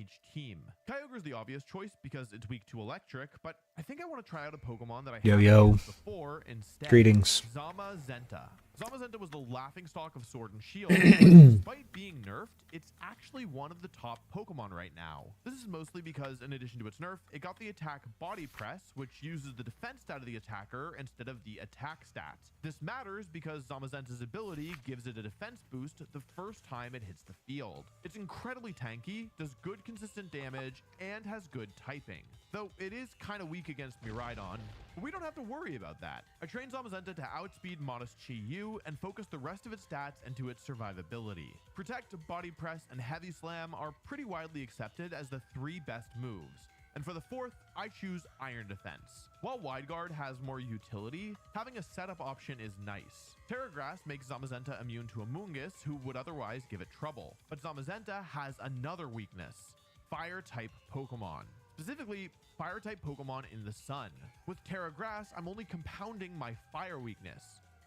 each team. Kyogre is the obvious choice because it's weak to electric, but I think I want to try out a Pokemon that I haven't used before instead. Greetings. Zamazenta. Zamazenta was the laughingstock of Sword and Shield. Despite being nerfed, it's actually one of the top Pokemon right now. This is mostly because, in addition to its nerf, it got the attack Body Press, which uses the defense stat of the attacker instead of the attack stat. This matters because Zamazenta's ability gives it a defense boost the first time it hits the field. It's incredibly tanky, does good consistent damage, and has good typing. Though it is kind of weak against Miraidon, but we don't have to worry about that. I trained Zamazenta to outspeed Modest Chi-Yu and focus the rest of its stats into its survivability. Protect, Body Press, and Heavy Slam are pretty widely accepted as the 3 best moves. And for the 4th, I choose Iron Defense. While Wide Guard has more utility, having a setup option is nice. Terra Grass makes Zamazenta immune to Amoonguss, who would otherwise give it trouble. But Zamazenta has another weakness: Fire-type Pokemon. Specifically, Fire-type Pokemon in the sun. With Terra Grass, I'm only compounding my Fire weakness.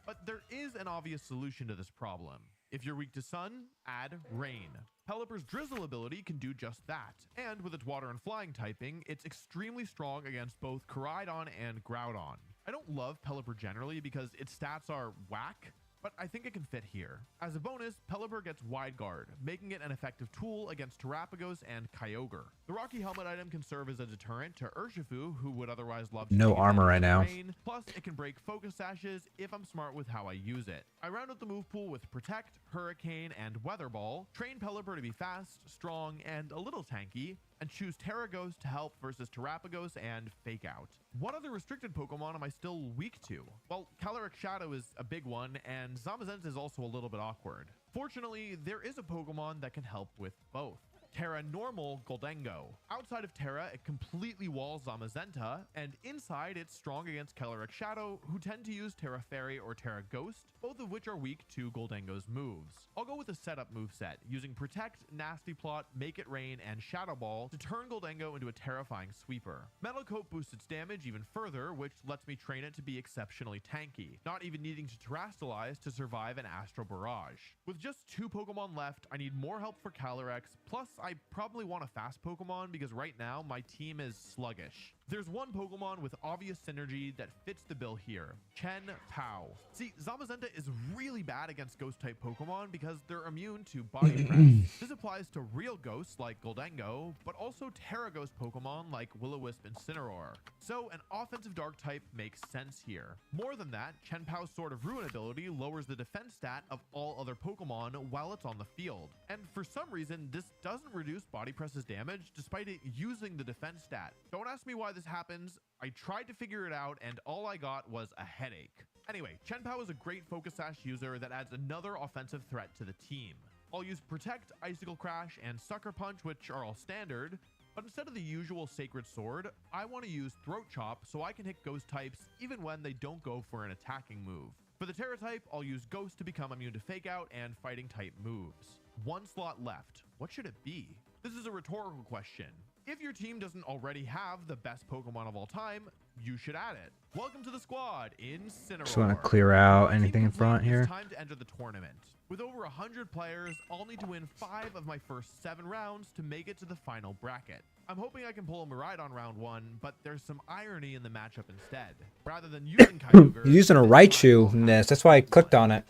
But there is an obvious solution to this problem. If you're weak to Sun, add Rain. Pelipper's Drizzle ability can do just that, and with its Water and Flying typing, it's extremely strong against both Koraidon and Groudon. I don't love Pelipper generally because its stats are whack, but I think it can fit here. As a bonus, Pelipper gets Wide Guard, making it an effective tool against Terrapagos and Kyogre. The Rocky Helmet item can serve as a deterrent to Urshifu, who would otherwise love to no take armor right advantage of now. rain. Plus, it can break Focus Sashes if I'm smart with how I use it. I round out the move pool with Protect, Hurricane, and Weather Ball, train Pelipper to be fast, strong, and a little tanky, and choose Terra Ghost to help versus Terrapagos and Fake Out. What other restricted Pokemon am I still weak to? Well, Calyrex Shadow is a big one, and Zamazenta is also a little bit awkward. Fortunately, there is a Pokemon that can help with both. Terra Normal Goldengo. Outside of Terra, it completely walls Zamazenta, and inside it's strong against Calyrex Shadow, who tend to use Terra Fairy or Terra Ghost, both of which are weak to Goldengo's moves. I'll go with a setup moveset, using Protect, Nasty Plot, Make It Rain, and Shadow Ball to turn Goldengo into a terrifying sweeper. Metal Coat boosts its damage even further, which lets me train it to be exceptionally tanky, not even needing to Terrastalize to survive an Astral Barrage. With just 2 Pokemon left, I need more help for Calyrex, plus I probably want a fast Pokemon because right now my team is sluggish. There's one Pokemon with obvious synergy that fits the bill here: Chen Pao. See, Zamazenta is really bad against Ghost-type Pokemon because they're immune to Body Press. This applies to real ghosts like Goldengo, but also Terra Ghost Pokemon like Will-O-Wisp and Incineroar. So an offensive Dark type makes sense here. More than that, Chen Pao's Sword of Ruin ability lowers the defense stat of all other Pokemon while it's on the field. And for some reason, this doesn't reduce Body Press's damage despite it using the defense stat. Don't ask me why this happens. I tried to figure it out and all I got was a headache. Anyway, Chen Pao is a great Focus Sash user that adds another offensive threat to the team. I'll use Protect, Icicle Crash, and Sucker Punch, which are all standard, but instead of the usual Sacred Sword, I want to use Throat Chop so I can hit Ghost types even when they don't go for an attacking move. For the Terra type, I'll use Ghost to become immune to Fake Out and Fighting type moves. 1 slot left. What should it be? This is a rhetorical question. If your team doesn't already have the best Pokemon of all time, you should add it. Welcome to the squad, Incineroar. Just want to clear out anything in front here. It's time to enter the tournament. With over 100 players, I'll need to win 5 of my first 7 rounds to make it to the final bracket. I'm hoping I can pull a Miraidon round 1, but there's some irony in the matchup instead. Rather than using Kyogre, You're using a Raichu in this. That's why I clicked on it.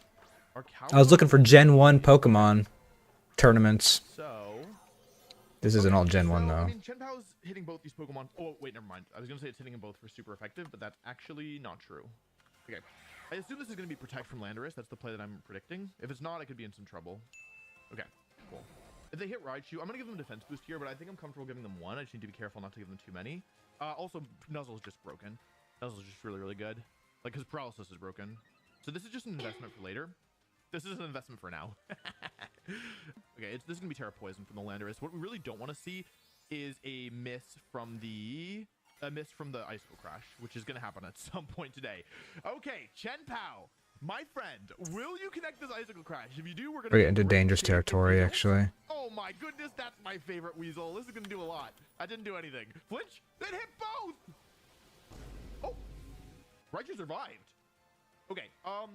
I was looking for Gen 1 Pokemon tournaments. So This isn't all Gen 1 though. I mean, Chen Pao's hitting both these Pokemon. Oh, wait, never mind. I was going to say it's hitting them both for super effective, but that's actually not true. Okay. I assume this is going to be Protect from Landorus. That's the play that I'm predicting. If it's not, I could be in some trouble. Okay, cool. If they hit Raichu, I'm going to give them a defense boost here, but I think I'm comfortable giving them 1. I just need to be careful not to give them too many. Also, Nuzzle's just broken. Nuzzle's just really, really good. Like, his Paralysis is broken. So this is just an investment for later. This is an investment for now. Okay, this is going to be Terra Poison from the Landorus. What we really don't want to see is a miss from the Icicle Crash, which is going to happen at some point today. Okay, Chen Pao, my friend, will you connect this Icicle Crash? If you do, we're going to get into dangerous territory, actually. Oh my goodness, that's my favorite Weasel. This is going to do a lot. I didn't do anything. Flinch? It hit both! Oh! Raichu survived. Okay,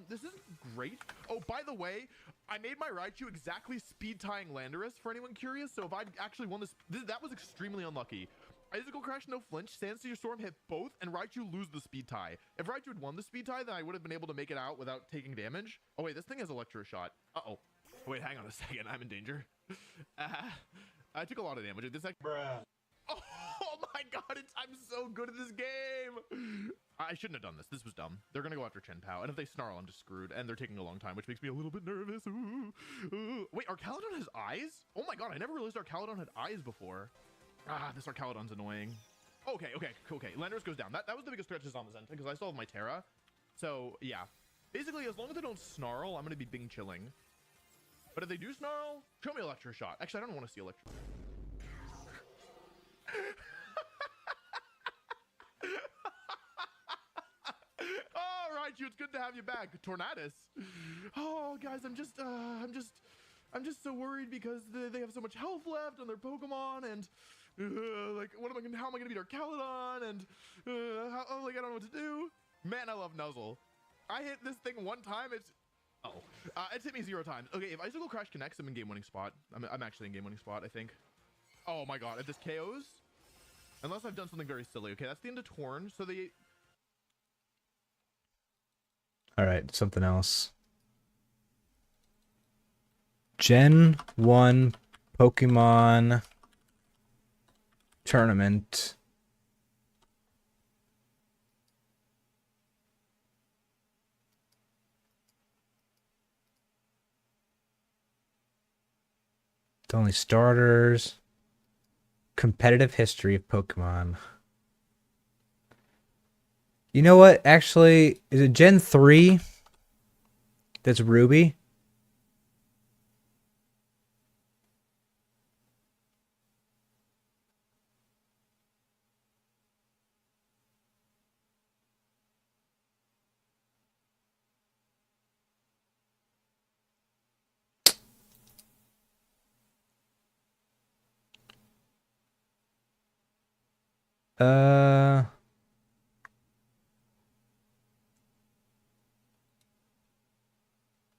this isn't great. Oh, by the way, I made my Raichu exactly speed tying Landorus for anyone curious. So if I'd actually won this, that was extremely unlucky. Icicle Crash, no flinch, Sandseer Storm hit both, and Raichu lose the speed tie. If Raichu had won the speed tie, then I would have been able to make it out without taking damage. Oh wait, this thing has Electro Shot. Uh-oh. Wait, hang on a second, I'm in danger. I took a lot of damage. This actually... Bruh. Oh my god, I'm so good at this game. I shouldn't have done this. This was dumb. They're gonna go after Chen Pao, and if they snarl, I'm just screwed. And they're taking a long time, which makes me a little bit nervous. Wait, Archaludon has eyes? Oh my god, I never realized Archaludon had eyes before. This Archaludon's annoying. Okay. Landorus goes down. That was the biggest threat to Zamazenta, because I still have my Terra. So, yeah. Basically, as long as they don't snarl, I'm gonna be Bing chilling. But if they do snarl, show me Electro Shot. Actually, I don't want to see Electro. Oh, Raichu, it's good to have you back. Tornadus. Oh, guys, I'm just so worried because they have so much health left on their Pokemon, and like, how am I gonna beat Archaludon? And I don't know what to do. Man, I love Nuzzle. I hit this thing one time. It's hit me 0 times. Okay, if Icicle Crash connects, I'm in game-winning spot. I'm actually in game-winning spot, I think. Oh my god, if this KOs, unless I've done something very silly. Okay, that's the end of Torn. So they... Alright, something else. Gen 1 Pokemon Tournament. It's only starters. Competitive history of Pokemon. You know what? Actually, is it Gen 3? That's Ruby?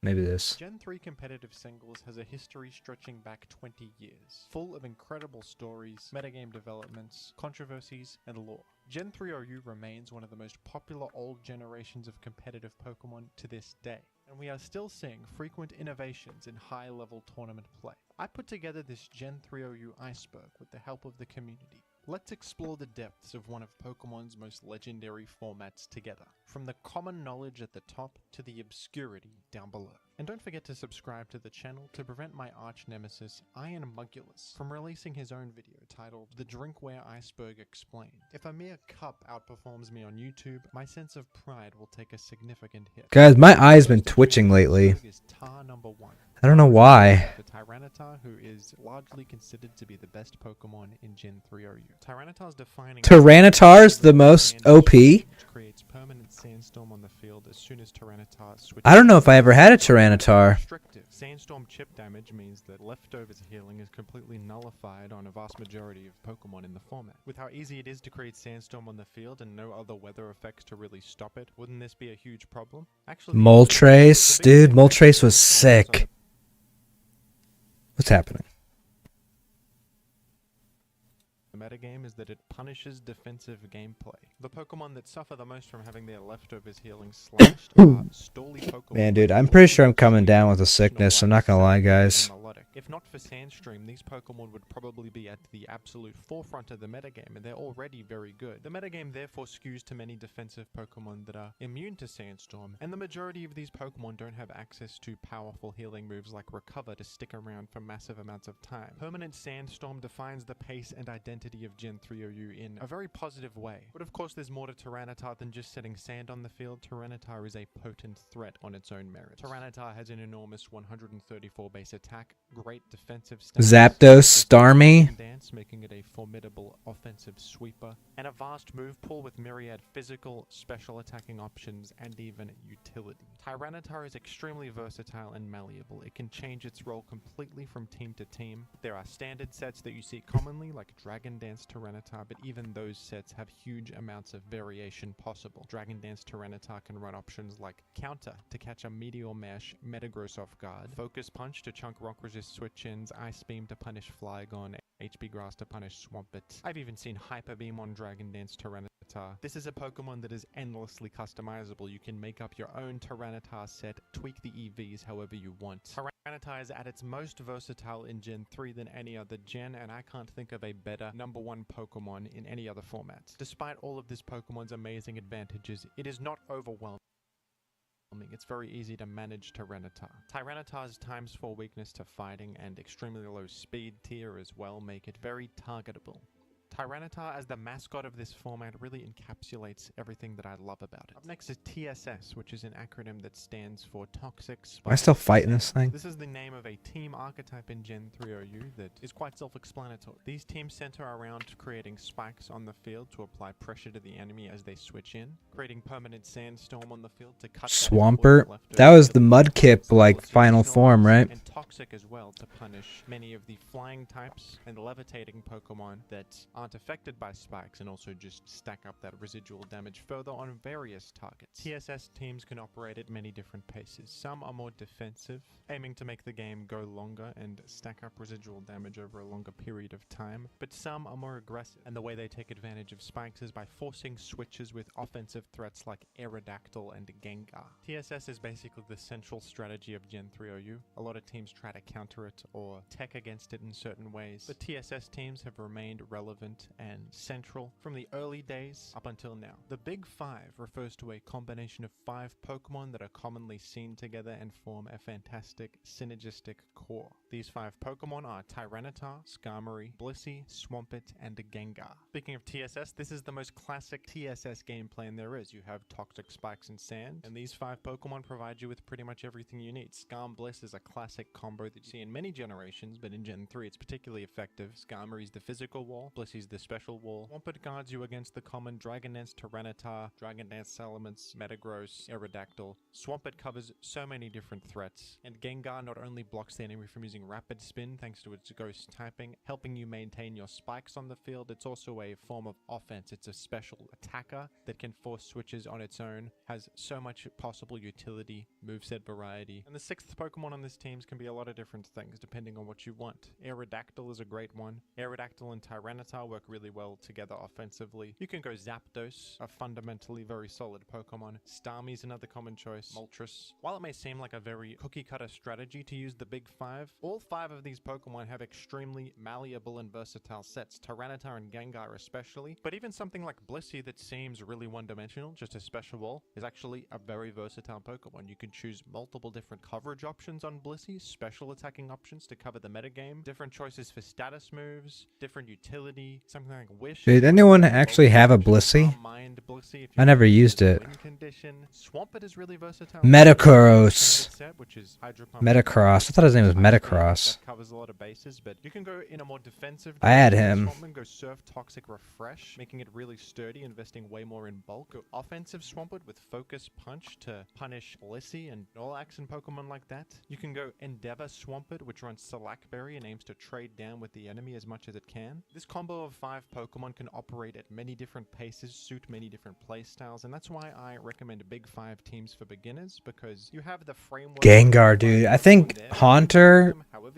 Maybe this. Gen 3 competitive singles has a history stretching back 20 years, full of incredible stories, metagame developments, controversies, and lore. Gen 3 OU remains one of the most popular old generations of competitive Pokemon to this day, and we are still seeing frequent innovations in high-level tournament play. I put together this Gen 3 OU iceberg with the help of the community. Let's explore the depths of one of Pokemon's most legendary formats together, from the common knowledge at the top to the obscurity down below. And don't forget to subscribe to the channel to prevent my arch nemesis, Iron Mugulus, from releasing his own video titled The Drinkware Iceberg Explained. If a mere cup outperforms me on YouTube, my sense of pride will take a significant hit. Guys, my eye's been twitching lately. I don't know why. The Tyranitar, who is largely considered to be the best Pokemon in Gen 3 OU. Tyranitar's defining Tyranitar's the most OP? creates permanent sandstorm on the field as soon as Tyranitar switches. I don't know if I ever had a Tyranitar. Restrictive. Sandstorm chip damage means that leftovers healing is completely nullified on a vast majority of Pokemon in the format. With how easy it is to create sandstorm on the field and no other weather effects to really stop it, wouldn't this be a huge problem? Actually, Moltres? Dude, Moltres was sick. What's happening? The metagame is that it punishes defensive gameplay. The Pokemon that suffer the most from having their leftovers healing slashed are Stoli Pokemon. Man, dude, I'm pretty sure I'm coming down with a sickness. I'm not gonna lie, guys. If not for Sandstream, these Pokemon would probably be at the absolute forefront of the metagame, and they're already very good. The metagame therefore skews to many defensive Pokemon that are immune to Sandstorm, and the majority of these Pokemon don't have access to powerful healing moves like Recover to stick around for massive amounts of time. Permanent Sandstorm defines the pace and identity of Gen 3 OU in a very positive way. But of course there's more to Tyranitar than just setting sand on the field. Tyranitar is a potent threat on its own merit. Tyranitar has an enormous 134 base attack, great defensive stats, Zapdos, Starmie. dance, making it a formidable offensive sweeper, and a vast move pool with myriad physical, special attacking options, and even utility. Tyranitar is extremely versatile and malleable. It can change its role completely from team to team. There are standard sets that you see commonly, like Dragon Dance Tyranitar, but even those sets have huge amounts of variation possible. Dragon Dance Tyranitar can run options like Counter to catch a Meteor Mash Metagross off guard, Focus Punch to chunk rock resist switch-ins, Ice Beam to punish Flygon, HP Grass to punish Swampert. I've even seen Hyper Beam on Dragon Dance Tyranitar. This is a Pokemon that is endlessly customizable. You can make up your own Tyranitar set, tweak the EVs however you want. Tyranitar is at its most versatile in Gen 3 than any other gen, and I can't think of a better #1 Pokemon in any other format. Despite all of this Pokemon's amazing advantages, it is not overwhelming. It's very easy to manage Tyranitar. Tyranitar's ×4 weakness to fighting and extremely low speed tier as well make it very targetable. Tyranitar as the mascot of this format really encapsulates everything that I love about it. Up next is TSS, which is an acronym that stands for Toxic Spike. Am I still fighting this thing? This is the name of a team archetype in Gen 3 OU that is quite self-explanatory. These teams center around creating spikes on the field to apply pressure to the enemy as they switch in, creating permanent sandstorm on the field to cut Swampert. That was the Mudkip like final form, right? And Toxic as well to punish many of the flying types and levitating Pokemon that aren't affected by spikes and also just stack up that residual damage further on various targets. TSS teams can operate at many different paces. Some are more defensive, aiming to make the game go longer and stack up residual damage over a longer period of time, but some are more aggressive, and the way they take advantage of spikes is by forcing switches with offensive threats like Aerodactyl and Gengar. TSS is basically the central strategy of Gen 3 OU. A lot of teams try to counter it or tech against it in certain ways, but TSS teams have remained relevant and central from the early days up until now. The Big Five refers to a combination of 5 Pokemon that are commonly seen together and form a fantastic synergistic core. These 5 Pokemon are Tyranitar, Skarmory, Blissey, Swampert, and Gengar. Speaking of TSS, this is the most classic TSS game plan there is. You have Toxic Spikes and Sand, and these 5 Pokemon provide you with pretty much everything you need. Skarm Bliss is a classic combo that you see in many generations, but in Gen 3 it's particularly effective. Skarmory's the physical wall, Blissey's the special wall. Swampert guards you against the common Dragon Dance Tyranitar, Dragon Dance Salamence, Metagross, Aerodactyl. Swampert covers so many different threats, and Gengar not only blocks the enemy from using Rapid Spin thanks to its ghost typing, helping you maintain your spikes on the field, it's also a form of offense. It's a special attacker that can force switches on its own, has so much possible utility, moveset variety, and the 6th Pokemon on this team can be a lot of different things depending on what you want. Aerodactyl is a great one. Aerodactyl and Tyranitar work really well together offensively. You can go Zapdos, a fundamentally very solid Pokemon. Starmie's another common choice. Moltres. While it may seem like a very cookie-cutter strategy to use the Big Five, all 5 of these Pokemon have extremely malleable and versatile sets, Tyranitar and Gengar especially, but even something like Blissey that seems really one-dimensional, just a special wall, is actually a very versatile Pokemon. You can choose multiple different coverage options on Blissey, special attacking options to cover the metagame, different choices for status moves, different utility, something like Wish. Did anyone actually have a Blissey? I never used it. Swampert is really versatile. Metagross. Metacross. I thought his name was Metacross. That covers a lot of bases, but you can go in a more defensive. I had him. Swampert, go Surf Toxic Refresh, making it really sturdy, investing way more in bulk. Go offensive Swampert with Focus Punch to punish Blissey and Snorlax and Pokemon like that. You can go Endeavor Swampert, which runs Selakberry and aims to trade down with the enemy as much as it can. This combo of 5 Pokemon can operate at many different paces, suit many different playstyles, and that's why I recommend Big 5 teams for beginners, because you have the framework. Gengar, dude. I think Haunter,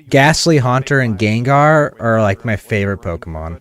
Ghastly Haunter, and Gengar are like my favorite Pokemon.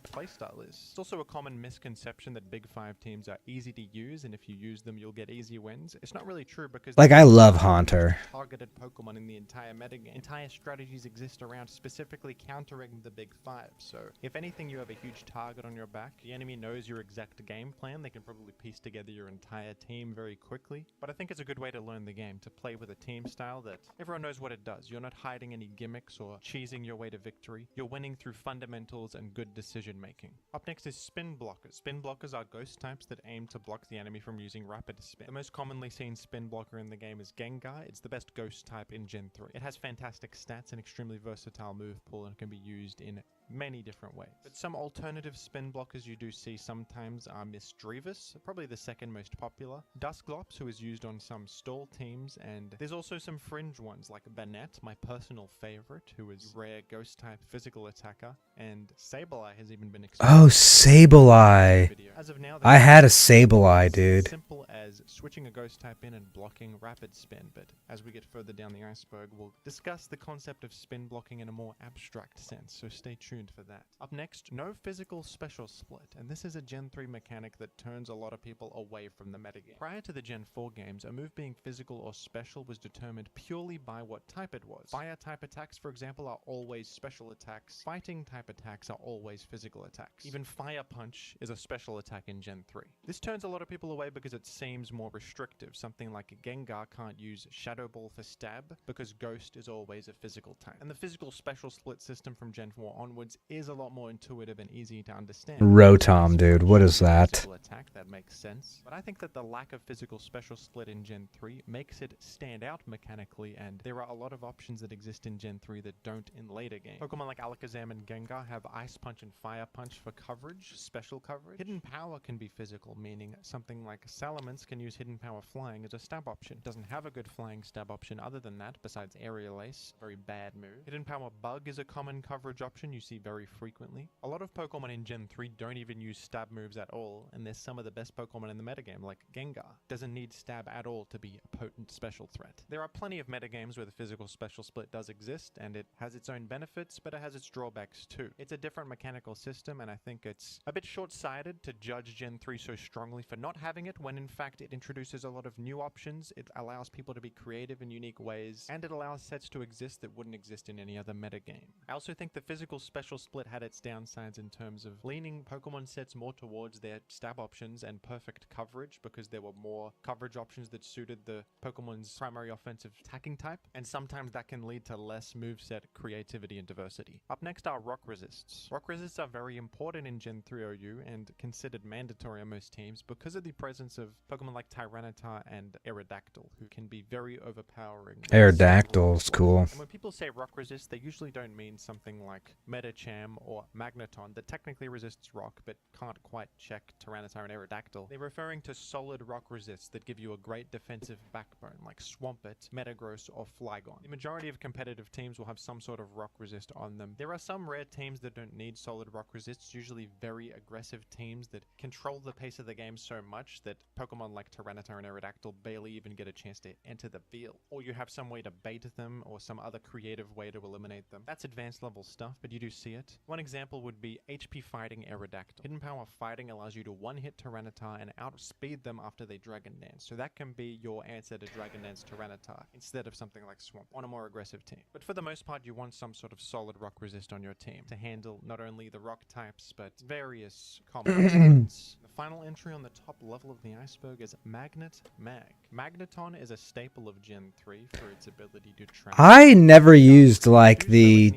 It's also a common misconception that Big 5 teams are easy to use, and if you use them, you'll get easy wins. It's not really true, because like I love Haunter. Targeted Pokemon in the entire metagame. Entire strategies exist around specifically countering the Big 5. So if anything, you have a huge target on your back. The enemy knows your exact game plan. They can probably piece together your entire team very quickly. But I think it's a good way to learn the game, to play with a team style that everyone knows what it does. You're not hiding any gimmicks or cheesing your way to victory. You're winning through fundamentals and good decision making. Up next is Spin Blockers. Spin Blockers are ghost types that aim to block the enemy from using Rapid Spin. The most commonly seen spin blocker in the game is Gengar. It's the best ghost type in Gen 3. It has fantastic stats and extremely versatile move pool and can be used in many different ways. But some alternative spin blockers you do see sometimes are Misdreavus, probably the second most popular, Dusklops, who is used on some stall teams, and there's also some fringe ones like Banette, my personal favorite, who is rare ghost type physical attacker, and Sableye has even been Oh, Sableye. As of now, I had a Sableye, dude. Simple as switching a ghost type in and blocking rapid spin, but as we get further down the iceberg, we'll discuss the concept of spin blocking in a more abstract sense, so stay tuned for that. Up next, no physical special split, and this is a Gen 3 mechanic that turns a lot of people away from the metagame. Prior to the Gen 4 games, a move being physical or special was determined purely by what type it was. Fire type attacks, for example, are always special attacks. Fighting type attacks are always physical attacks. Even Fire Punch is a special attack in Gen 3. This turns a lot of people away because it seems more restrictive. Something like Gengar can't use Shadow Ball for stab because Ghost is always a physical type. And the physical special split system from Gen 4 onwards is a lot more intuitive and easy to understand. Rotom, dude, what is that? Attack, that makes sense. But I think that the lack of physical special split in Gen 3 makes it stand out mechanically, and there are a lot of options that exist in Gen 3 that don't in later games. Pokemon like Alakazam and Gengar have Ice Punch and Fire Punch for coverage, special coverage. Hidden Power can be physical, meaning something like Salamence can use Hidden Power Flying as a stab option. It doesn't have a good flying stab option other than that, besides Aerial Ace, very bad move. Hidden Power Bug is a common coverage option you see very frequently. A lot of Pokemon in Gen 3 don't even use stab moves at all, and there's some of the best Pokemon in the metagame, like Gengar. Doesn't need stab at all to be a potent special threat. There are plenty of metagames where the physical special split does exist, and it has its own benefits, but it has its drawbacks too. It's a different mechanical system, and I think it's a bit short-sighted to judge Gen 3 so strongly for not having it, when in fact it introduces a lot of new options, it allows people to be creative in unique ways, and it allows sets to exist that wouldn't exist in any other metagame. I also think the physical special split had its downsides in terms of leaning Pokemon sets more towards their stab options and perfect coverage, because there were more coverage options that suited the Pokemon's primary offensive attacking type, and sometimes that can lead to less moveset creativity and diversity. Up next are Rock Resists. Rock Resists are very important in Gen 3 OU and considered mandatory on most teams because of the presence of Pokemon like Tyranitar and Aerodactyl, who can be very overpowering. Aerodactyl's cool. And when people say Rock Resist, they usually don't mean something like Metacham or Magneton that technically resists rock but can't quite check Tyranitar and Aerodactyl. They're referring to solid rock resists that give you a great defensive backbone like Swampert, Metagross, or Flygon. The majority of competitive teams will have some sort of rock resist on them. There are some rare teams that don't need solid rock resists, usually very aggressive teams that control the pace of the game so much that Pokemon like Tyranitar and Aerodactyl barely even get a chance to enter the field. Or you have some way to bait them or some other creative way to eliminate them. That's advanced level stuff, but you do see it. One example would be HP Fighting Aerodactyl. Hidden Power Fighting allows you to one-hit Tyranitar and outspeed them after they Dragon Dance, so that can be your answer to Dragon Dance Tyranitar instead of something like Swamp on a more aggressive team. But for the most part, you want some sort of solid rock resist on your team to handle not only the rock types but various common opponents. The final entry on the top level of the iceberg is Magnet Mag. Magneton is a staple of Gen 3 for its ability to track. I never used like the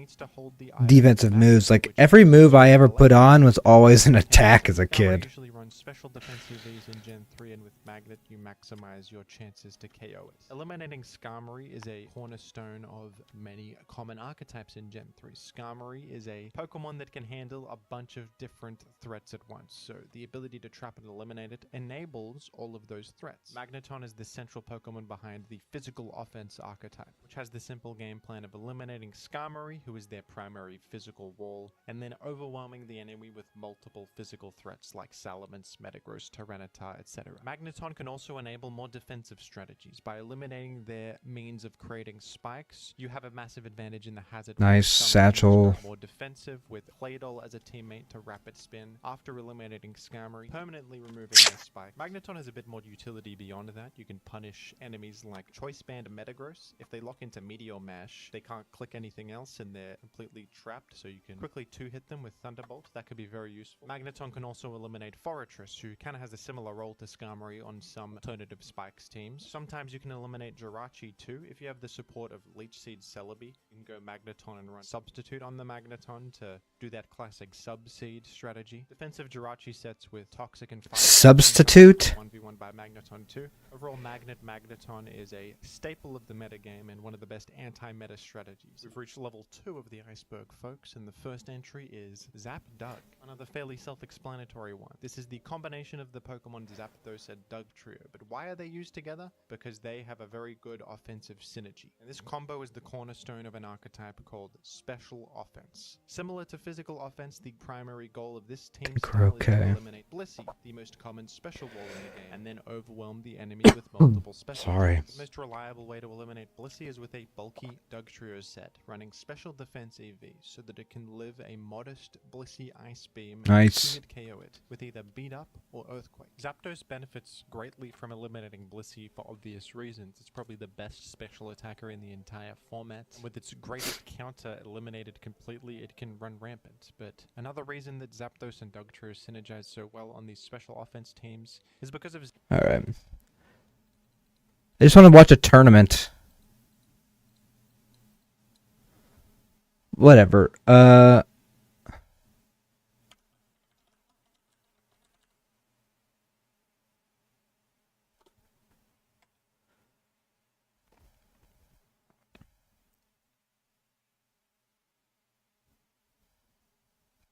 defensive moves. Like every move I ever put on was always an attack as a kid. Usually run special defensive Vs in Gen 3, and with Magnet you maximize your chances to KO it. Eliminating Skarmory is a cornerstone of many common archetypes in Gen 3. Skarmory is a Pokemon that can handle a bunch of different threats at once, so the ability to trap and eliminate it enables all of those threats. Magneton is the central Pokemon behind the physical offense archetype, which has the simple game plan of eliminating Skarmory, who is their primary physical wall, and then overwhelming the enemy with multiple physical threats like Salamence, Metagross, Tyranitar, etc. Magneton can also enable more defensive strategies. By eliminating their means of creating spikes, you have a massive advantage in the hazard. Nice satchel. More defensive with Claydol as a teammate to rapid spin after eliminating Skarmory, permanently removing their spike. Magneton has a bit more utility beyond that. You can punish enemies like Choice Band Metagross. If they lock into Meteor Mash, they can't click anything else and they're completely trapped, so you can quickly two-hit them with Thunderbolt. That could be very useful. Magneton can also eliminate Forretress Enchantress, who kind of has a similar role to Skarmory on some alternative Spikes teams. Sometimes you can eliminate Jirachi too. If you have the support of Leech Seed Celebi, you can go Magneton and run Substitute on the Magneton to do that classic Sub-Seed strategy. Defensive Jirachi sets with Toxic and Fire. Substitute? 1v1 by Magneton too. Overall, Magneton is a staple of the metagame and one of the best anti-meta strategies. We've reached level 2 of the iceberg, folks, and the first entry is Zap Doug. Another fairly self-explanatory one. This is the combination of the Pokemon Zapdos and Doug trio, but why are they used together? Because they have a very good offensive synergy. And this combo is the cornerstone of an archetype called Special Offense. Similar to physical offense, the primary goal of this team style is to eliminate Blissey, the most common special wall in the game, and then overwhelm the enemy with multiple special attacks. The most reliable way to eliminate Blissey is with a bulky Doug trio set, running Special Defense EV, so that it can live a modest Blissey Ice Beam and KO it with either Beat Up or Earthquake. Zapdos benefits greatly from eliminating Blissey for obvious reasons. It's probably the best special attacker in the entire format. And with its greatest counter eliminated completely, it can run rampant. But another reason that Zapdos and Dugtrio synergize so well on these special offense teams is because of his... Alright. I just want to watch a tournament. Whatever.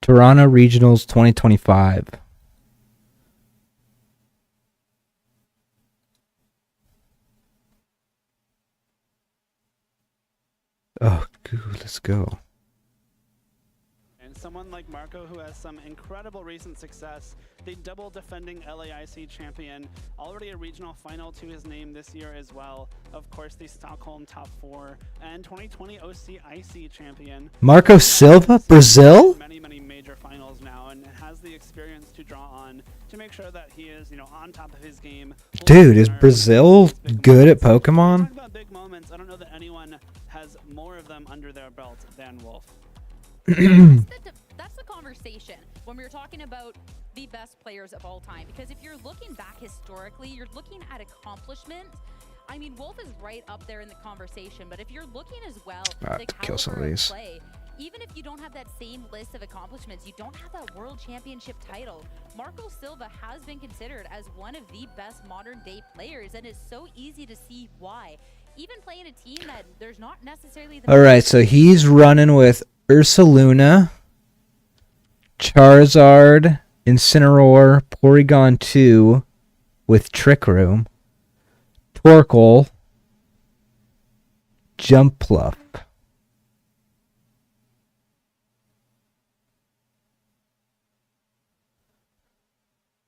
Toronto Regionals 2025. Oh, good. Let's go. And someone like Marco, who has some incredible recent success, the double defending LAIC champion, already a regional final to his name this year as well. Of course, the Stockholm top 4 and 2020 OCIC champion. Marco Silva, Brazil? Many major finals now, and has the experience to draw on to make sure that he is, on top of his game. Dude, is Brazil good at Pokemon? Talk about big moments. I don't know that anyone has more of them under their belt than Wolf. That's the conversation when we're talking about the best players of all time, because if you're looking back historically, you're looking at accomplishment. I mean, Wolf is right up there in the conversation, but if you're looking as well, the kill some of caliber of these. play, even if you don't have that same list of accomplishments, you don't have that world championship title. Marco Silva has been considered as one of the best modern day players, and it's so easy to see why. Even playing a team that there's not necessarily the... Alright, so he's running with Ursaluna, Charizard, Incineroar, Porygon 2 with Trick Room, Torkoal, Jumpluff.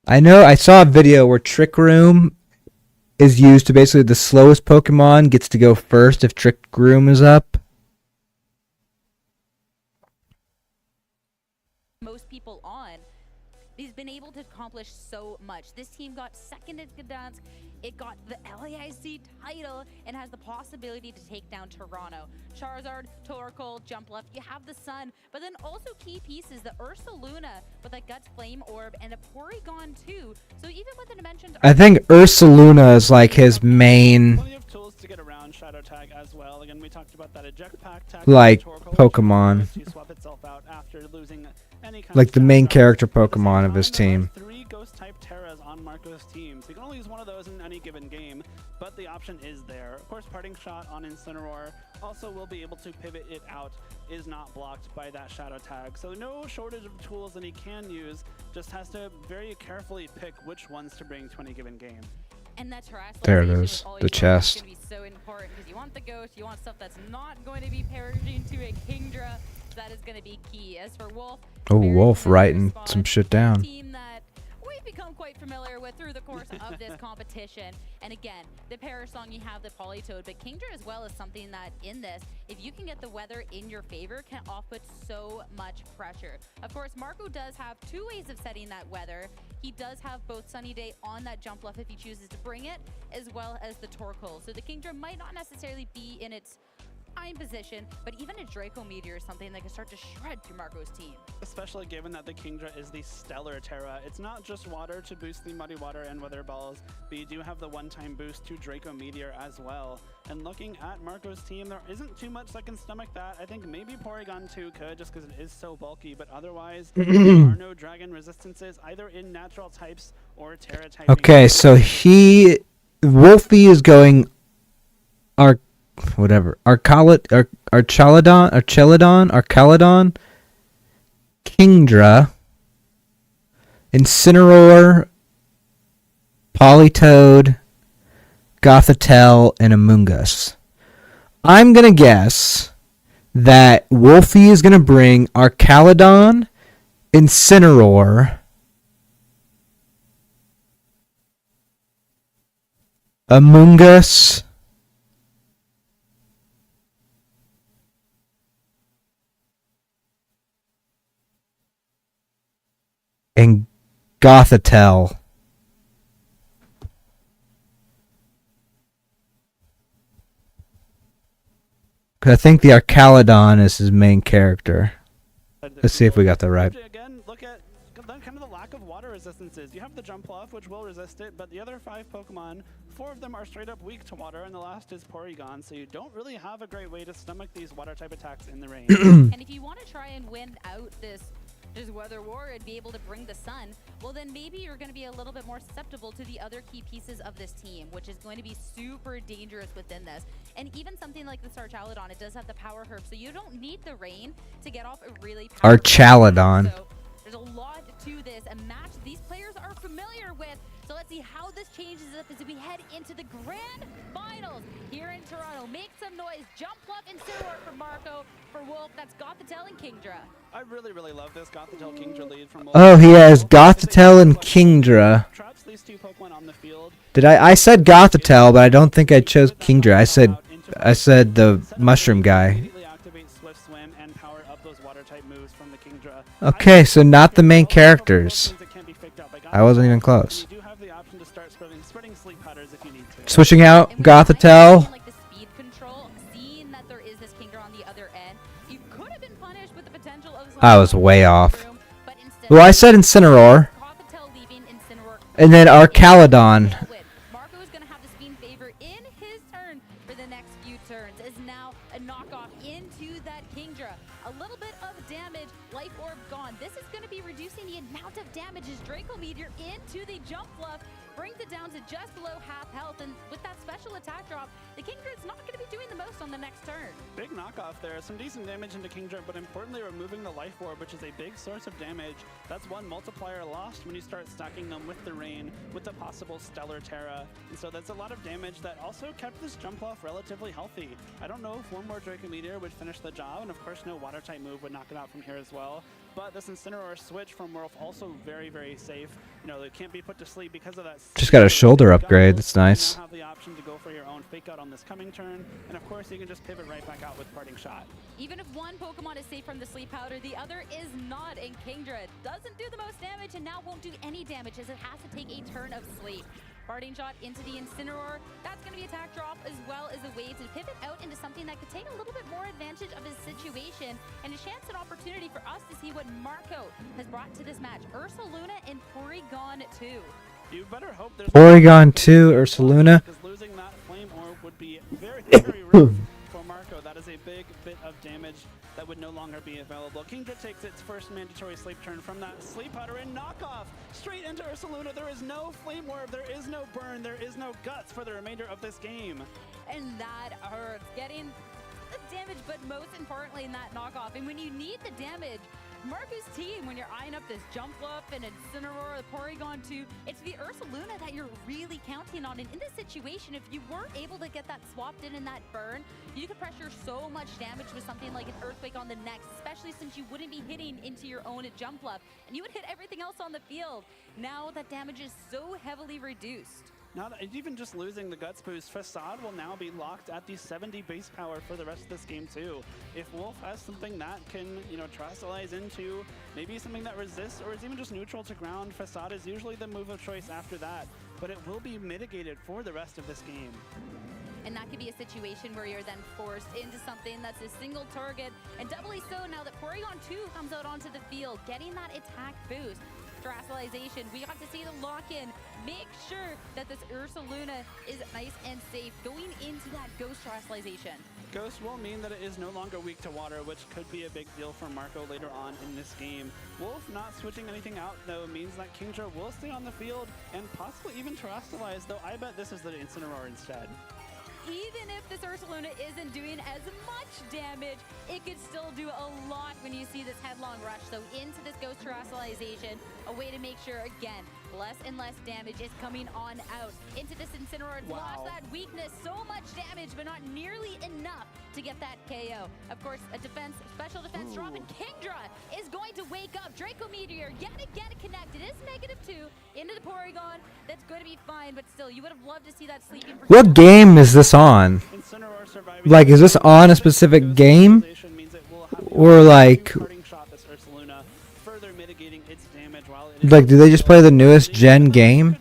I know I saw a video where Trick Room is used to basically the slowest Pokemon gets to go first if Trick Room is up. Most people on, he's been able to accomplish so much. This team got second at Gdansk, it got the LAIC title, and has the possibility to take down Toronto. Charizard, Torkoal, Jumpluff, you have the Sun, but then also key pieces, the Ursaluna with a Guts Flame Orb and a Porygon 2. So even with the dimensions... I think Ursaluna is like his main... Plenty of tools to get around Shadow Tag as well. Again, we talked about that eject pack tag, like Torkoal, Pokemon. to swap itself out after losing any kind Like of the Shadow main Tag. character At the same Pokemon of his time, there are team. 3 Ghost-type Terras on Marco's team, so you can only use one of those in any given game, but the option is there. Of course, Parting Shot on Incineroar also will be able to pivot it out, is not blocked by that Shadow Tag. So no shortage of tools that he can use, just has to very carefully pick which ones to bring to any given game. And that There it is, the chest. Is going to be so important because you want the ghost, you want stuff that's not going to be perishing to a Kingdra. That is going to be key. As for Wolf, Oh, Wolf writing some shit down. Team that we've become quite familiar with through the course of this competition. And again, the Perish song, you have the Polytoad, but Kingdra as well is something that in this, if you can get the weather in your favor, can off-put so much pressure. Of course, Marco does have 2 ways of setting that weather. He does have both Sunny Day on that Jumpluff if he chooses to bring it, as well as the Torkoal. So the Kingdra might not necessarily be in its prime position, but even a Draco Meteor is something that can start to shred through Marco's team. Especially given that the Kingdra is the Stellar Terra. It's not just water to boost the Muddy Water and Weather Balls, but you do have the one-time boost to Draco Meteor as well. And looking at Marco's team, there isn't too much that can stomach that. I think maybe Porygon 2 could, just because it is so bulky, but otherwise, there are no dragon resistances, either in natural types or Terra typing. Okay, so Wolfie is going Archaladon, Kingdra, Incineroar, Politoed, Gothitelle, and Amoonguss. I'm gonna guess that Wolfie is gonna bring Archaladon, Incineroar, Amoonguss, and Gothitelle. Because I think the Archaladon is his main character. Let's see if we got that right. Again, look at kind of the lack of water resistances. You have the Jumpluff, which will resist it, but the other 5 Pokemon, 4 of them are straight up weak to water, and the last is Porygon, so you don't really have a great way to stomach these water type attacks in the rain. And if you want to try and win out this weather war and be able to bring the sun, well then maybe you're going to be a little bit more susceptible to the other key pieces of this team, which is going to be super dangerous within this. And even something like the Archaladon, it does have the power herb, so you don't need the rain to get off a really powerful Archaladon. So there's a lot to this, a match these players are familiar with. So let's see how this changes up as we head into the grand finals here in Toronto. Make some noise. Jumpluff and Incineroar for Marco. For Wolf, that's Gothitelle and Kingdra. I really love this Gothitelle Kingdra lead from Wolf. Oh, he has Gothitelle and Kingdra. Traps these 2 Pokemon on the field. Did I said Gothitelle, but I don't think I chose Kingdra. I said the mushroom guy. Immediately activate Swift Swim and power up those water type moves from the Kingdra. Okay, so not the main characters. I wasn't even close. You do have the option to start spreading sleep powders if you need to. Switching out Gothitelle. Like the speed control, seeing that there is this Kingdra on the other end, you could have been punished with the potential of I was way off. but instead Well, I said Incineroar. Gothitelle leaving Incineroar. And then Archaladon. Marco is going to have the speed favor in his turn for the next few turns. Is now a knockoff into that Kingdra. A little bit of damage, Life Orb gone. This is going to be reducing the amount of damage as Draco Meteor into the Jumpluff brings it down to just below half health. And with that special attack drop, the Kingdra is not going to be doing the most on the next turn. Big knockoff there. Some decent damage into Kingdra, but importantly removing the Life Orb, which is a big source of damage. That's one multiplier lost when you start stacking them with the Rain, with the possible Stellar Terra. And so that's a lot of damage that also kept this Jumpluff relatively healthy. I don't know if one more Draco Meteor would finish the job, and of course no water type move would knock it out from here as well. But this Incineroar switch from Wolf also very safe. You know, it can't be put to sleep because of that. Just got a shoulder upgrade. That's nice. You now have the option to go for your own fake out on this coming turn, and of course you can just pivot right back out with Parting Shot. Even if one Pokemon is safe from the sleep powder, the other is not, and Kingdra doesn't do the most damage and now won't do any damage as it has to take a turn of sleep. Parting Shot into the Incineroar, that's going to be attack drop as well as a way to pivot out into something that could take a little bit more advantage of his situation and a chance and opportunity for us to see what Marco has brought to this match. Ursaluna and Porygon 2. You better hope there's Porygon 2, Ursaluna. because losing that Flame Orb would be very rough for Marco. That is a big bit of damage that would no longer be available. Kingdra takes its first mandatory sleep turn from that sleep powder and knockoff straight into Ursaluna. There is no Flame Orb, there is no burn, there is no guts for the remainder of this game. And that hurts. Getting the damage, but most importantly in that knockoff. And when you need the damage, Marco's team, when you're eyeing up this Jumpluff and Incineroar, the Porygon 2, it's the Ursaluna that you're really counting on. And in this situation, if you weren't able to get that swapped in that burn, you could pressure so much damage with something like an Earthquake on the next, especially since you wouldn't be hitting into your own Jumpluff, and you would hit everything else on the field. Now that damage is so heavily reduced. Not even just losing the Guts boost, Facade will now be locked at the 70 base power for the rest of this game too. If Wolf has something that can, you know, Terastallize into, maybe something that resists or is even just neutral to ground, Facade is usually the move of choice after that, but it will be mitigated for the rest of this game. and that could be a situation where you're then forced into something that's a single target, and doubly so now that Porygon 2 comes out onto the field, getting that attack boost. Terrestrialization, we got to see the lock-in. Make sure that this Ursaluna is nice and safe going into that Ghost Terrestrialization. Ghost will mean that it is no longer weak to water, which could be a big deal for Marco later on in this game. Wolf not switching anything out, though, means that Kingdra will stay on the field and possibly even terrestrialize, though I bet this is the Incineroar instead. Even if this Ursaluna isn't doing as much damage, it could still do a lot when you see this headlong rush. So into this Ghost Terrestrialization, a way to make sure, again, less and less damage is coming on out. Into this Incineroar, it's lost that weakness, so much damage, but not nearly enough to get that KO. Of course, a defense, special defense drop, and Kingdra is going to wake up. Draco Meteor, get it connected. It is -2 into the Porygon. That's going to be fine, but still, you would have loved to see that sleeping. What game is this on? Like, is this on a specific game? Or like, do they just play the newest gen game?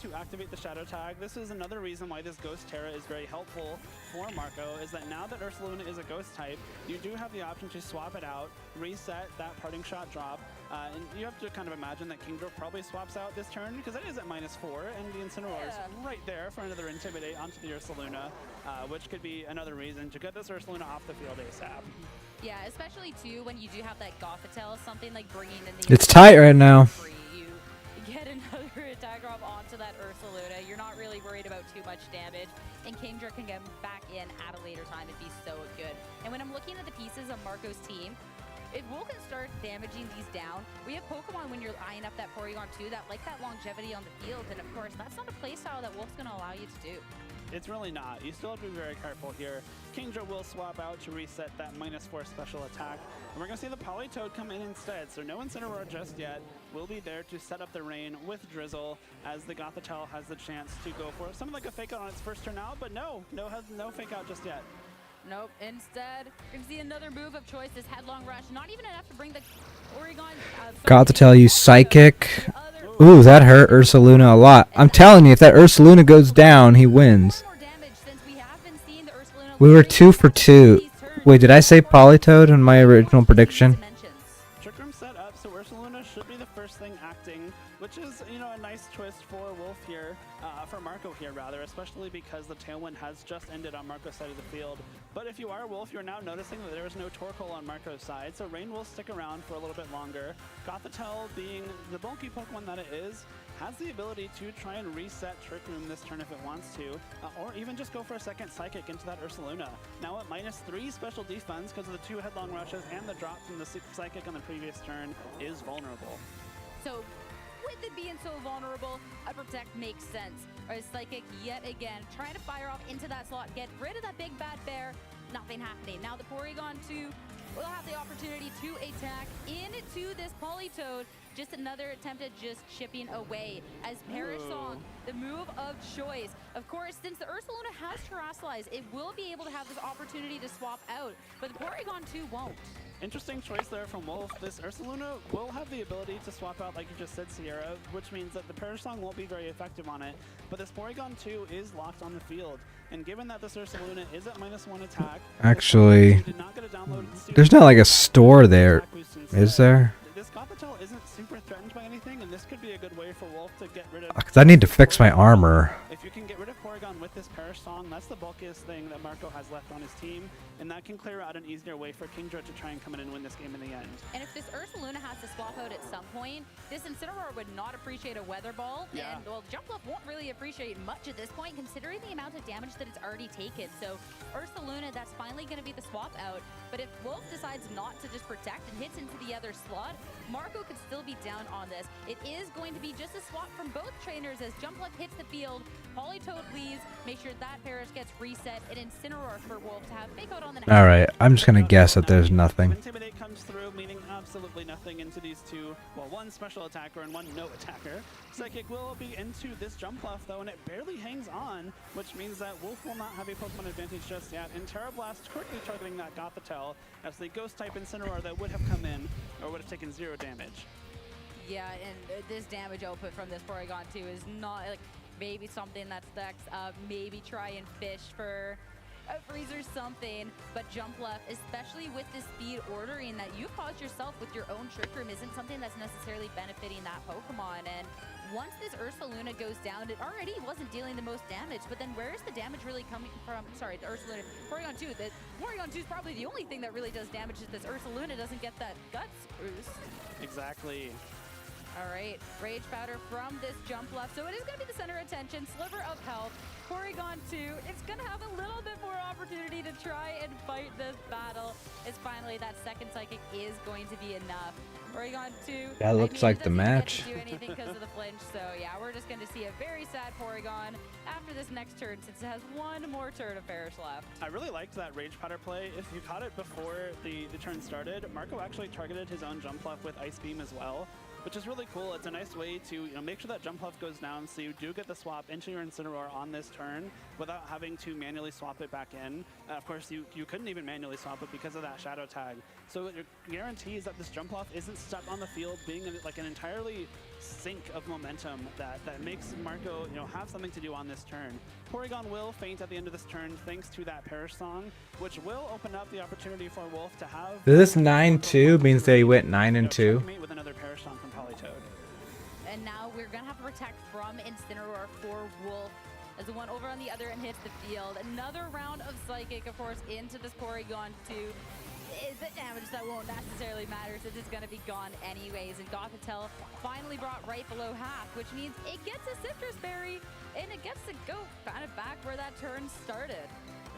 To activate the Shadow Tag. This is another reason why this Ghost Terra is very helpful for Marco, is that now that Ursaluna is a Ghost type, you do have the option to swap it out, reset that Parting Shot drop, and you have to kind of imagine that Kingdra probably swaps out this turn, because it is at -4, and the Incineroar is right there for another Intimidate onto the Ursaluna, which could be another reason to get this Ursaluna off the field ASAP. Yeah, especially too when you do have that Gothitelle, something like bringing in the... It's tight right now. You get another attack drop onto that Ursaluna. You're not really worried about too much damage, and Kingdra can get back in at a later time and be so good. And when I'm looking at the pieces of Marco's team, if Wolf can start damaging these down, we have Pokemon when you're eyeing up that Porygon 2 that like that longevity on the field, and of course, that's not a playstyle that Wolf's going to allow you to do. It's really not. You still have to be very careful here. Kingdra will swap out to reset that -4 special attack. And we're going to see the Politoed come in instead. So no Incineroar just yet. Will be there to set up the rain with Drizzle as the Gothitelle has the chance to go for something like a fake out on its first turn out, but no fake out just yet. Nope. Instead, we're going to see another move of choice, this headlong rush. Not even enough to bring the Oregon... Gothitelle use Psychic. Ooh, that hurt Ursaluna a lot. I'm telling you, if that Ursaluna goes down, he wins. We were 2 for 2. Wait, did I say Politoed in my original prediction? Trick Room set up, so Ursaluna should be the first thing acting, which is, you know, a nice twist for Wolf here, for Marco here rather, especially because the Tailwind has just ended on Marco's side of the field. But if you are Wolf, you're now noticing that there is no Torkoal on Marco's side, so Rain will stick around for a little bit longer. Gothitelle, being the bulky Pokemon that it is, has the ability to try and reset Trick Room this turn if it wants to, or even just go for a second Psychic into that Ursaluna. Now at -3 special defense because of the 2 headlong rushes and the drop from the Psychic on the previous turn is vulnerable. So with it being so vulnerable, a Protect makes sense. Or a Psychic yet again, trying to fire off into that slot, get rid of that big bad bear, nothing happening. Now the Porygon 2 will have the opportunity to attack into this Politoed. Just another attempt at just chipping away as Perish Song, the move of choice. Of course, since the Ursaluna has Terrestrialized, it will be able to have this opportunity to swap out, but the Porygon 2 won't. Interesting choice there from Wolf. This Ursaluna will have the ability to swap out, like you just said, Sierra, which means that the Perish Song won't be very effective on it, but this Porygon 2 is locked on the field. And given that this Ursaluna is at -1 attack... Actually, there's not like a store there, is there? This Gothitelle isn't super threatened by anything, and this could be a good way for Wolf to get rid of... Because I need to fix my armor. If you can get rid of Porygon with this Perish Song, that's the bulkiest thing that Marco has left on his team, and that can clear out an easier way for Kingdra to try and come in and win this game in the end. And if this Ursaluna has to swap out at some point, this Incineroar would not appreciate a Weather Ball, and well, Jumpluff won't really appreciate much at this point, considering the amount of damage that it's already taken. So Ursaluna, that's finally going to be the swap out, but if Wolf decides not to just protect and hits into the other slot, Marco could still be down on this. It is going to be just a swap from both trainers as Jumpluff hits the field, Politoed leaves, make sure that Perish gets reset, and Incineroar for Wolf to have fake out on the next. Alright, I'm just gonna guess that there's nothing. Intimidate comes through, meaning absolutely nothing into these two. Well, one special attacker and one no attacker. Psychic will be into this Jumpluff though, and it barely hangs on, which means that Wolf will not have a Pokemon advantage just yet. And Terra Blast quickly targeting that Gothitelle as the Ghost type Incineroar that would have come in or would have taken 0 damage. Yeah, and this damage output from this Porygon 2 is not like maybe something that stacks up, maybe try and fish for a freeze or something, but jump left, especially with the speed ordering that you caused yourself with your own Trick Room, isn't something that's necessarily benefiting that Pokemon. And once this Ursaluna goes down, it already wasn't dealing the most damage, but then where is the damage really coming from? Sorry, the Ursaluna. Porygon 2, the Porygon 2 is probably the only thing that really does damage is this Ursaluna doesn't get that guts boost. Exactly. All right, Rage Powder from this jump left. So it is going to be the center of attention. Sliver of health. Porygon 2, it's going to have a little bit more opportunity to try and fight this battle. As finally that second Psychic is going to be enough. Porygon 2. That looks like the match. Do anything because of the flinch. So yeah, we're just going to see a very sad Porygon after this next turn, since it has one more turn of Perish left. I really liked that Rage Powder play. If you caught it before the turn started, Marco actually targeted his own jump left with Ice Beam as well, which is really cool. It's a nice way to make sure that jump left goes down, so you do get the swap into your Incineroar on this turn without having to manually swap it back in. Of course, you couldn't even manually swap it because of that shadow tag. So it guarantees that this jump left isn't stuck on the field, being like an entirely sink of momentum that makes Marco have something to do on this turn. Porygon will faint at the end of this turn thanks to that Perish Song, which will open up the opportunity for Wolf to have. This 9-2 means they went 9-2. With another Perish Song from Politoed. And now we're going to have to protect from Incineroar for Wolf, as the one over on the other end hits the field. Another round of Psychic, of course, into this Porygon 2. Is it damage that won't necessarily matter, since it's going to be gone anyways. And Gothitelle finally brought right below half, which means it gets a Citrus Berry, and it gets to go kind of back where that turn started.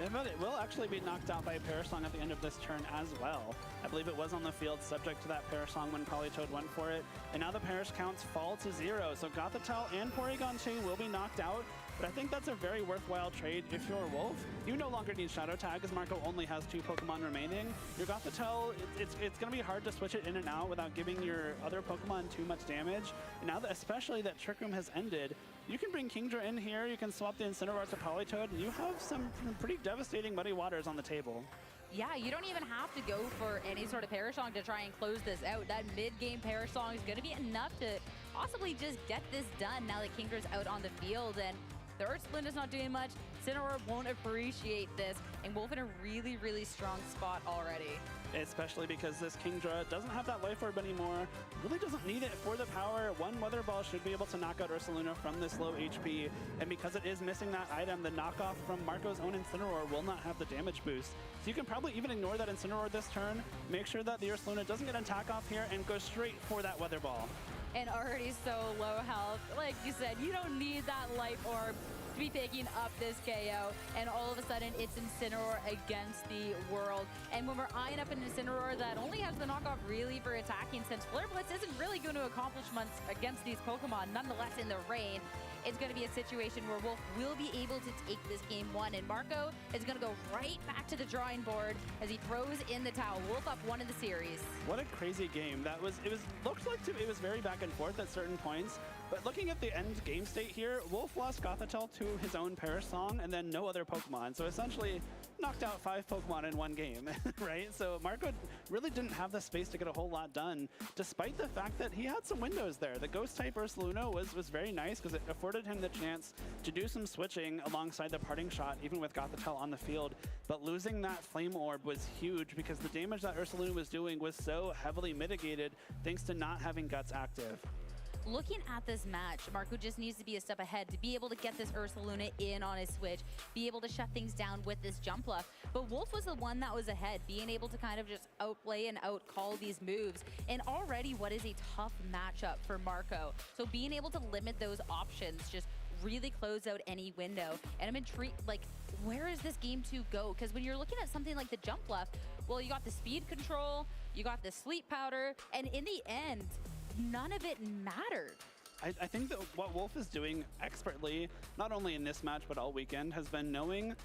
Yeah, but it will actually be knocked out by a Perish Song at the end of this turn as well. I believe it was on the field subject to that Perish Song when Politoed went for it. And now the Perish counts fall to 0. So Gothitelle and Porygon 2 will be knocked out. But I think that's a very worthwhile trade if you're Wolf. You no longer need Shadow Tag, as Marco only has 2 Pokemon remaining. Your Gothitelle, it's going to be hard to switch it in and out without giving your other Pokemon too much damage. And now that especially that Trick Room has ended, you can bring Kingdra in here, you can swap the Incineroar to Politoed, and you have some pretty devastating Muddy Waters on the table. Yeah, you don't even have to go for any sort of Perish Song to try and close this out. That mid-game Perish Song is going to be enough to possibly just get this done now that Kingdra's out on the field. And the Ursaluna is not doing much. Incineroar won't appreciate this, and Wolf in a really, really strong spot already. Especially because this Kingdra doesn't have that Life Orb anymore, really doesn't need it for the power. One Weather Ball should be able to knock out Ursaluna from this low HP, and because it is missing that item, the knockoff from Marco's own Incineroar will not have the damage boost. So you can probably even ignore that Incineroar this turn, make sure that the Ursaluna doesn't get an attack off here, and go straight for that Weather Ball. And already so low health. Like you said, you don't need that Life Orb to be picking up this KO, and all of a sudden it's Incineroar against the world. And when we're eyeing up an Incineroar that only has the knockoff really for attacking, since Flare Blitz isn't really going to accomplish much against these Pokemon, nonetheless in the rain, it's going to be a situation where Wolf will be able to take this game 1, and Marco is going to go right back to the drawing board as he throws in the towel. Wolf up 1 in the series. What a crazy game that was. It looked like it was very back and forth at certain points, but looking at the end game state here, Wolf lost Gothitelle to his own Perish Song and then no other Pokemon, so essentially knocked out 5 Pokemon in 1 game, right? So Marco really didn't have the space to get a whole lot done, despite the fact that he had some windows there. The Ghost type Ursaluna was very nice because it afforded him the chance to do some switching alongside the parting shot, even with Gothitelle on the field. But losing that Flame Orb was huge because the damage that Ursaluna was doing was so heavily mitigated thanks to not having Guts active. Looking at this match, Marco just needs to be a step ahead to be able to get this Ursaluna in on his switch, be able to shut things down with this jump left. But Wolf was the one that was ahead, being able to kind of just outplay and outcall these moves. And already what is a tough matchup for Marco. So being able to limit those options, just really close out any window. And I'm intrigued, like, where is this game to go? Because when you're looking at something like the jump left, well, you got the speed control, you got the sleep powder, and in the end, none of it mattered. I think that what Wolf is doing expertly, not only in this match but all weekend, has been knowing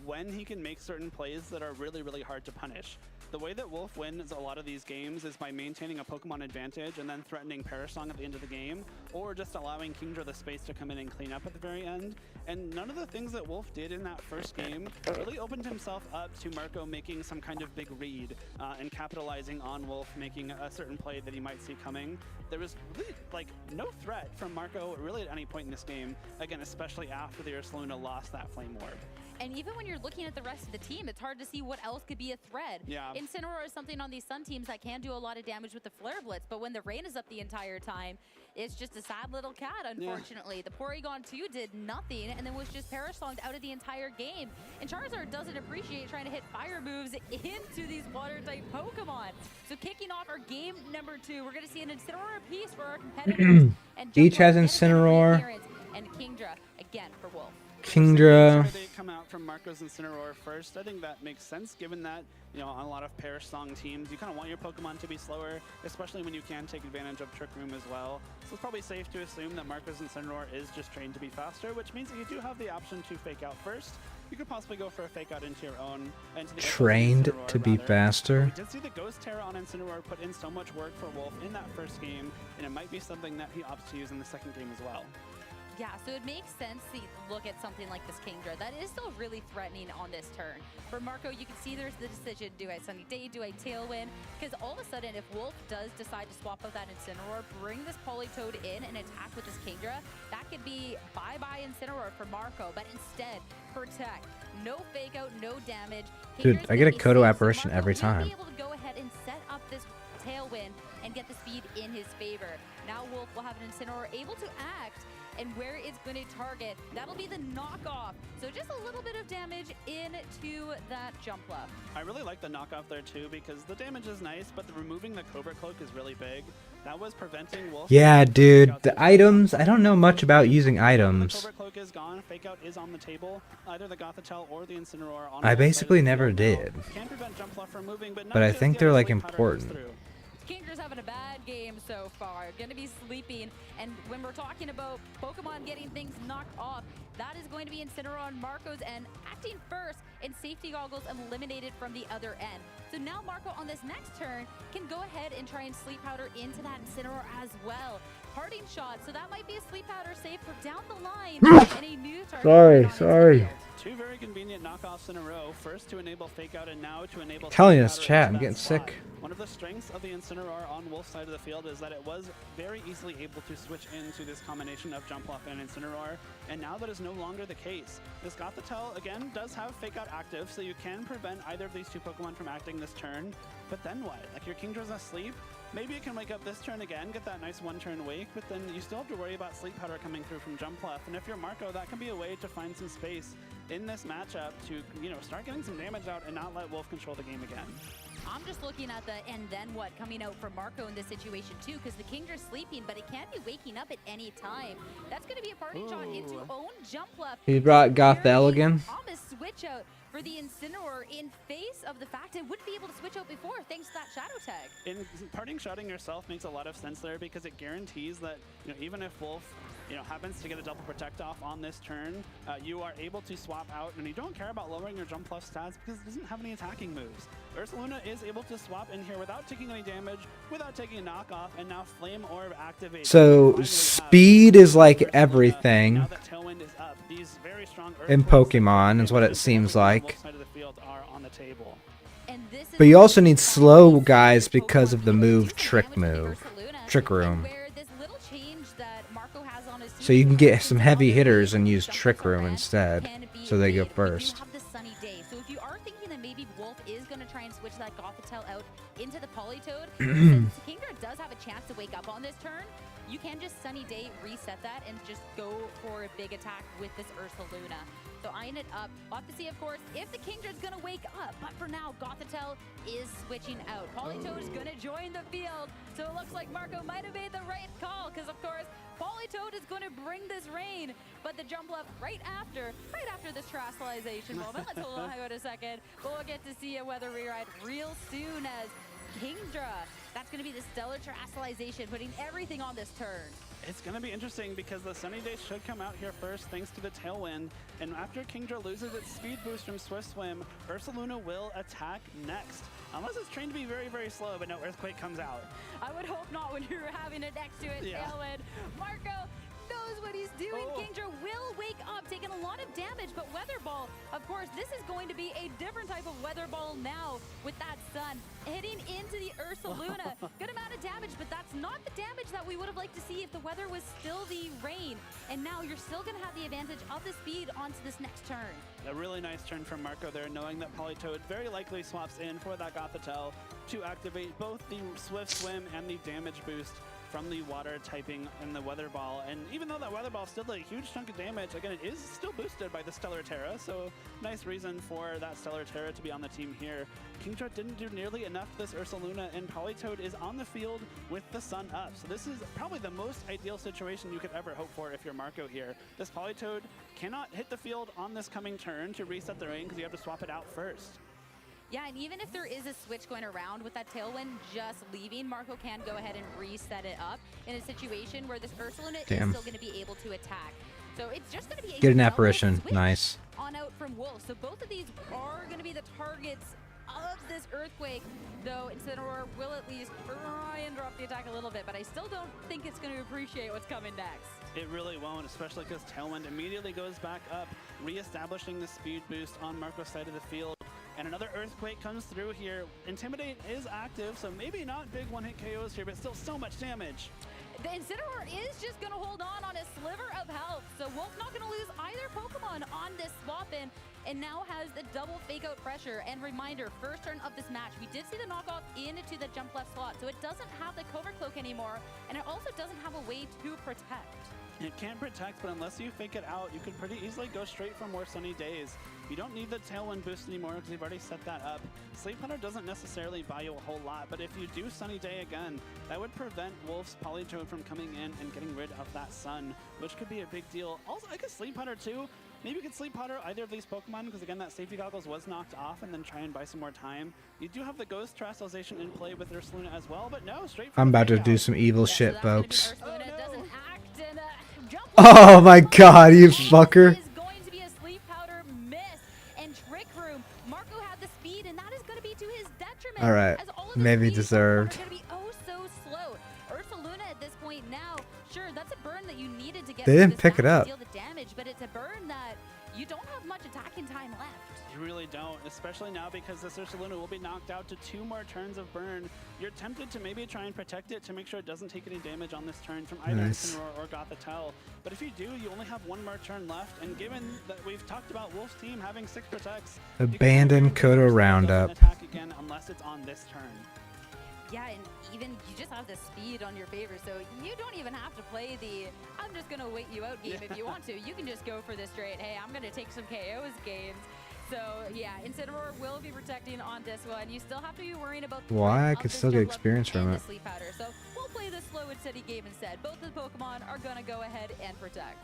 when he can make certain plays that are really, really hard to punish. The way that Wolf wins a lot of these games is by maintaining a Pokemon advantage and then threatening Parasong at the end of the game, or just allowing Kingdra the space to come in and clean up at the very end. And none of the things that Wolf did in that first game really opened himself up to Marco making some kind of big read and capitalizing on Wolf making a certain play that he might see coming. There was really like no threat from Marco really at any point in this game, again, especially after the Ursaluna lost that Flame Orb. And even when you're looking at the rest of the team, it's hard to see what else could be a threat. Yeah. Incineroar is something on these Sun teams that can do a lot of damage with the Flare Blitz, but when the rain is up the entire time, it's just a sad little cat, unfortunately. Yeah. The Porygon 2 did nothing and then was just Parasonged out of the entire game. And Charizard doesn't appreciate trying to hit fire moves into these water-type Pokemon. So kicking off our game number 2, we're going to see an Incineroar apiece for our competitors. And Each has Incineroar. And Kingdra, again, for Wolf. Kingdra. They come out from Marco's Incineroar first. I think that makes sense given that, you know, on a lot of Parasong teams, you kind of want your Pokemon to be slower, especially when you can take advantage of Trick Room as well. So it's probably safe to assume that Marco's Incineroar is just trained to be faster, which means that you do have the option to fake out first. You could possibly go for a fake out into your own. Into the Trained to be faster. We did see the Ghost Terra on Incineroar put in so much work for Wolf in that first game, and it might be something that he opts to use in the second game as well. Yeah, so it makes sense to look at something like this Kingdra that is still really threatening on this turn. For Marco, you can see there's the decision, do I Sunny Day, do I Tailwind? Because all of a sudden, if Wolf does decide to swap out that Incineroar, bring this Politoed in and attack with this Kingdra, that could be bye-bye Incineroar for Marco, but instead, protect. No fake out, no damage. Dude, Kingdra's I get a gonna be Kodo safe, so apparition Marco every will time. be able to go ahead and set up this Tailwind and get the speed in his favor. Now Wolf will have an Incineroar able to act, and where it's going to target, that'll be the knockoff. So just a little bit of damage into that Jumpluff. I really like the knockoff there too, because the damage is nice, but the removing the Cobra Cloak is really big. That was preventing Wolf. Yeah, dude, the items, I don't know much about using items. The Cobra Cloak is gone, Fake Out is on the table, either the Gothitelle or the Incineroar on I one basically side of the never field did. now. Can prevent Jumpluff from moving, but But I think they're like important. Kingdra's having a bad game so far. Gonna be sleeping. And when we're talking about Pokemon getting things knocked off, that is going to be Incineroar on Marco's end, acting first, and Safety Goggles eliminated from the other end. So now Marco on this next turn can go ahead and try and Sleep Powder into that Incineroar as well. Parting Shot, so that might be a Sleep Powder save for down the line. And a new target. Sorry. Two very convenient knockoffs in a row. First to enable Fake Out and now to enable Telling Sleep us, Powder chat, into I'm that getting slot. sick. One of the strengths of the Incineroar on Wolf's side of the field is that it was very easily able to switch into this combination of Jumpluff and Incineroar, and now that is no longer the case. This Gothitelle, again, does have Fake Out active, so you can prevent either of these two Pokemon from acting this turn, but then what? Like, your Kingdra's asleep, maybe you can wake up this turn again, get that nice one-turn wake, but then you still have to worry about Sleep Powder coming through from Jumpluff, and if you're Marco, that can be a way to find some space in this matchup to, you know, start getting some damage out and not let Wolf control the game again. I'm just looking at the and then what coming out from Marco in this situation too, because the Kingdra's sleeping, but it can be waking up at any time. That's going to be a parting shot into own Jumpluff. He brought Gothel again. Promise switch out for the Incineroar in face of the fact it wouldn't be able to switch out before thanks to that Shadow Tag. In parting shotting yourself makes a lot of sense there because it guarantees that, you know, even if Wolf, you know, happens to get a double protect off on this turn, you are able to swap out, and you don't care about lowering your Jumpluff stats because it doesn't have any attacking moves. Ursaluna is able to swap in here without taking any damage, without taking a knockoff, and now Flame Orb activates. So speed is like everything now that Tailwind is up, these very strong in Pokemon is what it seems like. side of the field are on the table. And this is But you also need slow guys because of the move Trick move. Trick Room. Where this little change that Marco has on his So you can get team some heavy is hitters and the use Jumpluff Trick Room event instead, can be so they go made, but you first. have the Sunny Day. So if you are thinking that maybe Wolf is going to try and switch that Gothitelle out into the Politoed, since Kingdra does have a chance to wake up on this turn, you can just Sunny Day, reset that, and just go for a big attack with this Ursaluna. So eyeing it up. We'll have to see, of course, if the Kingdra's going to wake up. But for now, Gothitelle is switching out. Politoed is going to join the field. So it looks like Marco might have made the right call because, of course, Politoed is going to bring this rain. But the Jumpluff right after this Terastallization moment. Let's hold on a second. But we'll get to see a weather rewrite real soon as Kingdra. That's going to be the Stellar Terastallization, putting everything on this turn. It's going to be interesting because the Sunny Day should come out here first thanks to the Tailwind. And after Kingdra loses its speed boost from Swift Swim, Ursaluna will attack next. Unless it's trained to be very, very slow, but no, Earthquake comes out. I would hope not when you're having it next to it, Yeah. Tailwind. Marco knows what he's doing. Kingdra will wake up, taking a lot of damage, but Weather Ball, of course, this is going to be a different type of Weather Ball now with that sun hitting into the Ursaluna. Good amount of damage, but that's not the damage that we would have liked to see if the weather was still the rain. And now you're still going to have the advantage of the speed onto this next turn. A really nice turn from Marco there, knowing that Politoed very likely swaps in for that Gothitelle to activate both the Swift Swim and the damage boost from the water typing and the Weather Ball. And even though that Weather Ball still did a huge chunk of damage, again, it is still boosted by the Stellar Terra, so nice reason for that Stellar Terra to be on the team here. Kingdra didn't do nearly enough to this Ursaluna, and Politoed is on the field with the sun up. So this is probably the most ideal situation you could ever hope for if you're Marco here. This Politoed cannot hit the field on this coming turn to reset the rain because you have to swap it out first. Yeah, and even if there is a switch going around with that Tailwind just leaving, Marco can go ahead and reset it up in a situation where this Ursaluna is still going to be able to attack. So it's just going to be a Get an yellow apparition. switch Nice. on out from Wolf. So both of these are going to be the targets of this Earthquake, though Incineroar will at least try and drop the attack a little bit, but I still don't think it's going to appreciate what's coming next. It really won't, especially because Tailwind immediately goes back up, re-establishing the speed boost on Marco's side of the field. And another Earthquake comes through here. Intimidate is active, so maybe not big one-hit KOs here, but still so much damage. The Incineroar is just going to hold on a sliver of health, so Wolf not going to lose either Pokemon on this swap-in, and now has the double fake-out pressure. And reminder, first turn of this match, we did see the knockoff into the jump left slot, so it doesn't have the Covert Cloak anymore, and it also doesn't have a way to protect. It can't protect, but unless you fake it out, you could pretty easily go straight for more Sunny Days. You don't need the Tailwind boost anymore because you've already set that up. Sleep Hunter doesn't necessarily buy you a whole lot, but if you do Sunny Day again, that would prevent Wolf's Politoed from coming in and getting rid of that sun, which could be a big deal. Also, I guess Sleep Hunter too. Maybe you could Sleep Hunter either of these Pokemon because again, that safety goggles was knocked off, and then try and buy some more time. You do have the Ghost Terrestrialization in play with Ursaluna as well, but no, straight for I'm the about to fake do out. some evil Yeah, shit, so that's gonna be folks. Ursaluna. Oh, no. Doesn't act and jump. Oh my god, you fucker. Is going to be a Sleep Powder miss, and Trick Room. Marco had the speed, and that is going to be to his detriment. All right, as all of the maybe speed deserved. Pokemon are going to be oh so slow. Ursaluna at this point now, sure, that's a burn that you needed to get. They through didn't this pick it match up. to deal the damage, but it's a burn that you don't have much attacking time left. You really don't, especially now because this Ursaluna will be knocked out to 2 more turns of burn. You're tempted to maybe try and protect it to make sure it doesn't take any damage on this turn from either Nice. Incineroar or Gothitelle. But if you do, you only have 1 more turn left, and given that we've talked about Wolf's team having 6 protects, you can Abandon guarantee Kodo Ursaluna doesn't Roundup. attack again unless it's on this turn. Yeah, and even you just have the speed on your favor, so you don't even have to play the I'm just going to wait you out game if you want to. You can just go for the straight, hey, I'm going to take some KOs games. So, yeah, Incineroar will be protecting on this one. You still have to be worrying about the Why? threat I of could this still get jump up experience from and it. the Sleep Powder. So we'll play the slow and steady game instead. Both of the Pokemon are going to go ahead and protect.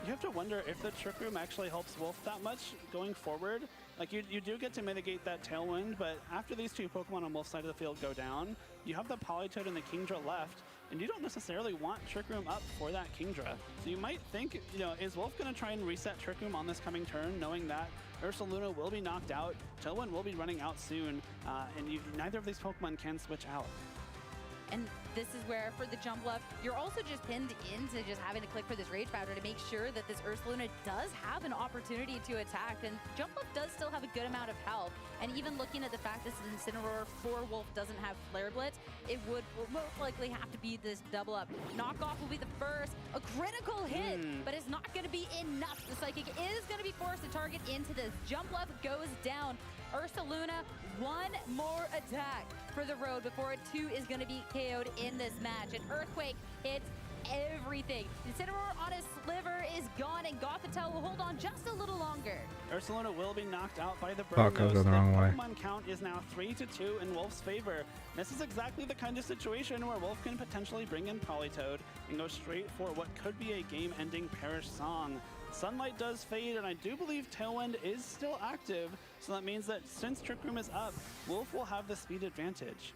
You have to wonder if the Trick Room actually helps Wolf that much going forward. Like, you do get to mitigate that Tailwind, but after these 2 Pokemon on Wolf's side of the field go down, you have the Politoed and the Kingdra left, and you don't necessarily want Trick Room up for that Kingdra. So you might think, you know, is Wolf going to try and reset Trick Room on this coming turn, knowing that Ursaluna will be knocked out, Tailwind will be running out soon, and neither of these Pokemon can switch out. And this is where, for the jump left, you're also just pinned into just having to click for this Rage Powder to make sure that this Ursaluna does have an opportunity to attack. And jump left does still have a good amount of health. And even looking at the fact this Incineroar for Wolf doesn't have Flare Blitz, it will most likely have to be this double up. Knockoff will be the first, a critical hit, but it's not going to be enough. The Psychic is going to be forced to target into this. Jump left goes down. Ursaluna, 1 more attack for the road before it too is going to be KO'd in this match. And Earthquake hits everything. Incineroar on his sliver is gone, and Gothitelle will hold on just a little longer. Ursaluna will be knocked out by the burn. Fuck, I was though, going the wrong way. Pokemon count is now 3-2 in Wolf's favor. This is exactly the kind of situation where Wolf can potentially bring in Politoed and go straight for what could be a game-ending Perish Song. Sunlight does fade, and I do believe Tailwind is still active, so that means that since Trick Room is up, Wolf will have the speed advantage.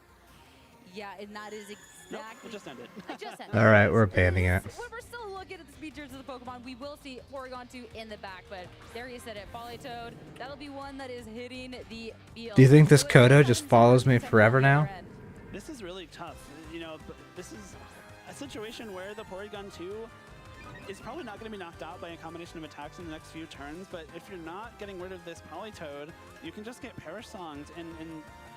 Yeah, and that is exactly Nope, snack. it just ended. It just ended. All right, we're abandoning it. We're still looking at the features of the Pokemon. We will see Porygon 2 in the back, but there you said it. Polytoad, that'll be one that is hitting the field. Do you think this Kodo just follows me forever now? This is really tough. You know, this is a situation where the Porygon 2 is probably not going to be knocked out by a combination of attacks in the next few turns, but if you're not getting rid of this Polytoad, you can just get Perish Songed, and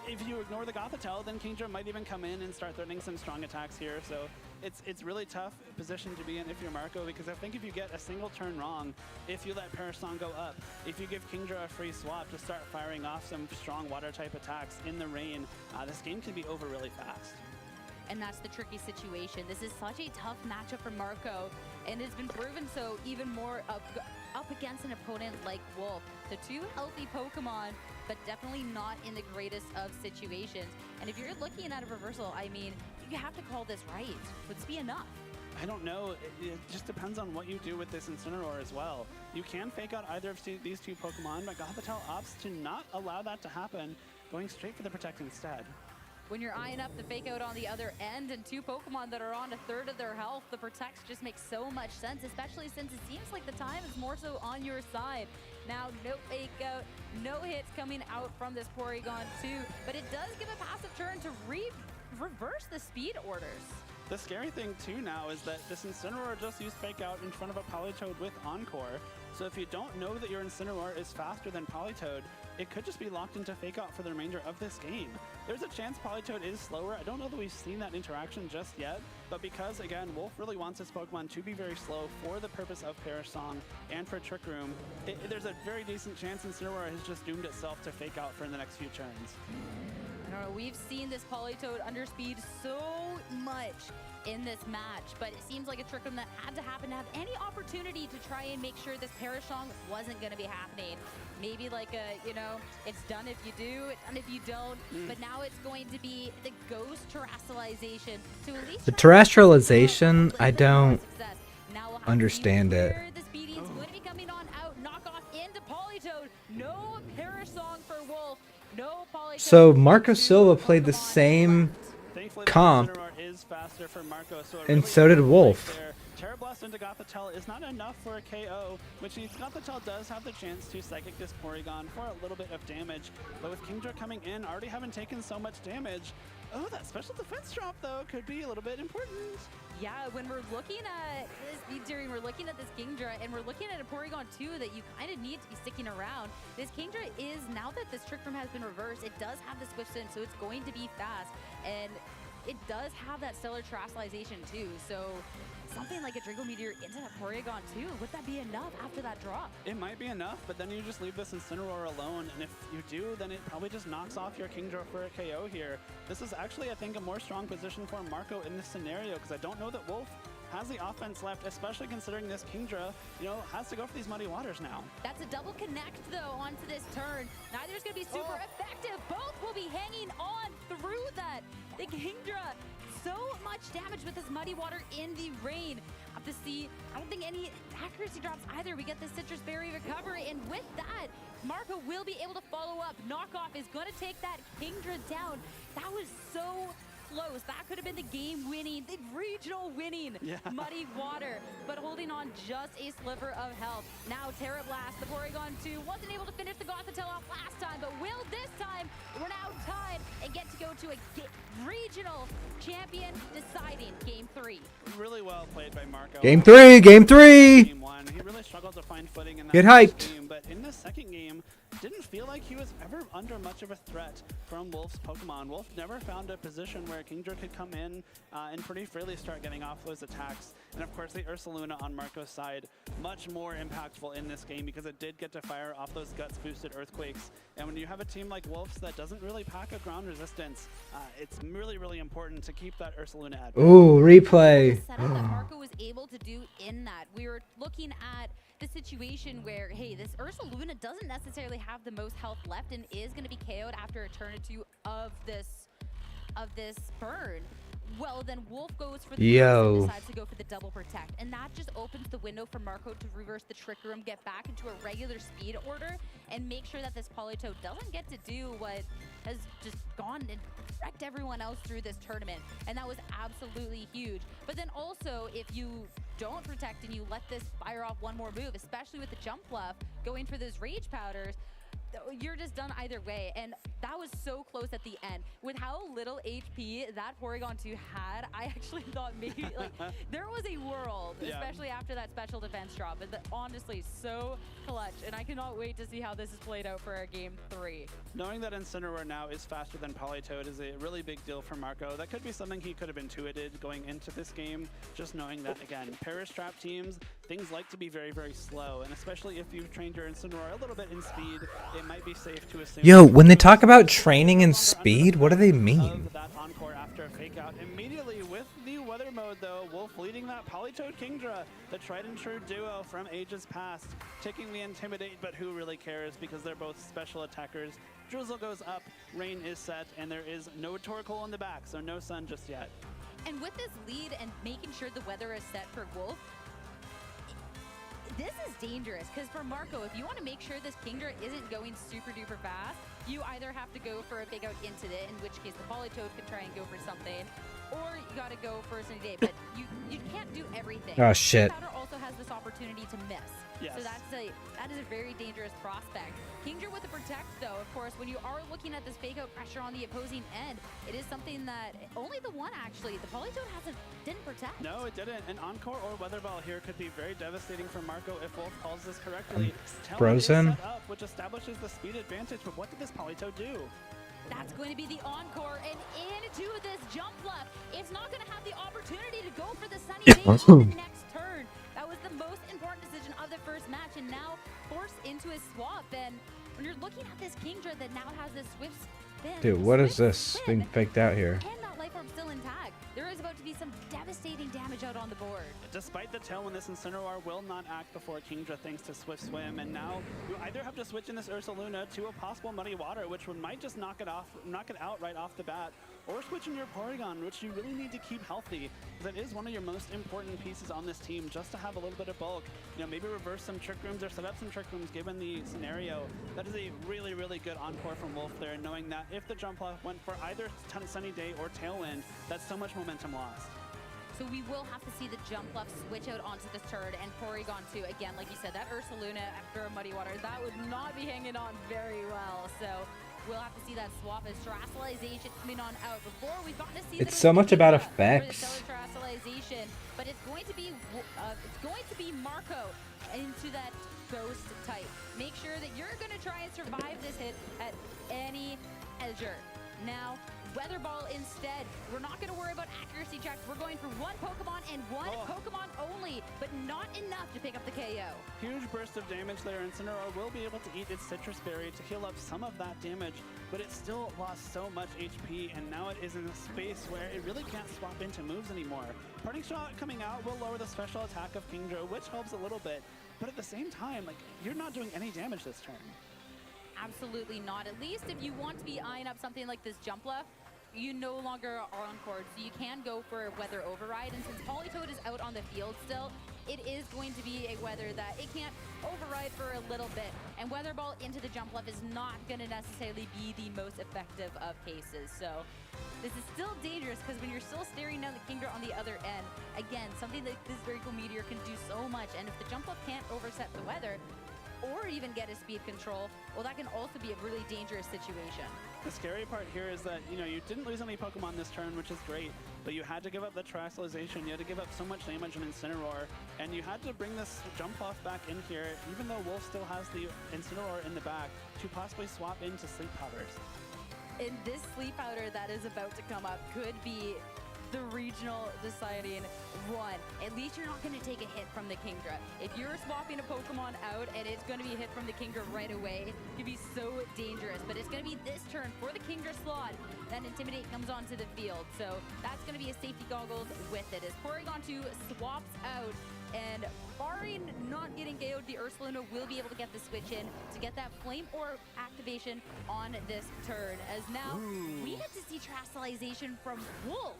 if you ignore the Gothitelle, then Kingdra might even come in and start threatening some strong attacks here, so it's really tough position to be in if you're Marco, because I think if you get a single turn wrong, if you let Perish Song go up, if you give Kingdra a free swap to start firing off some strong water type attacks in the rain, this game can be over really fast. And that's the tricky situation. This is such a tough matchup for Marco, and it's been proven so even more up against an opponent like Wolf. The two healthy Pokemon, but definitely not in the greatest of situations. And if you're looking at a reversal, I mean, you have to call this right. Would this be enough? I don't know. It just depends on what you do with this Incineroar as well. You can fake out either of these two Pokemon, but Gothitelle opts to not allow that to happen, going straight for the Protect instead. When you're eyeing up the fake out on the other end and two Pokemon that are on a third of their health, the Protects just makes so much sense, especially since it seems like the time is more so on your side. Now, no fake out, no hits coming out from this Porygon 2, but it does give a passive turn to reverse the speed orders. The scary thing too now is that this Incineroar just used Fake Out in front of a Polytoad with Encore. So if you don't know that your Incineroar is faster than Polytoad, it could just be locked into Fake Out for the remainder of this game. There's a chance Polytoad is slower. I don't know that we've seen that interaction just yet, but because, again, Wolf really wants his Pokemon to be very slow for the purpose of Perish Song and for Trick Room, there's a very decent chance Incineroar has just doomed itself to Fake Out for the next few turns. I don't know, we've seen this Polytoad underspeed so much in this match, but it seems like a Trick Room that had to happen to have any opportunity to try and make sure this Perish Song wasn't going to be happening. Maybe like a, you know, it's done if you do, it's done if you don't, but now it's going to be the Ghost Terrestrialization to at least The Terrestrialization, I don't understand it. The speeding's going to be coming on out, knock off into Polytoad, no Perish Song for Wolf, no Polytoad. So Marco Silva played the same comp, and so did Wolf. Terra Blast into Gothitelle is not enough for a KO, which means Gothitelle does have the chance to Psychic this Porygon for a little bit of damage. But with Kingdra coming in, already having taken so much damage, oh, that special defense drop, though, could be a little bit important. Yeah, when we're looking at this speed tiering, we're looking at this Kingdra, and we're looking at a Porygon 2 that you kind of need to be sticking around. This Kingdra is, now that this Trick Room has been reversed, it does have the Swift Spin, so it's going to be fast. And it does have that Stellar Terrestrialization too, so something like a Draco Meteor into that Porygon 2, would that be enough after that drop? It might be enough, but then you just leave this Incineroar alone, and if you do, then it probably just knocks off your Kingdra for a KO here. This is actually, I think, a more strong position for Marco in this scenario, because I don't know that Wolf has the offense left, especially considering this Kingdra, you know, has to go for these muddy waters now. That's a double connect, though, onto this turn. Neither is going to be super effective. Both will be hanging on through that. The Kingdra, so much damage with this muddy water in the rain. Up to see, I don't think any accuracy drops either. We get the Citrus Berry recovery, and with that, Marco will be able to follow up. Knockoff is going to take that Kingdra down. That was so close. That could have been the game-winning, the regional-winning muddy water, but holding on just a sliver of health. Now Terra Blast, the Porygon 2, wasn't able to finish the Gothitelle off last time, but will this time. We're now tied and get to go to a regional champion deciding Game 3. Really well played by Marco. Game 3, Game 3! Game 1. He really struggled to find footing in that Get hyped. game, but in the second game, didn't feel like he was ever under much of a threat from Wolf's Pokemon. Wolf never found a position where Kingdra could come in and pretty freely start getting off those attacks. And of course, the Ursaluna on Marco's side, much more impactful in this game because it did get to fire off those guts-boosted Earthquakes. And when you have a team like Wolf's that doesn't really pack a ground resistance, it's really, really important to keep that Ursaluna at bay. Ooh, replay. The setup that Marco was able to do in that, we were looking at the situation where, hey, this Ursaluna doesn't necessarily have the most health left and is going to be KO'd after a turn or two of this burn. well, then Wolf goes for the Yo. and decides to go for the double protect. And that just opens the window for Marco to reverse the Trick Room, get back into a regular speed order, and make sure that this Polytoad doesn't get to do what has just gone and wrecked everyone else through this tournament. And that was absolutely huge. But then also, if you don't protect and you let this fire off one more move, especially with the jump bluff, going for those Rage Powders, you're just done either way. And that was so close at the end. With how little HP that Porygon 2 had, I actually thought maybe like there was a world, especially after that special defense drop. But honestly, so clutch. And I cannot wait to see how this is played out for our game 3. Knowing that Incineroar now is faster than Polytoad is a really big deal for Marco. That could be something he could have intuited going into this game. Just knowing that, again, Perish Trap teams, things like to be very, very slow. And especially if you've trained your Incineroar a little bit in speed, it might be safe to assume. Yo, when they talk about training and speed, what do they mean? That encore after a fake out. Immediately with the weather mode though, Wolf leading that Polytoad Kingdra, the tried and true duo from ages past, taking the Intimidate, but who really cares because they're both special attackers. Drizzle goes up, rain is set, and there is no Torkoal in the back, so no sun just yet. And with this lead and making sure the weather is set for Wolf, this is dangerous, because for Marco, if you want to make sure this Kingdra isn't going super duper fast, you either have to go for a big out into it, in which case the Polytoad can try and go for something, or you got to go for a sunny day, but you can't do everything. Oh, shit. Powder also has this opportunity to miss. Yes. So that is a very dangerous prospect. Kingdra with the protect, though, of course, when you are looking at this fake out pressure on the opposing end, it is something that only the one actually, the Polytoad didn't protect. No, it didn't. An Encore or Weather Ball here could be very devastating for Marco if Wolf calls this correctly. Frozen? Set up, which establishes the speed advantage, but what did this Polytoad do? That's going to be the Encore, and into this jump left. It's not going to have the opportunity to go for the Sunny Day on the next turn. That was the most important decision of the first match, and now forced into a swap. And when you're looking at this Kingdra that now has this Swift spin. Dude, what is this being faked out here? And that life orb still intact. There is about to be some devastating damage out on the board. Despite the tailwind, this Incineroar will not act before Kingdra thanks to Swift Swim, and now you either have to switch in this Ursaluna to a possible Muddy Water, which might just knock it out right off the bat, or switch in your Porygon, which you really need to keep healthy, because it is one of your most important pieces on this team, just to have a little bit of bulk. You know, maybe reverse some Trick Rooms or set up some Trick Rooms given the scenario. That is a really, really good encore from Wolf there, knowing that if the jump off went for either Sunny Day or Tailwind, that's so much momentum lost. So we will have to see the jump left switch out onto this turd, and Porygon 2, again, like you said, that Ursaluna after a Muddy Water, that would not be hanging on very well. So we'll have to see that swap as Terrestrialization coming on out. Before we've gotten to see It's so much about effects. Terrestrialization, but it's going to be Marco into that ghost type. Make sure that you're going to try and survive this hit at any measure. Now, Weather Ball instead. We're not going to worry about accuracy checks. We're going for one Pokemon and one Pokemon only, but not enough to pick up the KO. Huge burst of damage there. Incineroar will be able to eat its Citrus Berry to heal up some of that damage, but it still lost so much HP, and now it is in a space where it really can't swap into moves anymore. Parting Shot coming out will lower the special attack of Kingdra, which helps a little bit, but at the same time, like, you're not doing any damage this turn. Absolutely not. At least if you want to be eyeing up something like this jump left, you no longer are on court, so you can go for a Weather Override. And since Polytoad is out on the field still, it is going to be a weather that it can't override for a little bit. And Weather Ball into the jump left is not going to necessarily be the most effective of cases. So this is still dangerous, because when you're still staring down the Kingdra on the other end, again, something like this Vertical Meteor can do so much. And if the jump left can't overset the weather, or even get a speed control, well, that can also be a really dangerous situation. The scary part here is that, you know, you didn't lose any Pokemon this turn, which is great, but you had to give up the Terrestrialization, you had to give up so much damage on Incineroar, and you had to bring this jump off back in here, even though Wolf still has the Incineroar in the back, to possibly swap into Sleep Powders. And this Sleep Powder that is about to come up could be the regional deciding one. At least you're not going to take a hit from the Kingdra. If you're swapping a Pokemon out and it's going to be a hit from the Kingdra right away, it could be so dangerous. But it's going to be this turn for the Kingdra slot that Intimidate comes onto the field. So that's going to be a safety goggles with it as Porygon 2 swaps out. And barring not getting KO'd, the Ursaluna will be able to get the switch in to get that Flame Orb activation on this turn. As now we get to see Terrestrialization from Wolf.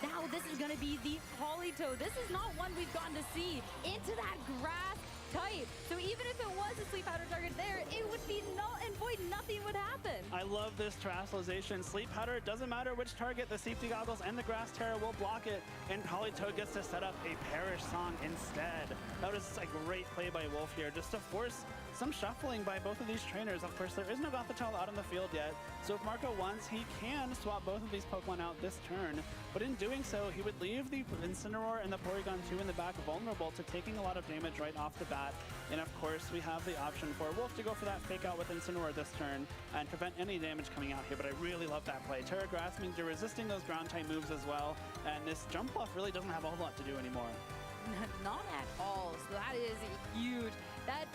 Now this is going to be the Polytoad. This is not one we've gotten to see into that grass type. So even if it was a Sleep Powder target there, it would be null and void. Nothing would happen. I love this Terrestrialization. Sleep Powder, it doesn't matter which target, the Safety Goggles and the Grass Terror will block it, and Polytoad gets to set up a Perish Song instead. That was a great play by Wolf here, just to force some shuffling by both of these trainers. Of course, there is no Gothitelle out on the field yet, so if Marco wants, he can swap both of these Pokemon out this turn, but in doing so, he would leave the Incineroar and the Porygon 2 in the back vulnerable to taking a lot of damage right off the bat, and of course, we have the option for Wolf to go for that fake out with Incineroar this turn and prevent any damage coming out here, but I really love that play. Terra Grass means you're resisting those ground type moves as well, and this jump bluff really doesn't have a whole lot to do anymore. Not at all. So that is huge. That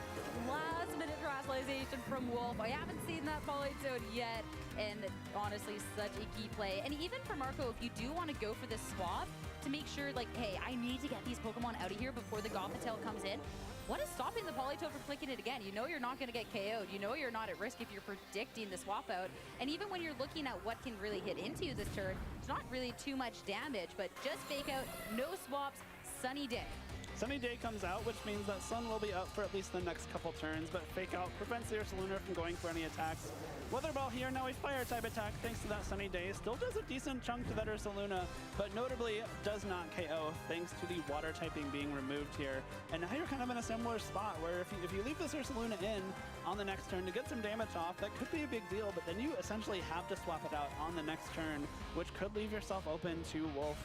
last minute Terrestrialization from Wolf. I haven't seen that Polytoad yet. And honestly, such a key play. And even for Marco, if you do want to go for this swap to make sure, like, hey, I need to get these Pokemon out of here before the Gothitelle comes in, what is stopping the Polytoad from clicking it again? You know you're not going to get KO'd. You know you're not at risk if you're predicting the swap out. And even when you're looking at what can really hit into you this turn, it's not really too much damage, but just fake out, no swaps, Sunny Day. Sunny Day comes out, which means that Sun will be up for at least the next couple turns, but Fake Out prevents the Ursaluna from going for any attacks. Weather Ball here, now a Fire type attack thanks to that Sunny Day. Still does a decent chunk to that Ursaluna, but notably does not KO thanks to the Water typing being removed here. And now you're kind of in a similar spot where if you leave this Ursaluna in on the next turn to get some damage off, that could be a big deal, but then you essentially have to swap it out on the next turn, which could leave yourself open to Wolf,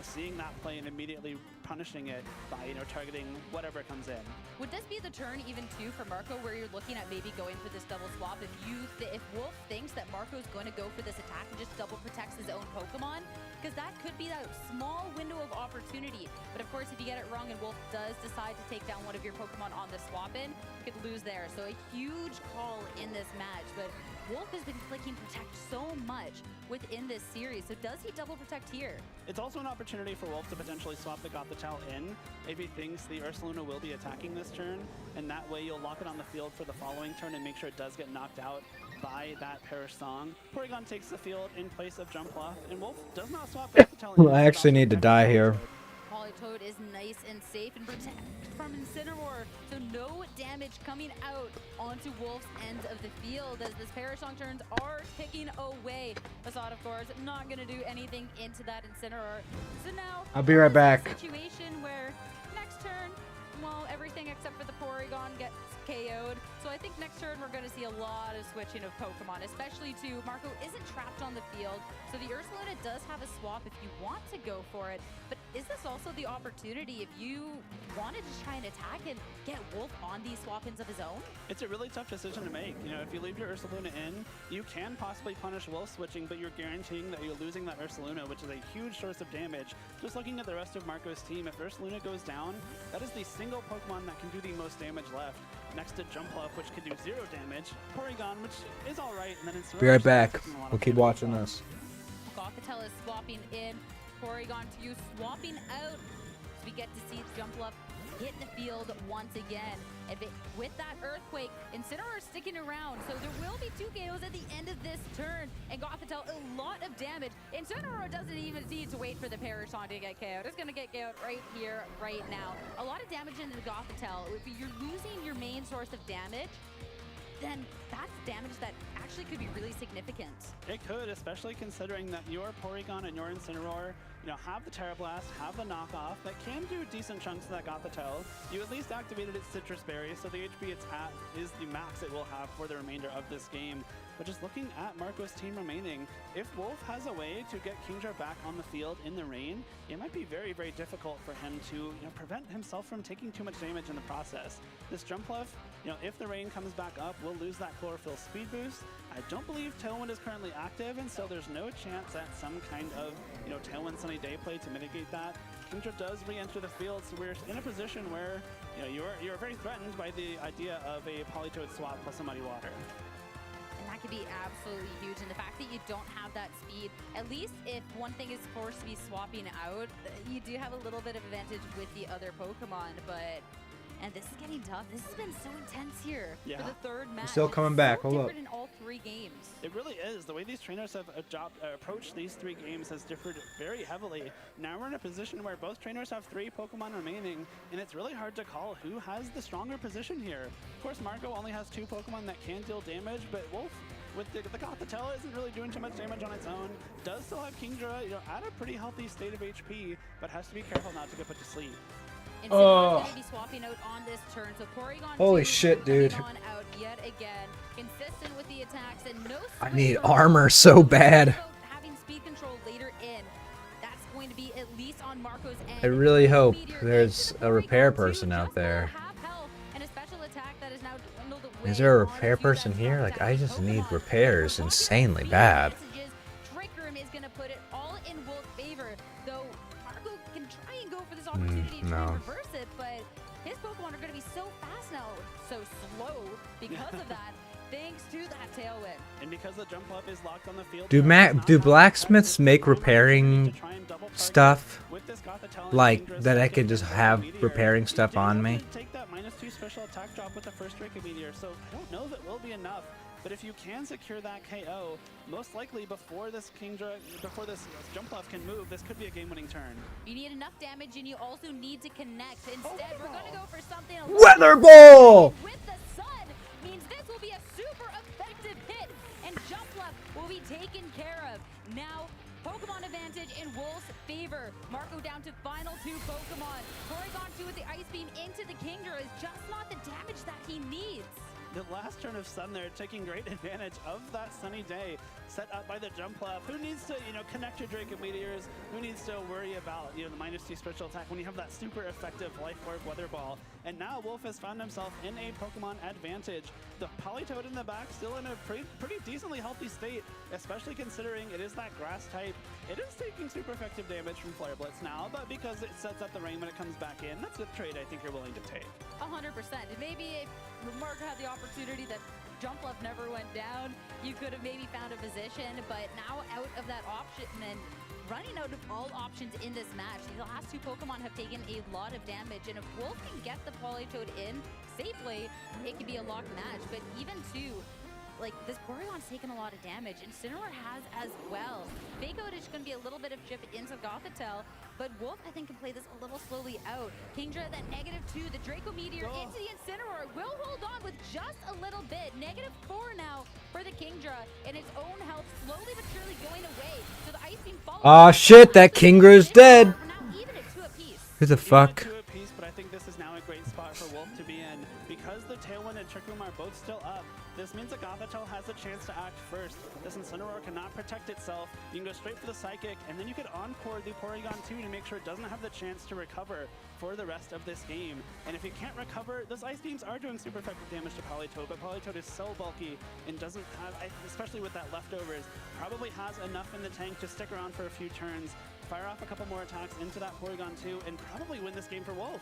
seeing that play and immediately punishing it by, targeting whatever comes in. Would this be the turn even too for Marco where you're looking at maybe going for this double swap if Wolf thinks that Marco's going to go for this attack and just double protects his own Pokemon? Because that could be that small window of opportunity. But of course, if you get it wrong and Wolf does decide to take down one of your Pokemon on the swap in, you could lose there. So a huge call in this match, but Wolf has been clicking Protect so much within this series, so does he double Protect here? It's also an opportunity for Wolf to potentially swap the Gothitelle in if he thinks the Ursaluna will be attacking this turn, and that way you'll lock it on the field for the following turn and make sure it does get knocked out by that Perish Song. Porygon takes the field in place of Jump Bluff, and Wolf does not swap Gothitelle. Well, I actually need to die here. Polytoad is nice and safe and protect from Incineroar, so no damage coming out onto Wolf's end of the field as this Perish Song turns are ticking away. Facade, of course, not going to do anything into that Incineroar. So now I'll be right back. Situation where next turn, well, everything except for the Porygon gets KO'd. So I think next turn we're going to see a lot of switching of Pokemon, especially to Marco isn't trapped on the field. So the Ursaluna does have a swap if you want to go for it. But is this also the opportunity if you wanted to try and attack and get Wolf on these swap-ins of his own? It's a really tough decision to make. If you leave your Ursaluna in, you can possibly punish Wolf switching, but you're guaranteeing that you're losing that Ursaluna, which is a huge source of damage. Just looking at the rest of Marco's team, if Ursaluna goes down, that is the single Pokemon that can do the most damage left. Next to Jump Bluff, which can do 0 damage. Porygon, which is alright, and then it's Be right back. We'll keep watching this. Gothitelle is swapping in, Porygon to you swapping out. So we get to see Jump Bluff hit the field once again. And with that Earthquake, Incineroar sticking around, so there will be 2 KOs at the end of this turn. And Gothitelle, a lot of damage. Incineroar doesn't even need to wait for the Perish Song to get KO'd. It's going to get KO'd right here, right now. A lot of damage into the Gothitelle. If you're losing your main source of damage, then that's damage that actually could be really significant. It could, especially considering that your Porygon and your Incineroar, have the Terra Blast, have the knockoff that can do decent chunks of that Gothitelle. You at least activated its Citrus Berry, so the HP it's at is the max it will have for the remainder of this game. But just looking at Marco's team remaining, if Wolf has a way to get Kingdra back on the field in the rain, it might be very, very difficult for him to prevent himself from taking too much damage in the process. This Jump Bluff, if the rain comes back up, we'll lose that Chlorophyll speed boost. I don't believe Tailwind is currently active, and so there's no chance at some kind of Tailwind Sunny Day play to mitigate that. Kingdra does re-enter the field, so we're in a position where you're very threatened by the idea of a Polytoad swap plus a Muddy Water. And that could be absolutely huge. And the fact that you don't have that speed, at least if one thing is forced to be swapping out, you do have a little bit of advantage with the other Pokemon. But And this is getting tough. This has been so intense here Yeah. for the third match. still coming It's back. So Hold up. different in all 3 games. It really is. The way these trainers have approached these 3 games has differed very heavily. Now we're in a position where both trainers have 3 Pokemon remaining, and it's really hard to call who has the stronger position here. Of course, Marco only has 2 Pokemon that can deal damage, but Wolf, with the Gothitelle, isn't really doing too much damage on its own. Does still have Kingdra, at a pretty healthy state of HP, but has to be careful not to get put to sleep. And Incineroar's gonna be swapping out on this turn, so Porygon Holy 2 shit, dude. coming on out yet again. Consistent with the attacks and no I swing need for armor Marco. so bad. About having speed control later in. That's going to be at least on Marco's end. I really hope Meteor there's into the a repair Porygon 2, person out just below there. half health, and a special attack that is now dwindled Is away there a onto repair that person here? strong Like, attack. I just need Pokemon, repairs we're talking insanely speed bad. messages. Trick Room is gonna put it all in Wolf's favor, though Marco can try and go for this opportunity to try no. and reverse it, but his Pokemon are gonna be so fast now, so slow because of that, thanks to that tailwind. And because the jump up is locked on the field, Do now, ma- it's not do having blacksmiths effect. make It's an opportunity repairing to try and double target stuff with this Gothitelle and like Kingdra's that I second could just and have Meteor. repairing stuff They on have me? to take that -2 special attack drop with the first Draco Meteor, so I don't know if it will be enough. But if you can secure that KO, most likely before this jump left can move, this could be a game-winning turn. You need enough damage, and you also need to connect. Instead, we're gonna go for something a Weather little Ball! with the sun means this will be a super effective hit, and jump left will be taken care of. Now, Pokemon advantage in Wolf's favor. Marco down to final 2 Pokemon. Porygon 2 with the Ice Beam into the Kingdra is just not the damage that he needs. The last turn of Sun there, taking great advantage of that sunny day set up by the jump up. Who needs to, connect your Draco Meteors? Who needs to worry about, the -2 special attack when you have that super effective Life Orb Weather Ball? And now Wolf has found himself in a Pokemon advantage. The Politoed in the back still in a pretty decently healthy state, especially considering it is that grass type. It is taking super effective damage from Flare Blitz now, but because it sets up the rain when it comes back in, that's a trade I think you're willing to take. 100%. Maybe if Marco had the opportunity that jump left never went down, you could have maybe found a position, but now out of that option and running out of all options in this match. The last 2 Pokemon have taken a lot of damage, and if Wolf can get the Politoed in safely, it could be a locked match. But even too, this Porygon's taken a lot of damage, and Incineroar has as well. Fake Out is going to be a little bit of chip into Gothitelle, but Wolf, I think, can play this a little slowly out. Kingdra, that -2, the Draco Meteor into the Incineroar will hold on with just a little bit. -4 now for the Kingdra, and its own health slowly but surely going away. So the Ice Beam follows. Aw, shit, that Kingra's dead. We're now even at 2 apiece. Who the Even fuck? at 2 apiece, but I think this is now a great spot for Wolf to be in. Because the Tailwind and Trick Room are both still up, this means that Gothitelle has a chance to act first. This Incineroar cannot protect itself. You can go straight for the Psychic, and then you could encore the Porygon 2 to make sure it doesn't have the chance to recover for the rest of this game. And if it can't recover, those Ice Beams are doing super effective damage to Politoed, but Politoed is so bulky and doesn't have, especially with that leftovers, probably has enough in the tank to stick around for a few turns, fire off a couple more attacks into that Porygon 2, and probably win this game for Wolf.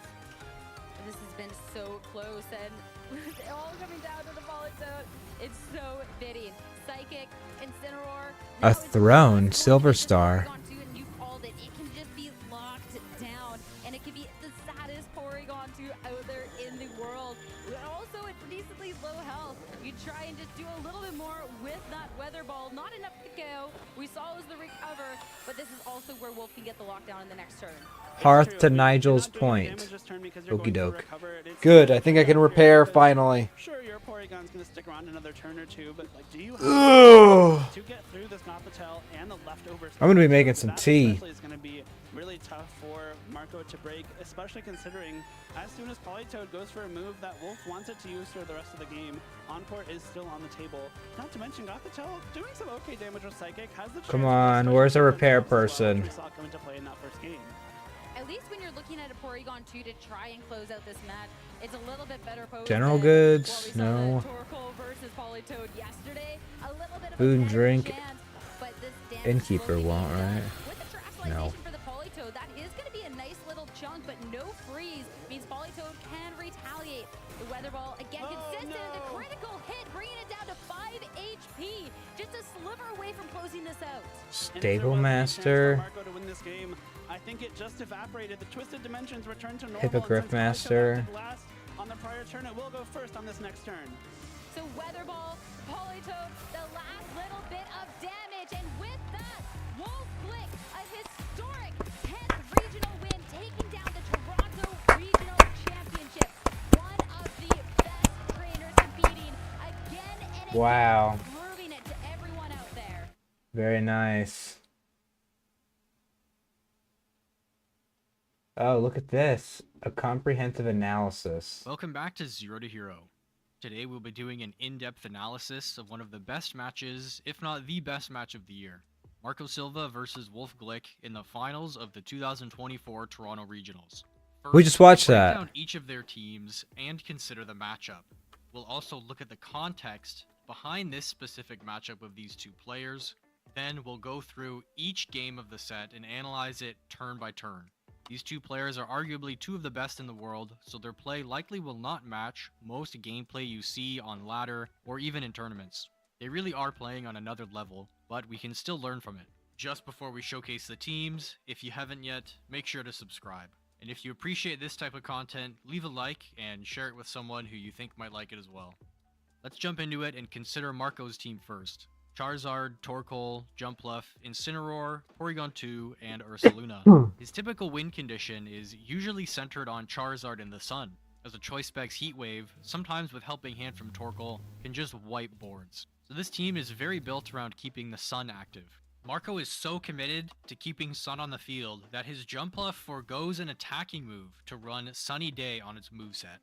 This has been so close, and it's all coming down to the Politoed. It's so fitting. Psychic, Incineroar. A throne, Silver Star. And you called it. It can just be locked down, and it can be the saddest Porygon 2 out there in the world. But also, it's decently low health. You try and just do a little bit more with that Weather Ball. Not enough to go. We saw it was the recover, but this is also where Wolf can get the lockdown in the next turn. Hearth to Nigel's point. Okie doke. Good, I think I can repair finally. Sure, your Porygon's gonna stick around another turn or 2, but do you Ugh. have to get through this Gothitelle and the leftovers? I'm gonna be making some That tea. especially is gonna be really tough for Marco to break, especially considering as soon as Politoed goes for a move that Wolf wants it to use for the rest of the game, Encore is still on the table. Not to mention Gothitelle doing some okay damage with Psychic, has the Come chance to on, special where's a defense repair as well, which person? we saw come into play in that first game. At least when you're looking at a Porygon 2 to try and close out this match, it's a little bit better posed General than goods? what we saw No. the Torkoal versus Politoed yesterday. A little bit of Food a and better drink. chance, but this damage Innkeeper slowly won't, being done. right? With the Terastallization No. for the Politoed, that is going to be a nice little chunk, but no freeze means Politoed can retaliate. The Weather Ball, again, consistent. no. The critical hit, bringing it down to 5 HP. Just a sliver away from closing this out. And if there Stable was any chance for Master. Marco to win this game, I think it just evaporated. The Twisted Dimensions returned to normal. Hippogriff and since Politoed Master. acted last, their turn. It will go first on this next turn. So Weather Ball, Polytoad, the last little bit of damage, and with that, Wolf Blick, a historic 10th regional win, taking down the Toronto Regional Championship. One of the best trainers competing again and again, Wow. proving it to everyone out there. Very nice. Oh, look at this. A comprehensive analysis. Welcome back to Zero to Hero. Today we'll be doing an in-depth analysis of one of the best matches, if not the best match of the year. Marco Silva versus Wolf Glick in the finals of the 2024 Toronto Regionals. First, We just watched we'll break that. down each of their teams and consider the matchup. We'll also look at the context behind this specific matchup of these two players. Then we'll go through each game of the set and analyze it turn by turn. These two players are arguably two of the best in the world, so their play likely will not match most gameplay you see on ladder or even in tournaments. They really are playing on another level, but we can still learn from it. Just before we showcase the teams, if you haven't yet, make sure to subscribe. And if you appreciate this type of content, leave a like and share it with someone who you think might like it as well. Let's jump into it and consider Marco's team first. Charizard, Torkoal, Jumpluff, Incineroar, Porygon 2, and Ursaluna. His typical win condition is usually centered on Charizard in the sun, as a Choice Specs Heat Wave, sometimes with Helping Hand from Torkoal, can just wipe boards. So this team is very built around keeping the sun active. Marco is so committed to keeping Sun on the field that his Jumpluff forgoes an attacking move to run Sunny Day on its moveset.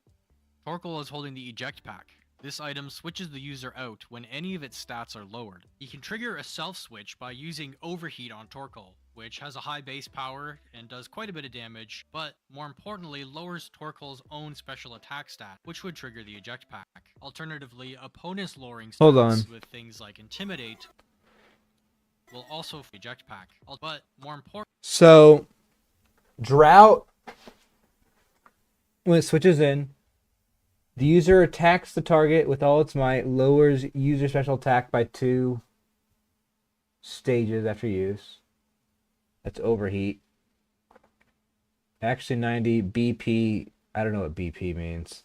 Torkoal is holding the Eject Pack. This item switches the user out when any of its stats are lowered. He can trigger a self-switch by using Overheat on Torkoal, which has a high base power and does quite a bit of damage, but more importantly lowers Torkoal's own special attack stat, which would trigger the Eject Pack. Alternatively, opponent's lowering stats Hold on. with things like Intimidate will also Eject Pack, but more important. So, Drought, when it switches in, the user attacks the target with all its might, lowers user special attack by 2 stages after use. That's Overheat. Actually 90 BP, I don't know what BP means.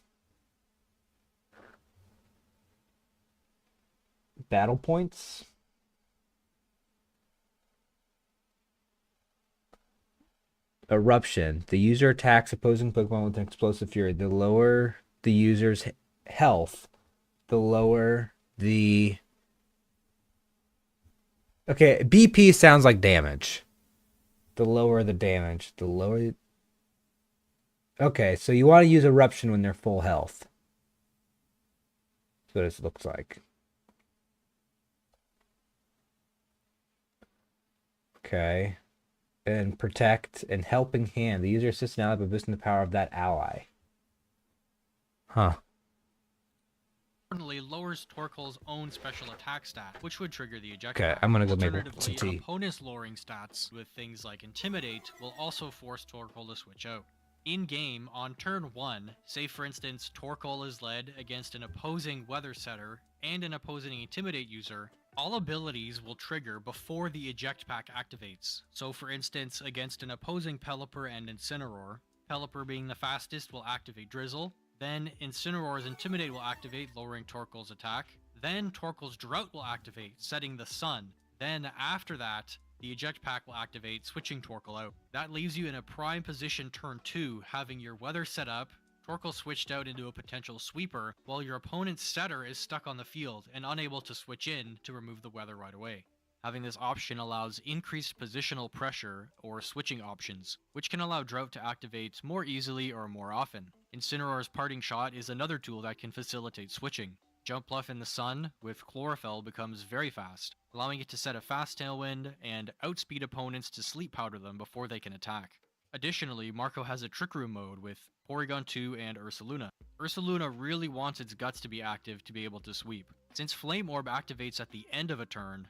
Battle points? Eruption. The user attacks opposing Pokemon with an explosive fury. The lower the user's health, the lower the... Okay, BP sounds like damage. The lower the damage, the lower... Okay, so you want to use Eruption when they're full health. That's what it looks like. Okay. And Protect and Helping Hand. The user assists an ally by boosting the power of that ally. Huh. Importantly, lowers Torkoal's own special attack stat, which would trigger the Eject Okay, Pack. I'm gonna go make some Alternatively, tea. opponent's lowering stats with things like Intimidate will also force Torkoal to switch out. In-game, on turn 1, say for instance Torkoal is led against an opposing Weather Setter and an opposing Intimidate user, all abilities will trigger before the Eject Pack activates. So for instance, against an opposing Pelipper and Incineroar, Pelipper being the fastest will activate Drizzle, then Incineroar's Intimidate will activate, lowering Torkoal's attack, then Torkoal's Drought will activate, setting the Sun, then after that, the Eject Pack will activate, switching Torkoal out. That leaves you in a prime position turn 2, having your weather set up, Torkoal switched out into a potential sweeper, while your opponent's setter is stuck on the field and unable to switch in to remove the weather right away. Having this option allows increased positional pressure, or switching options, which can allow Drought to activate more easily or more often. Incineroar's Parting Shot is another tool that can facilitate switching. Jumpluff in the sun with Chlorophyll becomes very fast, allowing it to set a fast tailwind and outspeed opponents to sleep powder them before they can attack. Additionally, Marco has a Trick Room mode with Porygon 2 and Ursaluna. Ursaluna really wants its guts to be active to be able to sweep. Since Flame Orb activates at the end of a turn,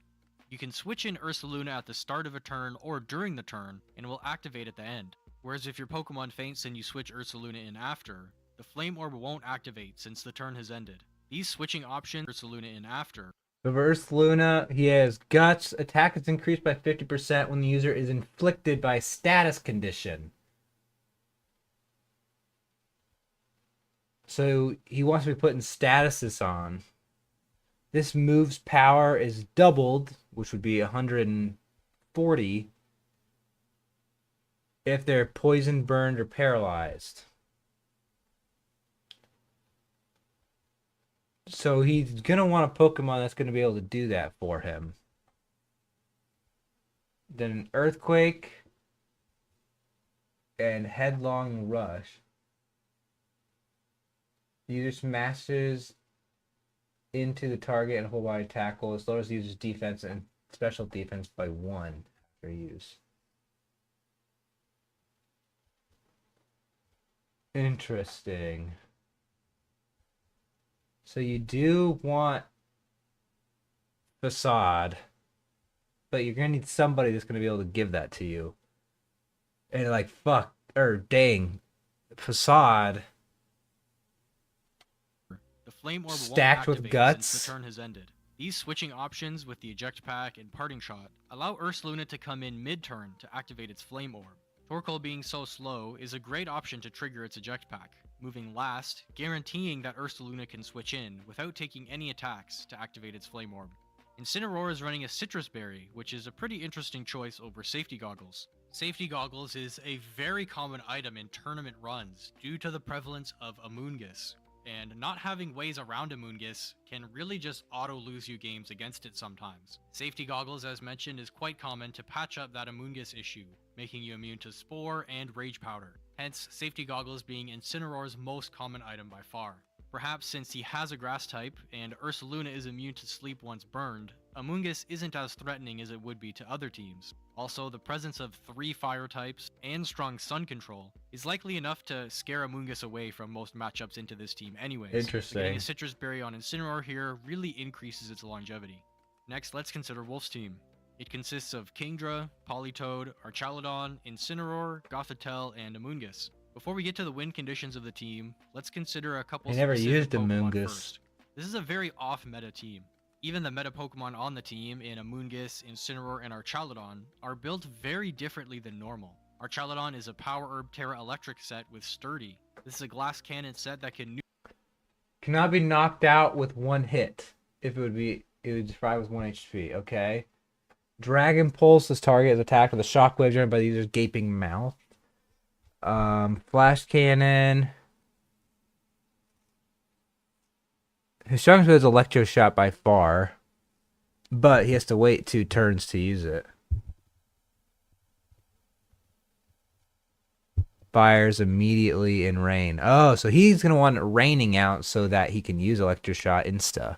you can switch in Ursaluna at the start of a turn or during the turn, and it will activate at the end. Whereas if your Pokemon faints and you switch Ursaluna in after, the Flame Orb won't activate since the turn has ended. These switching options, Ursaluna in after, Reverse Luna, he has Guts. Attack is increased by 50% when the user is inflicted by status condition. So he wants to be putting statuses on. This move's power is doubled, which would be 140 if they're poisoned, burned, or paralyzed. So he's going to want a Pokemon that's going to be able to do that for him. Then an Earthquake and Headlong Rush. User smashes into the target and whole body tackle as low as the user's defense and special defense by 1 after use. Interesting. So you do want Facade, but you're gonna need somebody that's gonna be able to give that to you. And like fuck or dang, Facade. The Flame Orb Stacked won't with activate guts. since the turn has ended. These switching options with the Eject Pack and Parting Shot allow Ursaluna to come in mid-turn to activate its Flame Orb. Torkoal being so slow is a great option to trigger its Eject Pack, moving last, guaranteeing that Ursaluna can switch in without taking any attacks to activate its Flame Orb. Incineroar is running a Citrus Berry, which is a pretty interesting choice over Safety Goggles. Safety Goggles is a very common item in tournament runs due to the prevalence of Amoonguss, and not having ways around Amoonguss can really just auto-lose you games against it sometimes. Safety Goggles, as mentioned, is quite common to patch up that Amoonguss issue, making you immune to Spore and Rage Powder, hence Safety Goggles being Incineroar's most common item by far. Perhaps since he has a Grass type, and Ursaluna is immune to Sleep once burned, Amoonguss isn't as threatening as it would be to other teams. Also, the presence of 3 Fire types and strong Sun control is likely enough to scare Amoonguss away from most matchups into this team anyways. Interesting. So getting a Citrus Berry on Incineroar here really increases its longevity. Next, let's consider Wolf's team. It consists of Kingdra, Politoed, Archaludon, Incineroar, Gothitelle, and Amoonguss. Before we get to the win conditions of the team, let's consider a couple I never specific used Pokemon Amoonguss. first. This is a very off-meta team. Even the meta Pokemon on the team in Amoonguss, Incineroar, and Archaludon are built very differently than normal. Archaludon is a Power Herb Terra Electric set with Sturdy. This is a Glass Cannon set that can Cannot be knocked out with 1 hit. If it would survive with 1 HP, okay? Dragon Pulse, this target is attacked with a shockwave generated by the user's gaping mouth. Flash Cannon. His strongest move is Electro Shot by far, but he has to wait 2 turns to use it. Fires immediately in rain. Oh, so he's going to want it raining out so that he can use Electro Shot insta.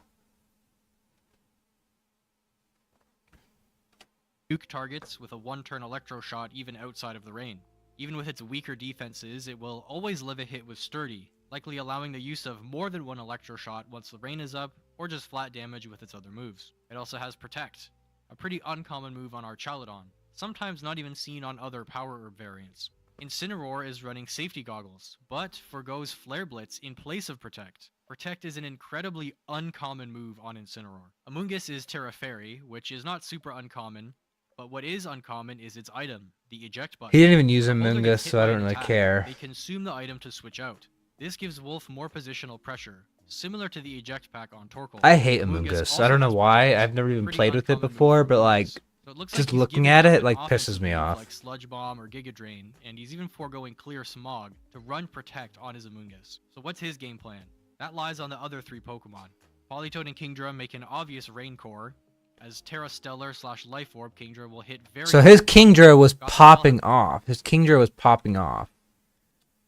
nuke targets with a 1-turn Electro Shot even outside of the rain. Even with its weaker defenses, it will always live a hit with Sturdy, likely allowing the use of more than 1 Electro Shot once the rain is up, or just flat damage with its other moves. It also has Protect, a pretty uncommon move on Archaludon, sometimes not even seen on other Power Herb variants. Incineroar is running Safety Goggles, but forgoes Flare Blitz in place of Protect. Protect is an incredibly uncommon move on Incineroar. Amoonguss is Terra Fairy, which is not super uncommon, but what is uncommon is its item, the Eject button. He didn't even use When a Beholder Amoonguss, gets hit so I by don't an really attack, care. They consume the item to switch out. This gives Wolf more positional pressure, similar to the Eject Pack on Torkoal. I hate Amoonguss Amoonguss. also I don't know has why. Protect, I've never even pretty played with it uncommon move before, for but like, Amoonguss. So it looks just like he's looking giving at up it, an like, offensive pisses me move off. like Sludge Bomb or Giga Drain, and he's even foregoing Clear Smog to run Protect on his Amoonguss. So what's his game plan? That lies on the other 3 Pokemon. Politoed and Kingdra make an obvious Rain Core, as Terra Stellar / Life Orb Kingdra will hit very So his hard. Kingdra was Gothitelle popping has- off. His Kingdra was popping off.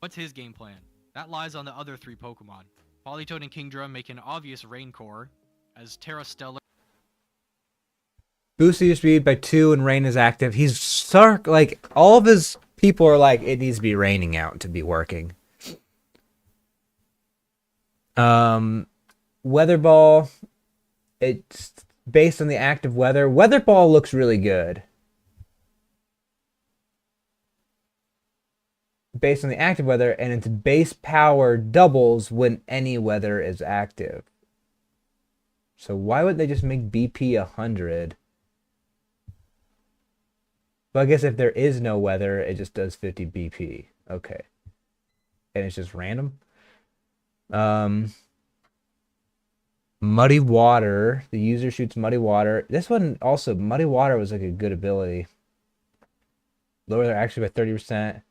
What's his game plan? That lies on the other 3 Pokemon. Politoed and Kingdra make an obvious Rain Core, as Terra Stellar Boosted your speed by 2 and rain is active. He's stark, like, all of his people are like, it needs to be raining out to be working. Weather Ball, it's based on the active weather. Weather Ball looks really good. Based on the active weather, and its base power doubles when any weather is active. So why would they just make BP 100? Well, I guess if there is no weather, it just does 50 BP. Okay. And it's just random? Muddy Water. The user shoots Muddy Water. This one also, Muddy Water was like a good ability. Lower their actually by 30%.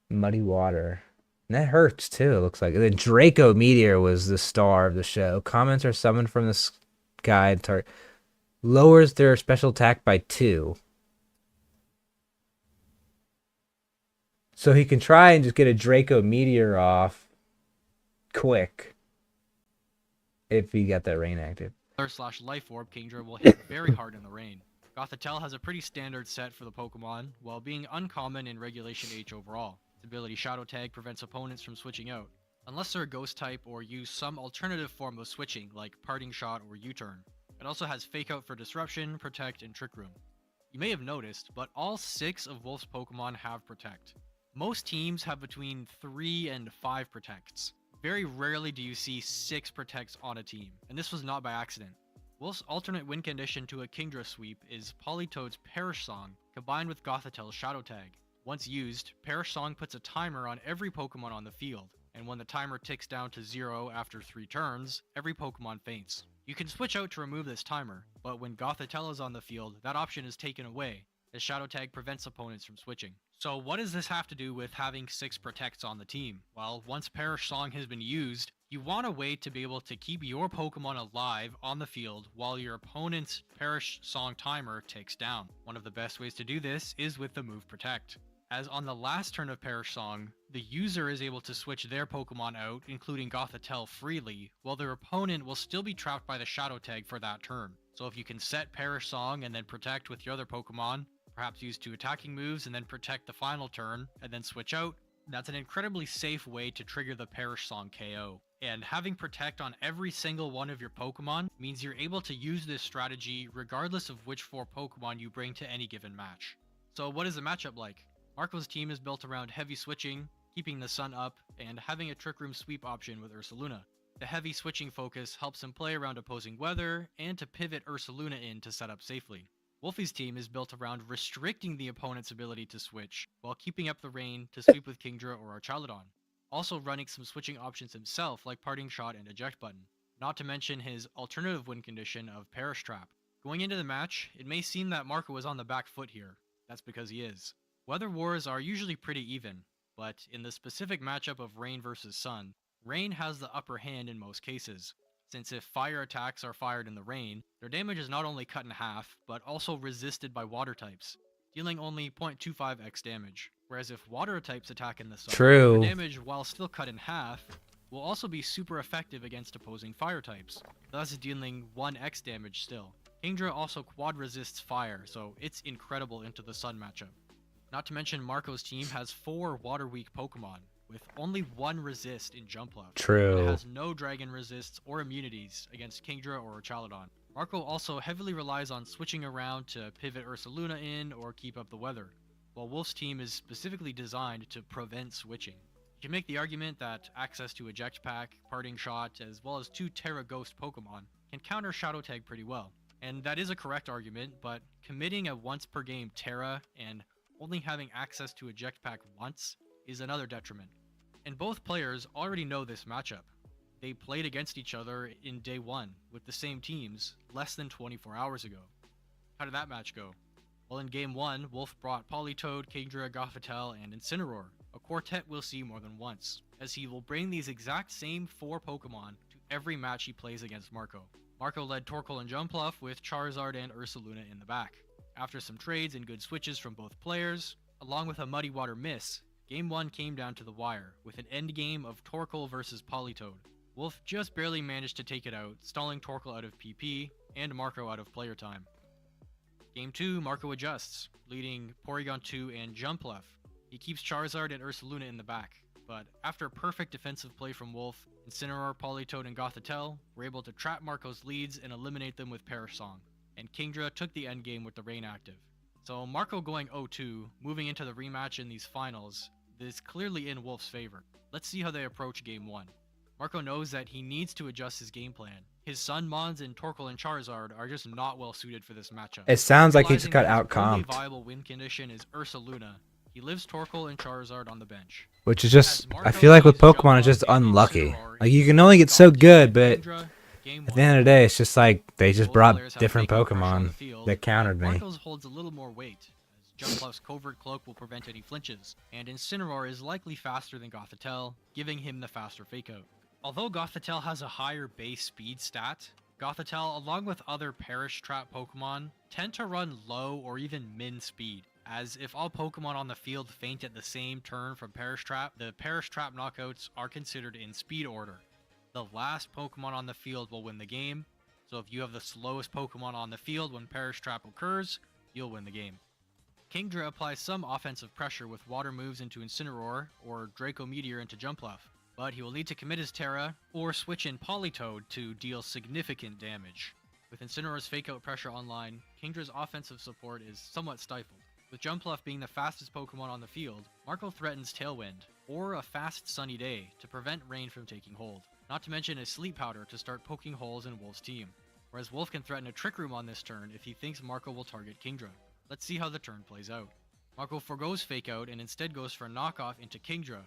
Muddy Water. And that hurts too, it looks like. The Draco Meteor was the star of the show. Comments are summoned from the sky. Lowers their special attack by 2. So he can try and just get a Draco Meteor off quick if he got that rain active. / Life Orb Kingdra will hit very hard in the rain. Gothitelle has a pretty standard set for the Pokemon, while being uncommon in Regulation H overall. Its ability Shadow Tag prevents opponents from switching out, unless they're a Ghost type or use some alternative form of switching, like Parting Shot or U-Turn. It also has Fake Out for Disruption, Protect, and Trick Room. You may have noticed, but all 6 of Wolf's Pokemon have Protect. Most teams have between 3 and 5 Protects. Very rarely do you see 6 Protects on a team, and this was not by accident. Wolf's alternate win condition to a Kingdra sweep is Politoed's Perish Song, combined with Gothitelle's Shadow Tag. Once used, Perish Song puts a timer on every Pokemon on the field, and when the timer ticks down to 0 after 3 turns, every Pokemon faints. You can switch out to remove this timer, but when Gothitelle is on the field, that option is taken away, as Shadow Tag prevents opponents from switching. So what does this have to do with having 6 Protects on the team? Well, once Perish Song has been used, you want a way to be able to keep your Pokemon alive on the field while your opponent's Perish Song timer ticks down. One of the best ways to do this is with the move Protect, as on the last turn of Perish Song, the user is able to switch their Pokemon out, including Gothitelle, freely, while their opponent will still be trapped by the Shadow Tag for that turn. So if you can set Perish Song and then Protect with your other Pokemon, perhaps use 2 attacking moves and then Protect the final turn, and then switch out, that's an incredibly safe way to trigger the Perish Song KO. And having Protect on every single one of your Pokemon means you're able to use this strategy regardless of which 4 Pokemon you bring to any given match. So what is the matchup like? Marco's team is built around heavy switching, keeping the sun up, and having a Trick Room sweep option with Ursaluna. The heavy switching focus helps him play around opposing weather and to pivot Ursaluna in to set up safely. Wolfie's team is built around restricting the opponent's ability to switch, while keeping up the rain to sweep with Kingdra or Archaludon. Also running some switching options himself like Parting Shot and Eject Button, not to mention his alternative win condition of Perish Trap. Going into the match, it may seem that Marco is on the back foot here. That's because he is. Weather wars are usually pretty even, but in the specific matchup of Rain versus Sun, Rain has the upper hand in most cases, since if fire attacks are fired in the rain, their damage is not only cut in half, but also resisted by water types, dealing only 0.25x damage. Whereas if water types attack in the sun, their damage, while still cut in half, will also be super effective against opposing fire types, thus dealing 1x damage still. Kingdra also quad resists fire, so it's incredible into the sun matchup. Not to mention Marco's team has 4 water weak Pokemon, with only 1 resist in Jumpluff. True. It has no dragon resists or immunities against Kingdra or Archaludon. Marco also heavily relies on switching around to pivot Ursaluna in or keep up the weather, while Wolf's team is specifically designed to prevent switching. You can make the argument that access to Eject Pack, Parting Shot, as well as 2 Terra Ghost Pokemon can counter Shadow Tag pretty well. And that is a correct argument, but committing a once per game Terra and only having access to Eject Pack once is another detriment. And both players already know this matchup. They played against each other in day 1 with the same teams less than 24 hours ago. How did that match go? Well, in game 1, Wolf brought Politoed, Kingdra, Gothitelle, and Incineroar, a quartet we'll see more than once, as he will bring these exact same 4 Pokemon to every match he plays against Marco. Marco led Torkoal and Jumpluff with Charizard and Ursaluna in the back. After some trades and good switches from both players, along with a Muddy Water miss, Game 1 came down to the wire, with an endgame of Torkoal versus Politoed. Wolf just barely managed to take it out, stalling Torkoal out of PP, and Marco out of player time. Game 2, Marco adjusts, leading Porygon 2 and Jumpluff. He keeps Charizard and Ursaluna in the back, but after a perfect defensive play from Wolf, Incineroar, Politoed, and Gothitelle were able to trap Marco's leads and eliminate them with Perish Song, and Kingdra took the endgame with the Rain active. So Marco going 0-2, moving into the rematch in these finals, is clearly in Wolf's favor. Let's see how they approach Game 1. Marco knows that he needs to adjust his game plan. His Sun Mons and Torkoal and Charizard are just not well suited for this matchup. It sounds like he just got Realizing that his only outcomped. viable win condition is Ursaluna, He lives Torkoal and Charizard on the bench. Which is just, I feel like with Pokemon, it's just unlucky. Like, you can only get so good, but at the end of the day, it's just like, they just brought different Pokemon that countered me. Marco's holds a little more weight, as Jumpluff's Covert Cloak will prevent any flinches, and Incineroar is likely faster than Gothitelle, giving him the faster Fake Out. Although Gothitelle has a higher base speed stat, Gothitelle, along with other Perish Trap Pokemon, tend to run low or even min speed, as if all Pokemon on the field faint at the same turn from Perish Trap, the Perish Trap knockouts are considered in speed order. The last Pokemon on the field will win the game, so if you have the slowest Pokemon on the field when Perish Trap occurs, you'll win the game. Kingdra applies some offensive pressure with water moves into Incineroar or Draco Meteor into Jumpluff, but he will need to commit his Terra or switch in Politoed to deal significant damage. With Incineroar's Fake Out pressure online, Kingdra's offensive support is somewhat stifled. With Jumpluff being the fastest Pokemon on the field, Marco threatens Tailwind, or a fast Sunny Day to prevent rain from taking hold, not to mention a Sleep Powder to start poking holes in Wolf's team, whereas Wolf can threaten a Trick Room on this turn if he thinks Marco will target Kingdra. Let's see how the turn plays out. Marco forgoes Fake Out and instead goes for a knockoff into Kingdra,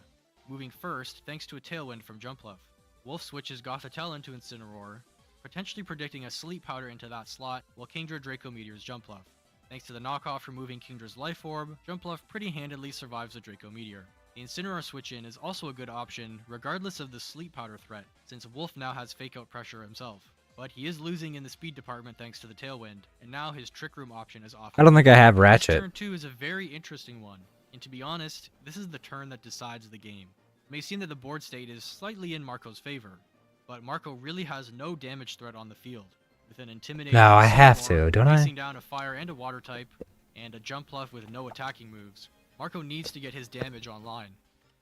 moving first thanks to a Tailwind from Jumpluff. Wolf switches Gothitelle into Incineroar, potentially predicting a Sleep Powder into that slot, while Kingdra Draco Meteors Jumpluff. Thanks to the knockoff removing Kingdra's Life Orb, Jumpluff pretty handedly survives the Draco Meteor. The Incineroar switch-in is also a good option regardless of the Sleep Powder threat, since Wolf now has Fake Out pressure himself. But he is losing in the speed department thanks to the Tailwind, and now his Trick Room option is off. I don't think I have Ratchet. Turn 2 is a very interesting one, and to be honest, this is the turn that decides the game. It may seem that the board state is slightly in Marco's favor, but Marco really has no damage threat on the field. With an intimidating No, I have Incineroar to, don't I? facing down a fire and a water type, and a Jumpluff with no attacking moves, Marco needs to get his damage online.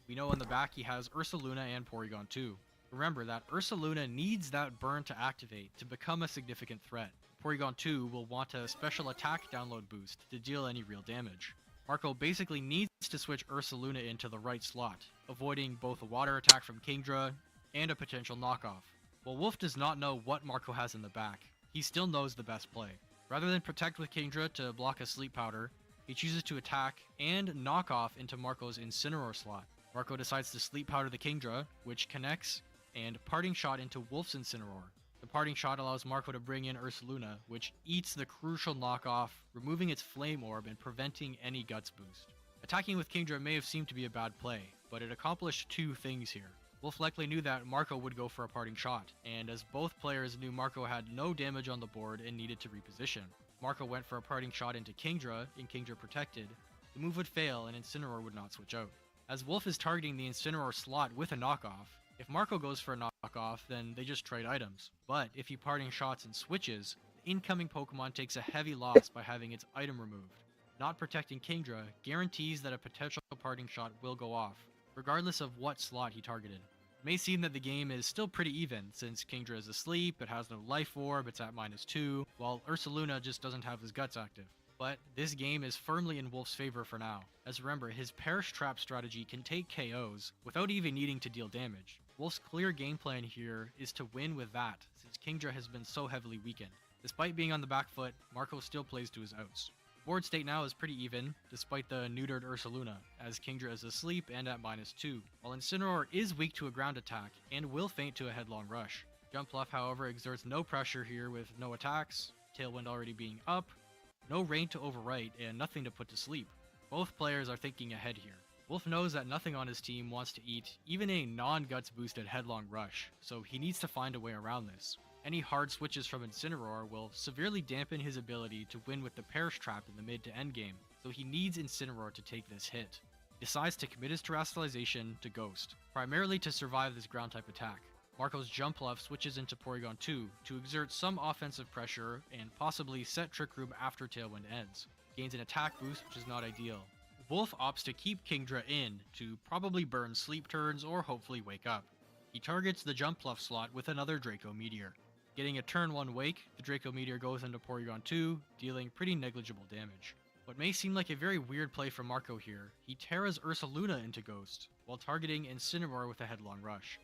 We know on the back he has Ursaluna and Porygon 2. Remember that Ursaluna needs that burn to activate to become a significant threat. Porygon 2 will want a special attack download boost to deal any real damage. Marco basically needs to switch Ursaluna into the right slot, avoiding both a water attack from Kingdra and a potential knockoff. While Wolf does not know what Marco has in the back, he still knows the best play. Rather than protect with Kingdra to block a Sleep Powder, he chooses to attack and knock off into Marco's Incineroar slot. Marco decides to Sleep Powder the Kingdra, which connects, and Parting Shot into Wolf's Incineroar. The Parting Shot allows Marco to bring in Ursaluna, which eats the crucial knockoff, removing its Flame Orb and preventing any Guts boost. Attacking with Kingdra may have seemed to be a bad play, but it accomplished two things here. Wolf likely knew that Marco would go for a Parting Shot, and as both players knew Marco had no damage on the board and needed to reposition, Marco went for a Parting Shot into Kingdra, and Kingdra protected. The move would fail and Incineroar would not switch out. As Wolf is targeting the Incineroar slot with a knockoff, if Marco goes for a knockoff, then they just trade items. But if he Parting Shots and switches, the incoming Pokemon takes a heavy loss by having its item removed. Not protecting Kingdra guarantees that a potential Parting Shot will go off, regardless of what slot he targeted. It may seem that the game is still pretty even, since Kingdra is asleep, it has no Life Orb, it's at -2, while Ursaluna just doesn't have his Guts active. But this game is firmly in Wolf's favor for now, as remember, his Perish Trap strategy can take KOs without even needing to deal damage. Wolf's clear game plan here is to win with that, since Kingdra has been so heavily weakened. Despite being on the back foot, Marco still plays to his outs. Board state now is pretty even, despite the neutered Ursaluna, as Kingdra is asleep and at -2, while Incineroar is weak to a ground attack and will faint to a headlong rush. Jumpluff, however, exerts no pressure here with no attacks, Tailwind already being up, no rain to overwrite, and nothing to put to sleep. Both players are thinking ahead here. Wolf knows that nothing on his team wants to eat even a non-Guts boosted headlong rush, so he needs to find a way around this. Any hard switches from Incineroar will severely dampen his ability to win with the Perish Trap in the mid to end game, so he needs Incineroar to take this hit. He decides to commit his Terastallization to Ghost, primarily to survive this ground type attack. Marco's Jumpluff switches into Porygon 2 to exert some offensive pressure and possibly set Trick Room after Tailwind ends. Gains an attack boost, which is not ideal. Wolf opts to keep Kingdra in to probably burn sleep turns or hopefully wake up. He targets the Jumpluff slot with another Draco Meteor. Getting a turn 1 wake, the Draco Meteor goes into Porygon 2, dealing pretty negligible damage. What may seem like a very weird play from Marco here, he Terras Ursaluna into Ghost, while targeting Incineroar with a headlong rush.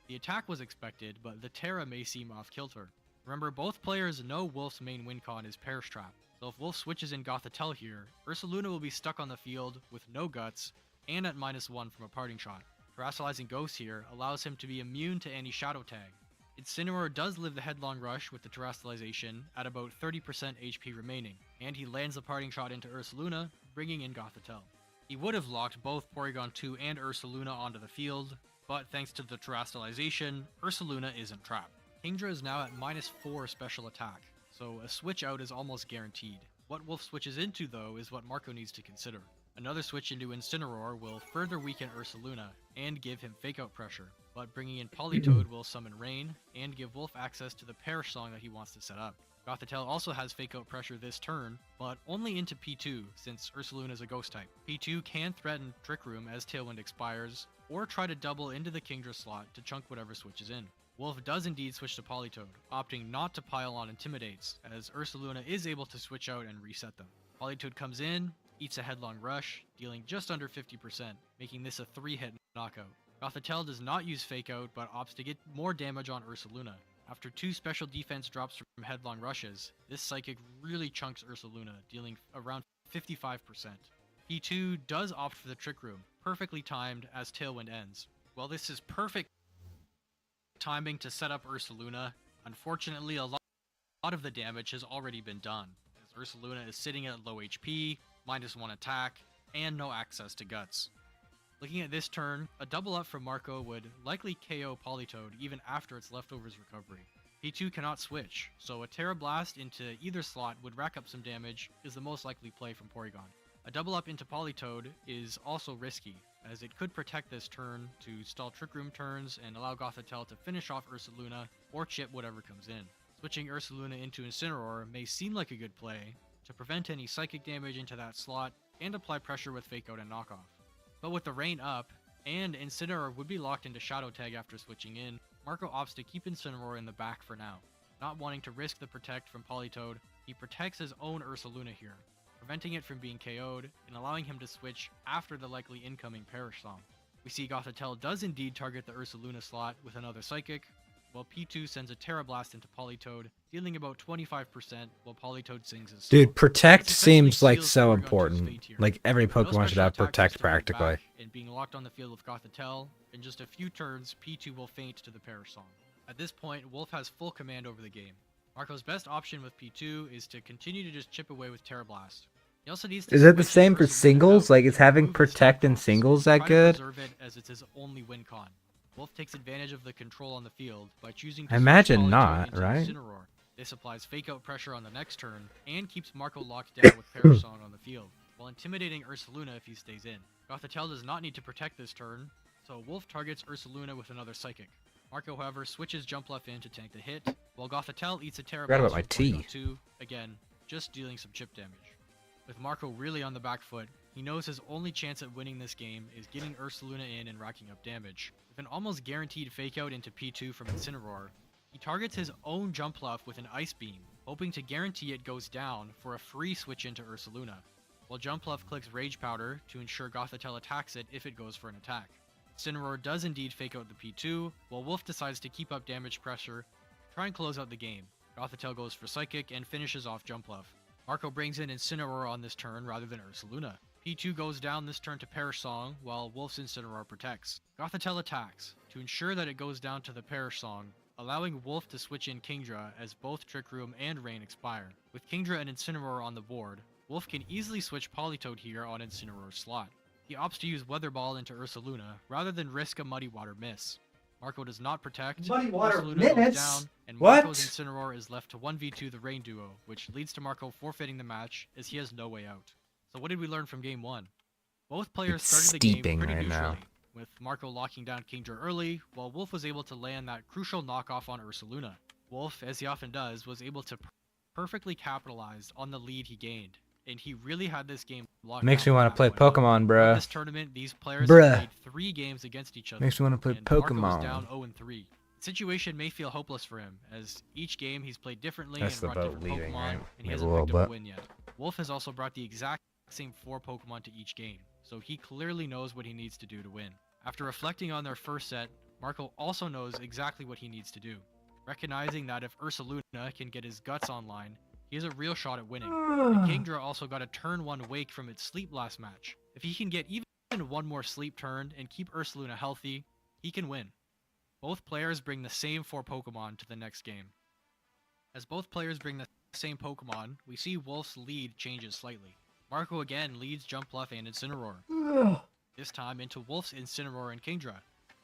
The attack was expected, but the Terra may seem off kilter. Remember, both players know Wolf's main win con is Perish Trap, So if Wolf switches in Gothitelle here, Ursaluna will be stuck on the field with no guts and at -1 from a parting shot. Terastallizing Ghost here allows him to be immune to any shadow tag. Incineroar does live the headlong rush with the Terastallization at about 30% HP remaining, and he lands the parting shot into Ursaluna, bringing in Gothitelle. He would have locked both Porygon 2 and Ursaluna onto the field, but thanks to the Terastallization, Ursaluna isn't trapped. Kingdra is now at -4 special attack, so a switch out is almost guaranteed. What Wolf switches into though is what Marco needs to consider. Another switch into Incineroar will further weaken Ursaluna and give him fake out pressure, but bringing in Politoed will summon Rain and give Wolf access to the Perish Song that he wants to set up. Gothitelle also has fake out pressure this turn, but only into P2 since Ursaluna is a ghost type. P2 can threaten Trick Room as Tailwind expires, or try to double into the Kingdra slot to chunk whatever switches in. Wolf does indeed switch to Politoed, opting not to pile on Intimidates, as Ursaluna is able to switch out and reset them. Politoed comes in, eats a headlong rush, dealing just under 50%, making this a 3-hit knockout. Gothitelle does not use Fake Out, but opts to get more damage on Ursaluna. After 2 special defense drops from headlong rushes, this Psychic really chunks Ursaluna, dealing around 55%. P2 does opt for the Trick Room, perfectly timed as Tailwind ends. While this is perfect timing to set up Ursaluna, unfortunately a lot of the damage has already been done, as Ursaluna is sitting at low HP, -1 attack, and no access to guts. Looking at this turn, a double up from Marco would likely KO Politoed even after its leftovers recovery. P2 cannot switch, so a Terra Blast into either slot would rack up some damage is the most likely play from Porygon. A double up into Politoed is also risky, as it could protect this turn to stall Trick Room turns and allow Gothitelle to finish off Ursaluna or chip whatever comes in. Switching Ursaluna into Incineroar may seem like a good play, to prevent any psychic damage into that slot and apply pressure with Fake Out and Knockoff. But with the Rain up, and Incineroar would be locked into Shadow Tag after switching in, Marco opts to keep Incineroar in the back for now. Not wanting to risk the protect from Politoed, he protects his own Ursaluna here, preventing it from being KO'd and allowing him to switch after the likely incoming Perish Song. We see Gothitelle does indeed target the Ursaluna slot with another Psychic, while P2 sends a Terra Blast into Politoed, dealing about 25% while Politoed sings his song. Dude, Protect This essentially seems like seals so Porygon 2's important. fate here. Like every No Pokemon should special have attack Protect just to move practically. back, and being locked on the field with Gothitelle, in just a few turns, P2 will faint to the Perish Song. At this point, Wolf has full command over the game. Marco's best option with P2 is to continue to just chip away with Terra Blast. He also needs to Is it the switch same for Ursaluna singles? out Like, is and having remove his Protect in knockoffs, singles try that to good? preserve it as it's his only win con. Wolf takes advantage of the control on the field by choosing to I switch imagine Politoed not, into right? Incineroar. This applies Fake Out pressure on the next turn, and keeps Marco locked down with Perish Song on the field, while intimidating Ursaluna if he stays in. Gothitelle does not need to protect this turn, so Wolf targets Ursaluna with another Psychic. Marco, however, switches Jump Left in to tank the hit, while Gothitelle eats a Terra Forgot Blast about my from tea. Porygon 2, again, just dealing some chip damage. With Marco really on the back foot, he knows his only chance at winning this game is getting Ursaluna in and racking up damage. With an almost guaranteed Fake Out into P2 from Incineroar, he targets his own Jump Bluff with an Ice Beam, hoping to guarantee it goes down for a free switch into Ursaluna, while Jump Bluff clicks Rage Powder to ensure Gothitelle attacks it if it goes for an attack. Incineroar does indeed Fake Out the P2, while Wolf decides to keep up damage pressure to try and close out the game. Gothitelle goes for Psychic and finishes off Jump Bluff. Marco brings in Incineroar on this turn rather than Ursaluna. P2 goes down this turn to Perish Song, while Wolf's Incineroar protects. Gothitelle attacks, to ensure that it goes down to the Perish Song, allowing Wolf to switch in Kingdra as both Trick Room and Rain expire. With Kingdra and Incineroar on the board, Wolf can easily switch Politoed here on Incineroar's slot. He opts to use Weather Ball into Ursaluna, rather than risk a Muddy Water miss. Marco does not protect, Muddy Water Ursaluna minutes? goes down, and What? Marco's Incineroar is left to 1v2 the Rain duo, which leads to Marco forfeiting the match, as he has no way out. So what did we learn from Game 1? Both players It's started the game steeping pretty right neutrally, now. with Marco locking down Kingdra early, while Wolf was able to land that crucial knockoff on Ursaluna. Wolf, as he often does, was able to perfectly capitalize on the lead he gained, and he really had this game locked Makes down me from want to that play point out. Pokemon, In bruh. this tournament, these players Bruh. have played 3 games against each other. Makes me want to play and Marco was Pokemon. down 0-3. The situation may feel hopeless for him, as each game he's played differently That's and the brought boat different leaving, Pokemon, right? and he Maybe a hasn't little picked up a bit. win yet. Wolf has also brought the exact same 4 Pokemon to each game, so he clearly knows what he needs to do to win. After reflecting on their first set, Marco also knows exactly what he needs to do. Recognizing that if Ursaluna can get his guts online, he has a real shot at winning. And Kingdra also got a turn 1 wake from its sleep last match. If he can get even one more sleep turn and keep Ursaluna healthy, he can win. Both players bring the same 4 Pokemon to the next game. As both players bring the same Pokemon, we see Wolf's lead changes slightly. Marco again leads Jumpluff and Incineroar. This time into Wolf's Incineroar and Kingdra.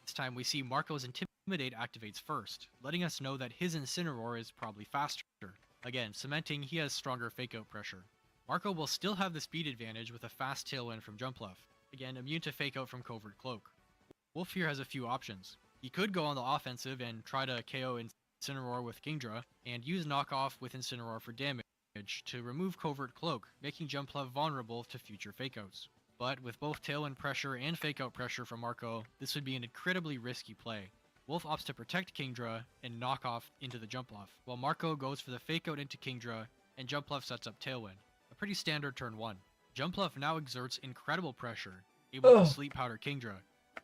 This time we see Marco's Intimidate activates first, letting us know that his Incineroar is probably faster. Again, cementing he has stronger Fake Out pressure. Marco will still have the speed advantage with a fast Tailwind from Jumpluff. Again, immune to Fake Out from Covert Cloak. Wolf here has a few options. He could go on the offensive and try to KO Incineroar with Kingdra, and use Knockoff with Incineroar for damage to remove Covert Cloak, making Jumpluff vulnerable to future Fake Outs. But with both Tailwind pressure and Fake Out pressure from Marco, this would be an incredibly risky play. Wolf opts to protect Kingdra and knock off into the Jumpluff, while Marco goes for the Fake Out into Kingdra, and Jumpluff sets up Tailwind. A pretty standard turn 1. Jumpluff now exerts incredible pressure, able to Sleep Powder Kingdra.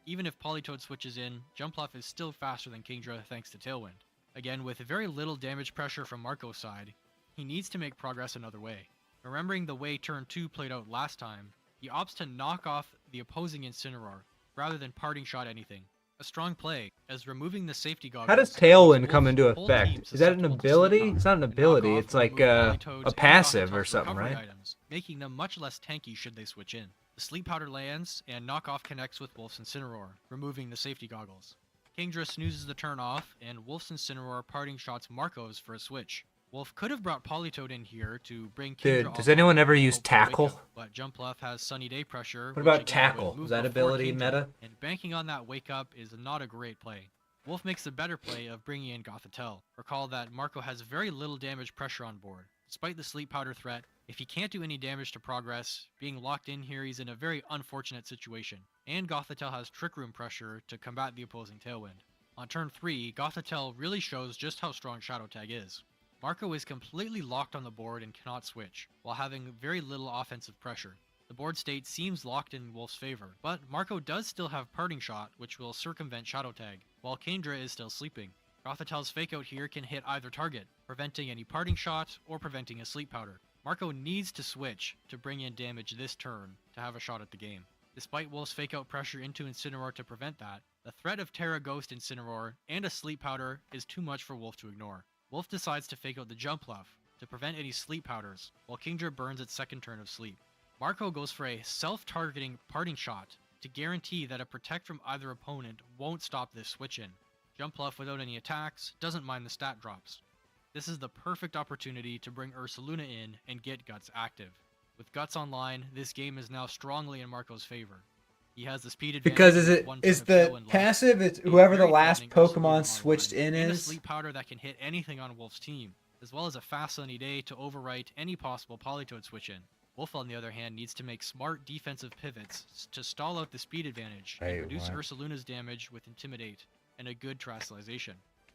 Even if Politoed switches in, Jumpluff is still faster than Kingdra thanks to Tailwind. Again, with very little damage pressure from Marco's side, he needs to make progress another way. Remembering the way turn 2 played out last time, he opts to knock off the opposing Incineroar, rather than parting shot anything. A strong play, as removing the safety goggles... How does Tailwind come into effect? Is that an ability? It's not an ability, it's like a passive or something, right? Items, making them much less tanky should they switch in. The Sleep Powder lands, and Knockoff connects with Wolf's Incineroar, removing the safety goggles. Kingdra snoozes the turn off, and Wolf's Incineroar parting shots Marco's for a switch. Wolf could have brought Politoed in here to bring Kingdra. Dude, does anyone ever use Tackle? But Jumpluff has Sunny Day pressure. What about Tackle? Is that ability meta? And banking on that wake up is not a great play. Wolf makes the better play of bringing in Gothitelle. Recall that Marco has very little damage pressure on board. Despite the Sleep Powder threat, if he can't do any damage to progress, being locked in here he's in a very unfortunate situation. And Gothitelle has Trick Room pressure to combat the opposing Tailwind. On turn 3, Gothitelle really shows just how strong Shadow Tag is. Marco is completely locked on the board and cannot switch, while having very little offensive pressure. The board state seems locked in Wolf's favor, but Marco does still have Parting Shot, which will circumvent Shadow Tag, while Kingdra is still sleeping. Gothitelle's Fake Out here can hit either target, preventing any Parting Shot or preventing a Sleep Powder. Marco needs to switch to bring in damage this turn to have a shot at the game. Despite Wolf's Fake Out pressure into Incineroar to prevent that, the threat of Terra Ghost Incineroar and a Sleep Powder is too much for Wolf to ignore. Wolf decides to Fake Out the Jumpluff to prevent any Sleep Powders, while Kingdra burns its second turn of sleep. Marco goes for a self-targeting Parting Shot to guarantee that a Protect from either opponent won't stop this switch-in. Jumpluff, without any attacks, doesn't mind the stat drops. This is the perfect opportunity to bring Ursaluna in and get Guts active. With Guts online, this game is now strongly in Marco's favor. He has the speed advantage. Because is the passive, it's whoever the last Pokemon switched in and is? a Sleep Powder that can hit anything on Wolf's team, as well as a fast Sunny Day to overwrite any possible Politoed switch in. Wolf, on the other hand, needs to make smart defensive pivots to stall out the speed advantage and reduce Ursaluna's damage with Intimidate and a good Terastallization.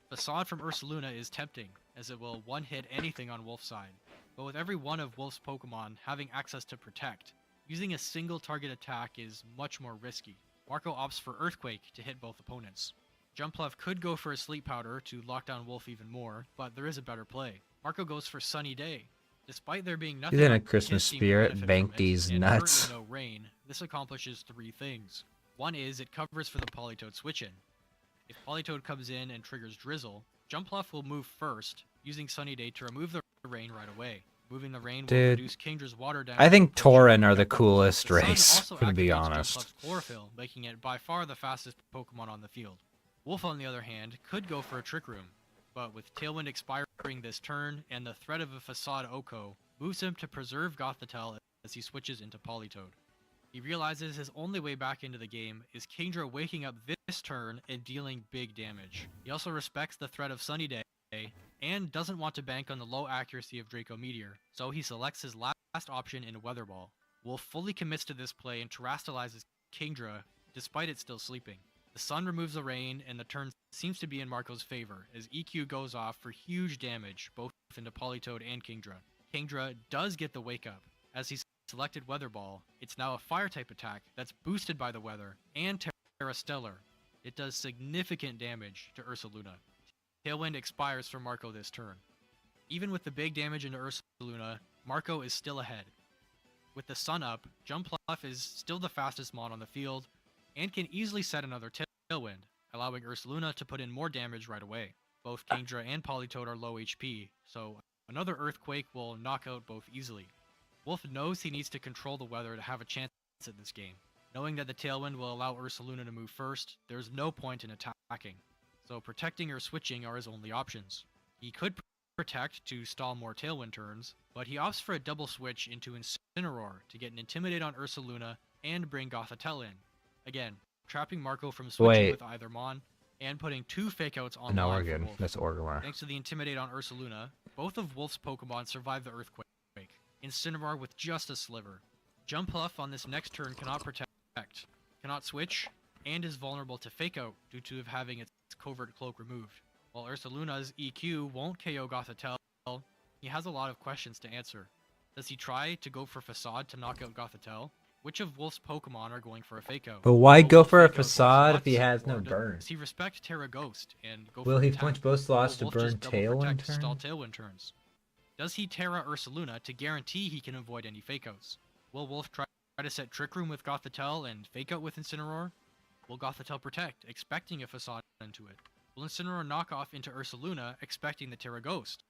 Facade from Ursaluna is tempting, as it will one-hit anything on Wolf's side, but with every one of Wolf's Pokemon having access to Protect, using a single target attack is much more risky. Marco opts for Earthquake to hit both opponents. Jumpluff could go for a Sleep Powder to lock down Wolf even more, but there is a better play. Marco goes for Sunny Day. Despite there being nothing He's in a Christmas spirit, bank these nuts. No rain, this accomplishes 3 things. One is it covers for the Politoed switch-in. If Politoed comes in and triggers Drizzle, Jumpluff will move first, using Sunny Day to remove the rain right away. Moving the rain will reduce Kingdra's water damage. I think Tauren are the coolest race, to be honest. Jumpluff's Chlorophyll, making it by far the fastest Pokemon on the field. Wolf, on the other hand, could go for a Trick Room, but with Tailwind expiring this turn and the threat of a Facade Oko, moves him to preserve Gothitelle as he switches into Politoed. He realizes his only way back into the game is Kingdra waking up this turn and dealing big damage. He also respects the threat of Sunny Day, and doesn't want to bank on the low accuracy of Draco Meteor, so he selects his last option in Weather Ball. Wolf fully commits to this play and terastallizes Kingdra, despite it still sleeping. The sun removes the rain, and the turn seems to be in Marco's favor, as EQ goes off for huge damage, both into Politoed and Kingdra. Kingdra does get the Wake Up. As he selected Weather Ball, it's now a Fire-type attack that's boosted by the weather, and Terra Stellar. It does significant damage to Ursaluna. Tailwind expires for Marco this turn. Even with the big damage into Ursaluna, Marco is still ahead. With the sun up, Jumpluff is still the fastest mon on the field, and can easily set another Tailwind, allowing Ursaluna to put in more damage right away. Both Kingdra and Politoed are low HP, so another Earthquake will knock out both easily. Wolf knows he needs to control the weather to have a chance in this game. Knowing that the Tailwind will allow Ursaluna to move first, there's no point in attacking, so protecting or switching are his only options. He could protect to stall more Tailwind turns, but he opts for a double switch into Incineroar to get an Intimidate on Ursaluna and bring Gothitelle in. Again, trapping Marco from switching with either Mon, and putting 2 Fake Outs on No, we're for good. Wolf. That's Orgrimmar. Thanks to the Intimidate on Ursaluna, both of Wolf's Pokemon survive the Earthquake. Incineroar with just a sliver. Jumpluff on this next turn cannot protect, cannot switch, and is vulnerable to Fake Out due to having its Covert Cloak removed. While Ursaluna's EQ won't KO Gothitelle, he has a lot of questions to answer. Does he try to go for Facade to knock out Gothitelle? Which of Wolf's Pokemon are going for a Fake Out? But why Will go Wolf for a fake out both Facade if he slots, has no or burn? Does he respect Terra Ghost and go Will for he attack? punch both slots to Will Wolf burn just double Tailwind protect to stall turn? Tailwind turns? Does he Terra Ursaluna to guarantee he can avoid any Fake Outs? Will Wolf try to set Trick Room with Gothitelle and Fake Out with Incineroar? Will Gothitelle protect, expecting a Facade into it? Will Incineroar knock off into Ursaluna, expecting the Terra Ghost?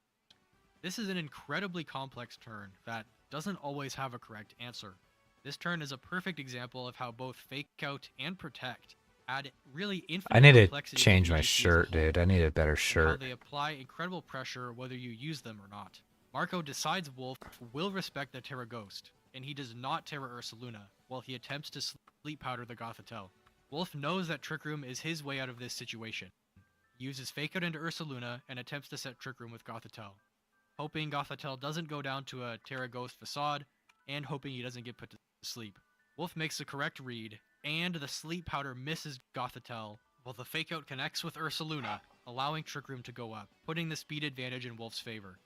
This is an incredibly complex turn that doesn't always have a correct answer. This turn is a perfect example of how both Fake Out and Protect add really infinite I need to complexity change to my EDC as a shirt, whole, dude. I need a better and how shirt. they apply incredible pressure whether you use them or not. Marco decides Wolf will respect the Terra Ghost, and he does not Terra Ursaluna, while he attempts to Sleep Powder the Gothitelle. Wolf knows that Trick Room is his way out of this situation. He uses Fake Out into Ursaluna and attempts to set Trick Room with Gothitelle, hoping Gothitelle doesn't go down to a Terra Ghost Facade, and hoping he doesn't get put to sleep. Wolf makes the correct read, and the Sleep Powder misses Gothitelle, while the Fake Out connects with Ursaluna, allowing Trick Room to go up, putting the speed advantage in Wolf's favor.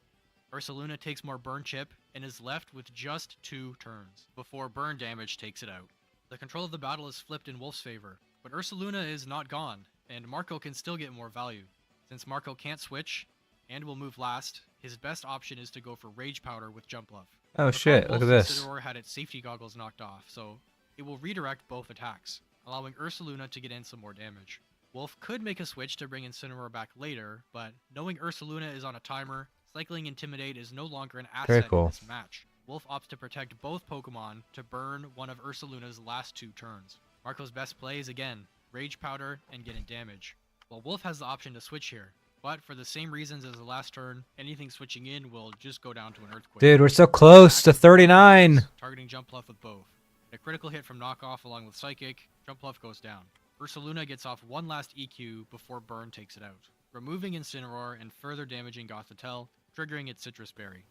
Ursaluna takes more burn chip, and is left with just 2 turns, before burn damage takes it out. The control of the battle is flipped in Wolf's favor, but Ursaluna is not gone, and Marco can still get more value. Since Marco can't switch, and will move last, his best option is to go for Rage Powder with Jumpluff. Oh shit, look at this. Incineroar had its safety goggles knocked off, so it will redirect both attacks, allowing Ursaluna to get in some more damage. Wolf could make a switch to bring Incineroar back later, but knowing Ursaluna is on a timer, cycling Intimidate is no longer an asset in this match. Wolf opts to protect both Pokemon to burn one of Ursaluna's last 2 turns. Marco's best play is again, Rage Powder and get in damage, while Wolf has the option to switch here. But for the same reasons as the last turn, anything switching in will just go down to an Earthquake. Dude, we're so close to 39. Targeting Jumpluff with both. A critical hit from Knockoff along with Psychic, Jumpluff goes down. Ursaluna gets off one last EQ before Burn takes it out, removing Incineroar and further damaging Gothitelle, triggering its Citrus Berry.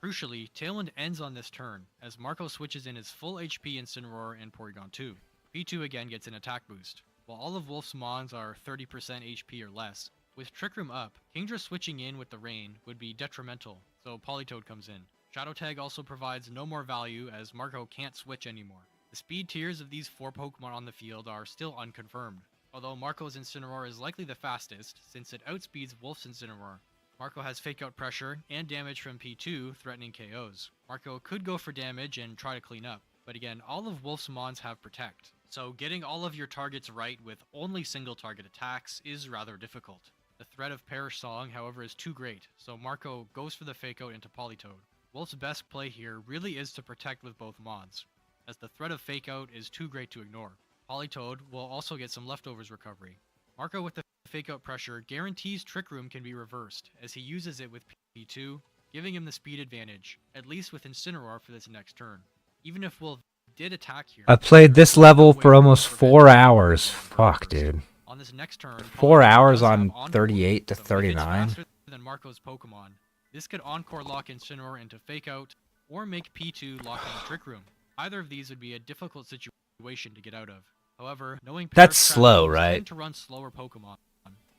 Crucially, Tailwind ends on this turn, as Marco switches in his full HP Incineroar and Porygon 2. P2 again gets an attack boost. While all of Wolf's Mons are 30% HP or less, with Trick Room up, Kingdra switching in with the Rain would be detrimental, so Politoed comes in. Shadow Tag also provides no more value as Marco can't switch anymore. The speed tiers of these 4 Pokemon on the field are still unconfirmed, although Marco's Incineroar is likely the fastest since it outspeeds Wolf's Incineroar. Marco has Fake Out Pressure and damage from P2 threatening KOs. Marco could go for damage and try to clean up, but again, all of Wolf's Mons have Protect, so getting all of your targets right with only single target attacks is rather difficult. The threat of Perish Song, however, is too great, so Marco goes for the Fake Out into Politoed. Wolf's best play here really is to protect with both Mons, as the threat of Fake Out is too great to ignore. Politoed will also get some leftovers recovery. Marco with the Fake Out pressure guarantees Trick Room can be reversed, as he uses it with P2, giving him the speed advantage, at least with Incineroar for this next turn. Even if Wolf did attack here, I played this level for almost 4 hours. Fuck, dude. On this next turn, 4 Politoed hours does on have 38 to so if it's 39. faster than Marco's Pokemon, this could Encore lock Incineroar into Fake Out, or make P2 lock in Trick Room. Either of these would be a difficult situation to get out of. However, knowing That's Perish slow, Traps right? tend to run slower Pokemon,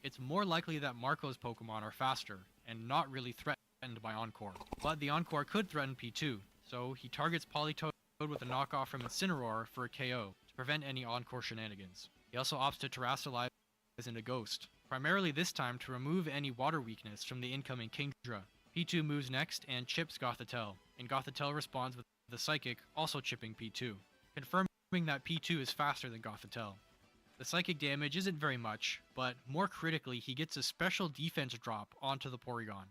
it's more likely that Marco's Pokemon are faster, and not really threatened by Encore. But the Encore could threaten P2, so he targets Politoed with a knockoff from Incineroar for a KO, to prevent any Encore shenanigans. He also opts to Terrasilize into Ghost, primarily this time to remove any water weakness from the incoming Kingdra. P2 moves next and chips Gothitelle, and Gothitelle responds with the Psychic also chipping P2, confirming that P2 is faster than Gothitelle. The Psychic damage isn't very much, but more critically he gets a special defense drop onto the Porygon.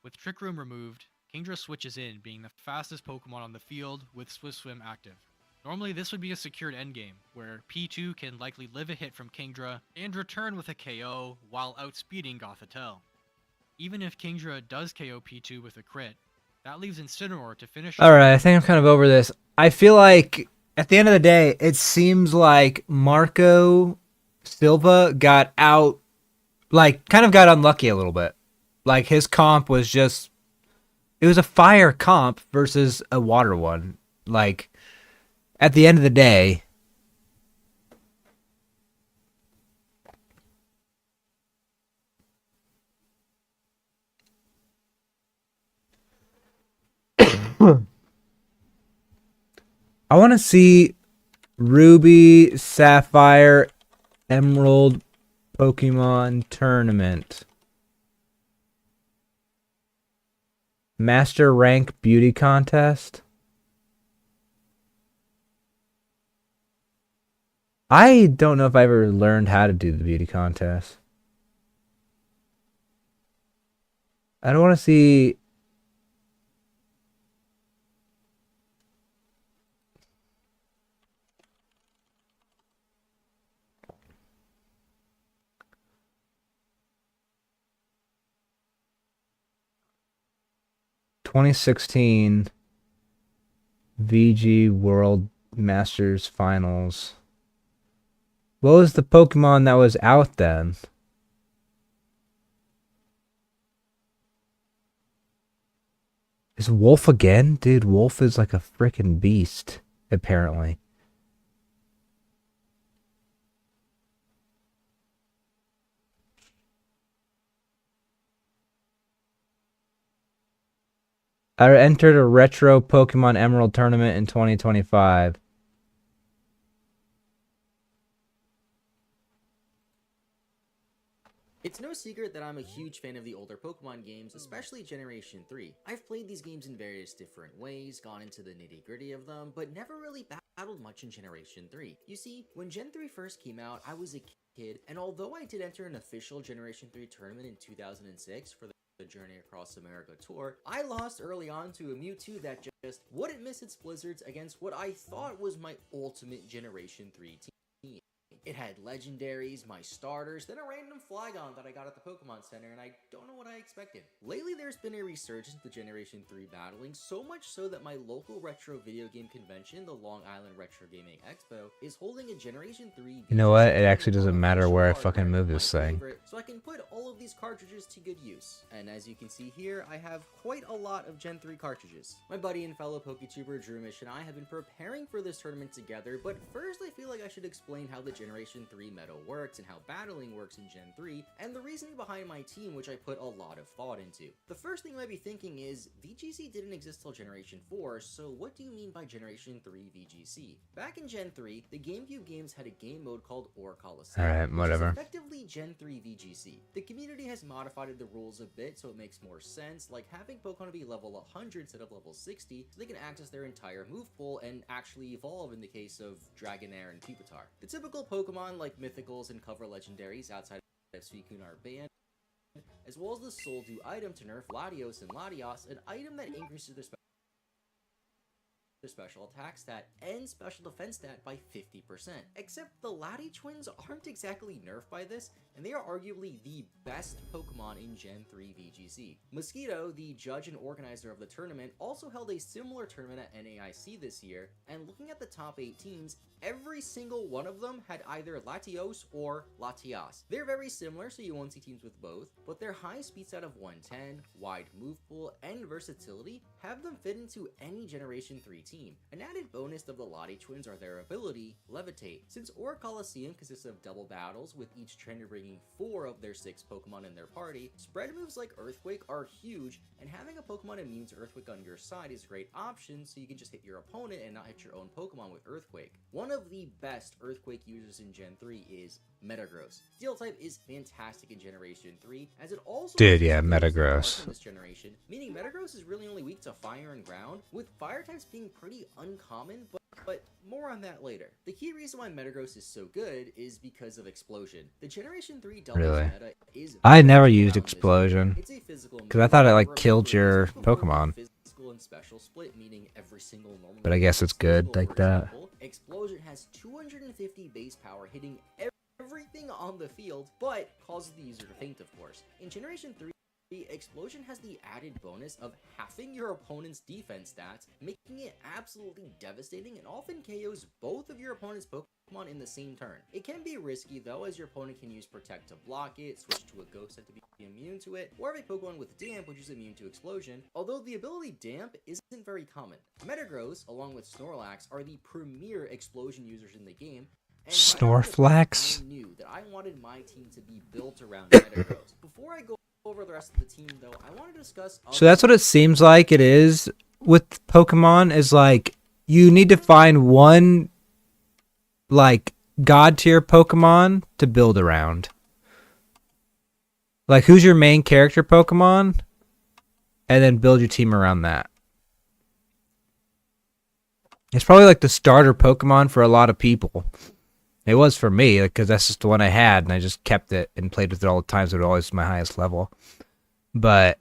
With Trick Room removed, Kingdra switches in, being the fastest Pokemon on the field with Swift Swim active. Normally this would be a secured endgame, where P2 can likely live a hit from Kingdra and return with a KO while outspeeding Gothitelle. Even if Kingdra does KO P2 with a crit, that leaves Incineroar to finish. Alright, I think I'm kind of over this. I feel like, at the end of the day, it seems like Marco Silva got out, like, kind of got unlucky a little bit. Like, his comp was just, it was a fire comp versus a water one. Like, at the end of the day, I want to see Ruby, Sapphire, Emerald Pokemon Tournament. Master Rank Beauty Contest. I don't know if I ever learned how to do the beauty contest. I don't want to see... ...2016 VG World Masters Finals. What was the Pokemon that was out then? Is Wolf again? Dude, Wolf is like a freaking beast, apparently. I entered a retro Pokemon Emerald tournament in 2025. It's no secret that I'm a huge fan of the older Pokemon games, especially Generation 3. I've played these games in various different ways, gone into the nitty-gritty of them, but never really battled much in Generation 3. You see, when Gen 3 first came out, I was a kid, and although I did enter an official Generation 3 tournament in 2006 for the Journey Across America tour, I lost early on to a Mewtwo that just wouldn't miss its blizzards against what I thought was my ultimate Generation 3 team. It had legendaries, my starters, then a random Flygon that I got at the Pokemon Center, and I don't know what I expected. Lately, there's been a resurgence of the Generation 3 battling, so much so that my local retro video game convention, the Long Island Retro Gaming Expo, is holding a Generation 3... You know what? It actually doesn't matter where I fucking move this thing. So I can put all of these cartridges to good use. And as you can see here, I have quite a lot of Gen 3 cartridges. My buddy and fellow PokeTuber Droomish and I have been preparing for this tournament together, but first I feel like I should explain how the Generation 3 meta works and how battling works in Gen 3, and the reasoning behind my team, which I put a lot of thought into. The first thing you might be thinking is, VGC didn't exist till Generation 4, so what do you mean by Generation 3 VGC? Back in Gen 3, the GameCube games had a game mode called Or Coliseum, Alright, whatever. which is effectively Gen 3 VGC. The community has modified the rules a bit so it makes more sense, like having Pokemon be level 100 instead of level 60, so they can access their entire move pool and actually evolve in the case of Dragonair and Pupitar. The typical Pokemon like Mythicals and cover legendaries outside of Suicune are banned, as well as the Soul Dew item to nerf Latios and Latios, an item that increases their special attack stat and special defense stat by 50%. Except the Lati twins aren't exactly nerfed by this, and they are arguably the best Pokemon in Gen 3 VGC. Mosquito, the judge and organizer of the tournament, also held a similar tournament at NAIC this year, and looking at the top 8 teams, every single one of them had either Latios or Latias. They're very similar, so you won't see teams with both, but their high speed stat of 110, wide move pool, and versatility have them fit into any Generation 3 team. An added bonus of the Lati twins are their ability, Levitate. Since Or Coliseum consists of double battles, with each trainer bringing bringing 4 of their 6 Pokemon in their party, spread moves like Earthquake are huge, and having a Pokemon immune to Earthquake on your side is a great option so you can just hit your opponent and not hit your own Pokemon with Earthquake. One of the best Earthquake users in Gen 3 is Metagross. Steel type is fantastic in Generation 3, as it also Dude, yeah, Metagross. in this generation, meaning Metagross is really only weak to Fire and Ground, with Fire types being pretty uncommon, but more on that later. The key reason why Metagross is so good is because of Explosion. The Generation 3 doubles Really? meta is I never very used around this. Explosion. It's a physical Because I move thought it that like killed your removes before the Pokemon. physical and special split, meaning every single normal But I guess it's good physical, like for that. example. Explosion has 250 base power, hitting everything on the field, but causes the user to faint, of course. In Generation 3, Explosion has the added bonus of halving your opponent's defense stats, making it absolutely devastating and often KOs both of your opponent's Pokemon in the same turn. It can be risky though, as your opponent can use Protect to block it, switch to a Ghost type to be immune to it, or have a Pokemon with Damp which is immune to Explosion, although the ability Damp isn't very common. Metagross, along with Snorlax, are the premier Explosion users in the game, and Snorlax? I knew that I wanted my team to be built around Metagross. Before I go over the rest of the team though, I want to discuss So that's what it seems like it is with Pokemon, is like you need to find one like god tier Pokemon to build around. Like who's your main character Pokemon? And then build your team around that. It's probably like the starter Pokemon for a lot of people. It was for me, because that's just the one I had, and I just kept it and played with it all the time, so it was always my highest level. But,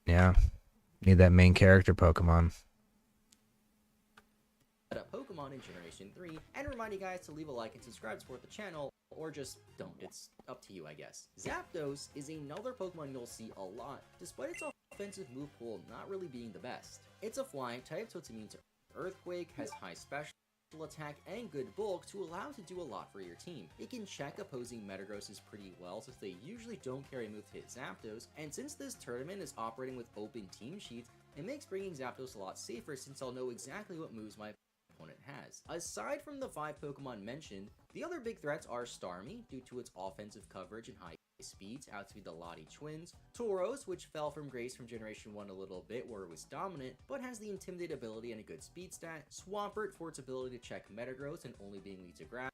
yeah, need that main character Pokemon. Pokemon in Generation 3, and remind you guys to leave a like and subscribe to support the channel, or just don't. It's up to you, I guess. Zapdos is another Pokemon you'll see a lot, despite its offensive move pool not really being the best. It's a flying type, so it's immune to Earthquake, has high special attack and good bulk to allow it to do a lot for your team. It can check opposing Metagrosses pretty well since they usually don't carry a move to hit Zapdos, and since this tournament is operating with open team sheets, it makes bringing Zapdos a lot safer since I'll know exactly what moves my opponent has. Aside from the 5 Pokemon mentioned, the other big threats are Starmie, due to its offensive coverage and high speeds, outspeed the Lottie twins, Tauros, which fell from grace from Generation 1 a little bit where it was dominant, but has the Intimidate ability and a good speed stat, Swampert for its ability to check Metagross and only being weak to grass,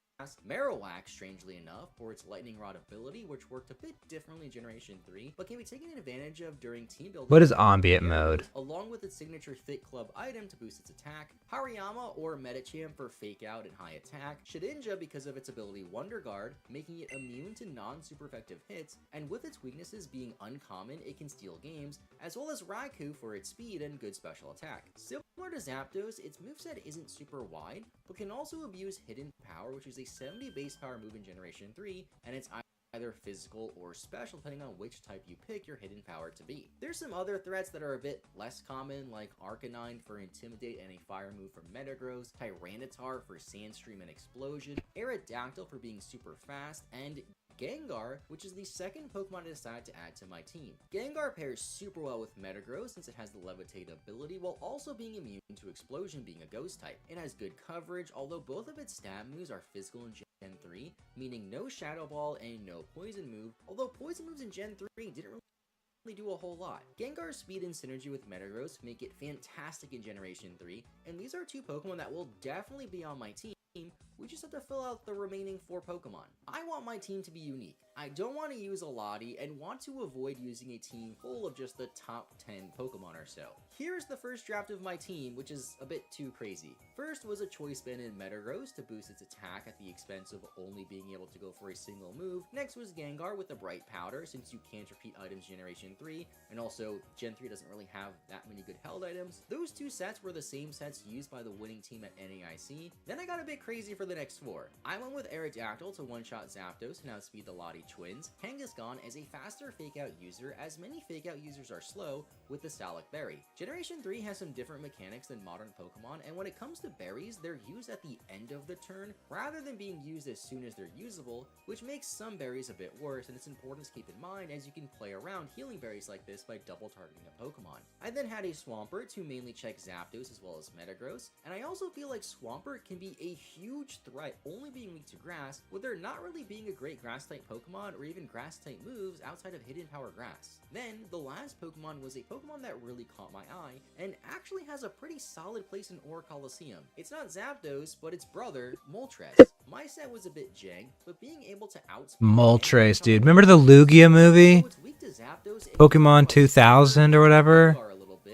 Marowak, strangely enough, for its Lightning Rod ability, which worked a bit differently in Generation 3, but can be taken advantage of during team building. What is Ambient Mode? Along with its signature Thick Club item to boost its attack, Hariyama or Medicham for Fake Out and high attack, Shedinja because of its ability Wonder Guard, making it immune to non-super effective hits, and with its weaknesses being uncommon, it can steal games, as well as Raikou for its speed and good special attack. Similar to Zapdos, its moveset isn't super wide, but can also abuse Hidden Power, which is a 70 base power move in Generation 3, and it's either physical or special depending on which type you pick your hidden power to be. There's some other threats that are a bit less common, like Arcanine for Intimidate and a fire move from Metagross, Tyranitar for Sandstream and Explosion, Aerodactyl for being super fast, and Gengar, which is the second Pokemon I decided to add to my team. Gengar pairs super well with Metagross since it has the Levitate ability while also being immune to Explosion being a ghost type. It has good coverage, although both of its stab moves are physical in Gen 3, meaning no Shadow Ball and no Poison move, although Poison moves in Gen 3 didn't really do a whole lot. Gengar's speed and synergy with Metagross make it fantastic in Generation 3, and these are 2 Pokemon that will definitely be on my team. We just have to fill out the remaining 4 Pokemon. I want my team to be unique. I don't want to use a Lottie and want to avoid using a team full of just the top 10 Pokemon or so. Here's the first draft of my team, which is a bit too crazy. First was a choice band in Metagross to boost its attack at the expense of only being able to go for a single move. Next was Gengar with a Bright Powder, since you can't repeat items Generation 3, and also Gen 3 doesn't really have that many good held items. Those 2 sets were the same sets used by the winning team at NAIC. Then I got a bit crazy for the next 4. I went with Aerodactyl to one-shot Zapdos and outspeed the Lottie twins, Kangaskhan as a faster fake-out user, as many fake-out users are slow, with the Salic Berry. Generation 3 has some different mechanics than modern Pokemon, and when it comes to berries, they're used at the end of the turn, rather than being used as soon as they're usable, which makes some berries a bit worse, and it's important to keep in mind as you can play around healing berries like this by double targeting a Pokemon. I then had a Swampert to mainly check Zapdos as well as Metagross, and I also feel like Swampert can be a huge huge threat only being weak to grass, with there not really being a great grass-type Pokemon or even grass-type moves outside of Hidden Power Grass. Then, the last Pokemon was a Pokemon that really caught my eye, and actually has a pretty solid place in Ore Coliseum. It's not Zapdos, but its brother, Moltres. My set was a bit jank, but being able to outspeed Moltres, dude. Remember the Lugia movie? Pokemon 2000 or whatever?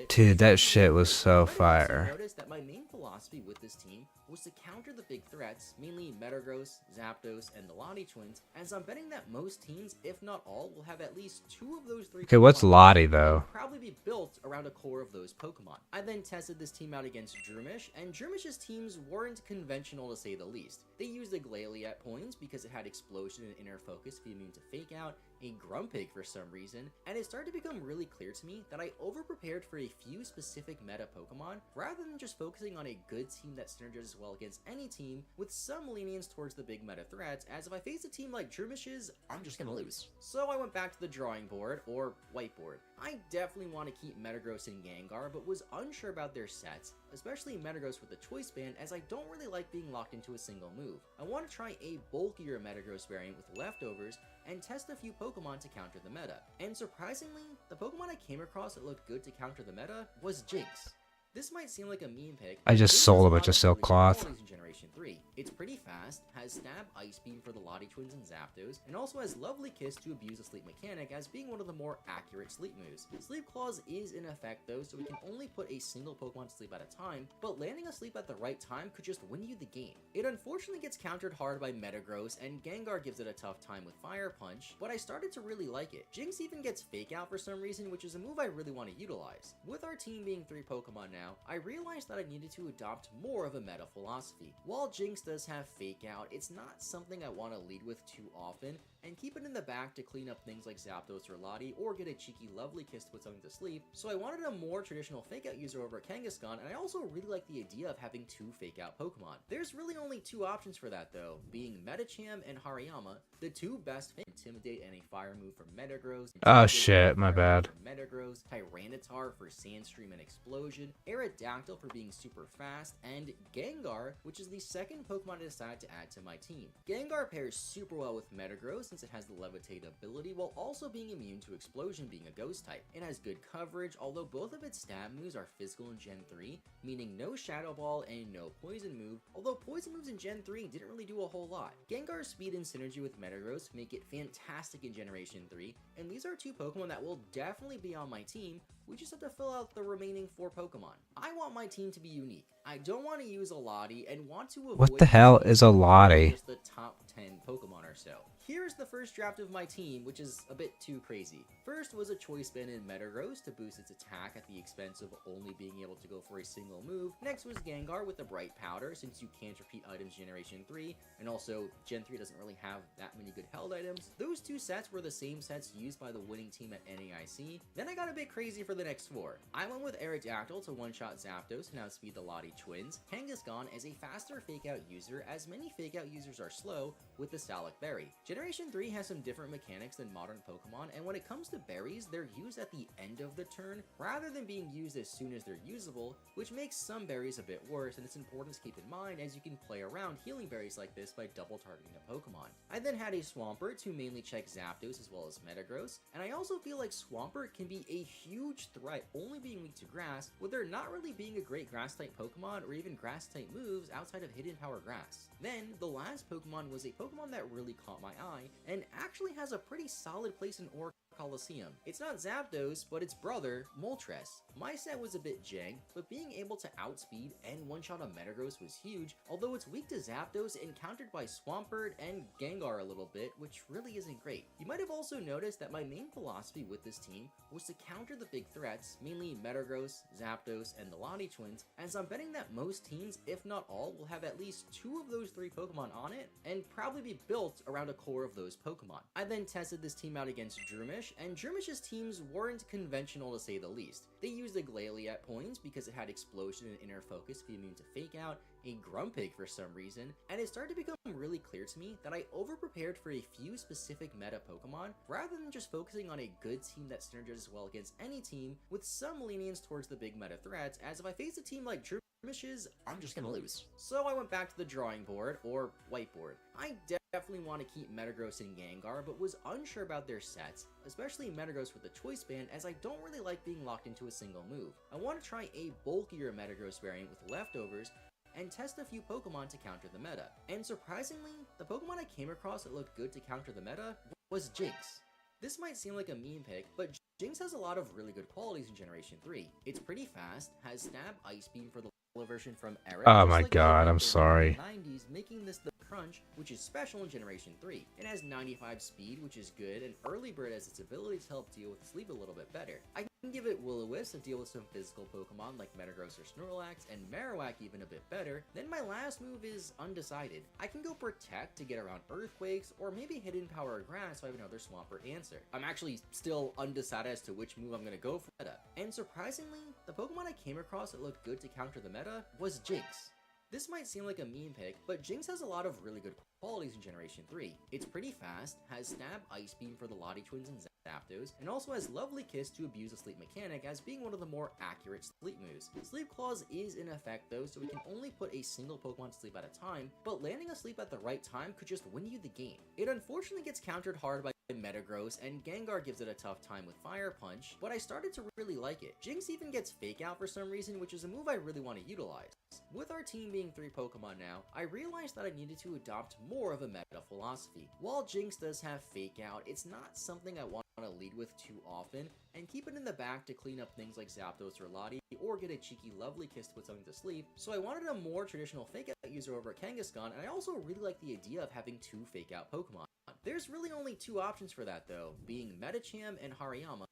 Dude, that shit was so fire. Notice that my main philosophy with this team was to counter the big threats, mainly Metagross, Zapdos, and the Lottie twins, as I'm betting that most teams, if not all, will have at least 2 of those 3 Okay, what's Pokemon Lottie, though? probably be built around a core of those Pokemon. I then tested this team out against Drumish, and Drumish's teams weren't conventional to say the least. They used a Glalie at points because it had Explosion and Inner Focus to be immune to Fake Out, a Grumpig for some reason, and it started to become really clear to me that I overprepared for a few specific meta Pokemon, rather than just focusing on a good team that synergizes well against any team, with some lenience towards the big meta threats, as if I face a team like Drumish's, I'm just gonna lose. So I went back to the drawing board, or whiteboard. I definitely want to keep Metagross and Gengar, but was unsure about their sets, especially Metagross with the Choice Band, as I don't really like being locked into a single move. I want to try a bulkier Metagross variant with leftovers, and test a few Pokemon to counter the meta. And surprisingly, the Pokemon I came across that looked good to counter the meta was Jinx. This might seem like a meme pick. I just sold a bunch of Silk Cloth. In Generation 3. It's pretty fast, has Stab, Ice Beam for the Lottie twins and Zapdos, and also has Lovely Kiss to abuse the sleep mechanic as being one of the more accurate sleep moves. Sleep Claws is in effect though, so we can only put a single Pokemon to sleep at a time, but landing asleep at the right time could just win you the game. It unfortunately gets countered hard by Metagross, and Gengar gives it a tough time with Fire Punch, but I started to really like it. Jinx even gets Fake Out for some reason, which is a move I really want to utilize. With our team being 3 Pokemon now, I realized that I needed to adopt more of a meta philosophy. While Jinx does have Fake Out, it's not something I want to lead with too often, and keep it in the back to clean up things like Zapdos or Lottie, or get a cheeky Lovely Kiss to put something to sleep, so I wanted a more traditional Fake Out user over Kangaskhan, and I also really like the idea of having 2 Fake Out Pokemon. There's really only 2 options for that though, being Medicham and Hariyama, the 2 best Intimidate and a Fire move for Metagross. Oh shit, my bad. Metagross, Tyranitar for Sandstream and Explosion, Aerodactyl for being super fast, and Gengar, which is the second Pokemon I decided to add to my team. Gengar pairs super well with Metagross since it has the Levitate ability, while also being immune to Explosion being a Ghost type. It has good coverage, although both of its stab moves are physical in Gen 3, meaning no Shadow Ball and no Poison move, although Poison moves in Gen 3 didn't really do a whole lot. Gengar's speed and synergy with Metagross make it fantastic in Generation 3, and these are 2 Pokemon that will definitely be on my team. We just have to fill out the remaining 4 Pokemon. I want my team to be unique. I don't want to use a Lottie and want to avoid What the hell is a Lottie? just the top 10 Pokemon or so. Here's the first draft of my team, which is a bit too crazy. First was a Choice Band in Metagross to boost its attack at the expense of only being able to go for a single move. Next was Gengar with the Bright Powder, since you can't repeat items Generation 3, and also Gen 3 doesn't really have that many good held items. Those 2 sets were the same sets used by the winning team at NAIC. Then I got a bit crazy for the next 4. I went with Aerodactyl to one-shot Zapdos and outspeed the Lottie twins, Kangaskhan as a faster Fake-Out user, as many Fake-Out users are slow, with the Stallic Berry. Generation 3 has some different mechanics than modern Pokemon, and when it comes to berries, they're used at the end of the turn, rather than being used as soon as they're usable, which makes some berries a bit worse, and it's important to keep in mind as you can play around healing berries like this by double targeting a Pokemon. I then had a Swampert to mainly check Zapdos as well as Metagross, and I also feel like Swampert can be a huge threat only being weak to grass, with there not really being a great grass-type Pokemon or even grass-type moves outside of Hidden Power Grass. Then, the last Pokemon was a Pokemon that really caught my eye, and actually has a pretty solid place in Ore Coliseum. It's not Zapdos, but its brother, Moltres. My set was a bit jank, but being able to outspeed and one-shot a Metagross was huge, although it's weak to Zapdos and countered by Swampert and Gengar a little bit, which really isn't great. You might have also noticed that my main philosophy with this team was to counter the big threats, mainly Metagross, Zapdos, and the Lottie twins, as I'm betting that most teams, if not all, will have at least 2 of those 3 Pokemon on it, and probably be built around a core of those Pokemon. I then tested this team out against Drumish, and Drumish's teams weren't conventional to say the least. They used a Glalie at points because it had Explosion and Inner Focus to be immune to Fake Out, a Grumpig for some reason, and it started to become really clear to me that I overprepared for a few specific meta Pokemon rather than just focusing on a good team that synergizes well against any team with some lenience towards the big meta threats, as if I face a team like Droomishes, I'm just gonna lose. So I went back to the drawing board, or whiteboard. I definitely want to keep Metagross and Gengar, but was unsure about their sets, especially Metagross with the Choice Band, as I don't really like being locked into a single move. I want to try a bulkier Metagross variant with leftovers, and test a few Pokemon to counter the meta. And surprisingly, the Pokemon I came across that looked good to counter the meta was Jinx. This might seem like a meme pick, but Jinx has a lot of really good qualities in Generation 3. It's pretty fast, has Stab Ice Beam for the version from Eric. Oh my god, I'm sorry. 90s, making this the Crunch, which is special in Generation 3. It has 95 speed, which is good, and Early Bird has its ability to help deal with sleep a little bit better. I can give it Will-O-Wisp to deal with some physical Pokemon like Metagross or Snorlax, and Marowak even a bit better. Then my last move is undecided. I can go Protect to get around Earthquakes, or maybe Hidden Power Grass so I have another Swampert answer. I'm actually still undecided as to which move I'm going to go for meta. And surprisingly, the Pokemon I came across that looked good to counter the meta was Jinx. This might seem like a meme pick, but Jinx has a lot of really good qualities in Generation 3. It's pretty fast, has Stab Ice Beam for the Lottie Twins and Zapdos, and also has Lovely Kiss to abuse the sleep mechanic as being one of the more accurate sleep moves. Sleep Clause is in effect though, so we can only put a single Pokemon to sleep at a time, but landing asleep at the right time could just win you the game. It unfortunately gets countered hard by Metagross, and Gengar gives it a tough time with Fire Punch, but I started to really like it. Jinx even gets Fake Out for some reason, which is a move I really want to utilize. With our team being 3 Pokemon now, I realized that I needed to adopt more of a meta philosophy. While Jinx does have Fake Out, it's not something I want to lead with too often, and keep it in the back to clean up things like Zapdos or Lottie, or get a cheeky Lovely Kiss to put something to sleep, so I wanted a more traditional Fake Out user over Kangaskhan, and I also really like the idea of having 2 Fake Out Pokemon. There's really only 2 options for that though, being Medicham and Hariyama,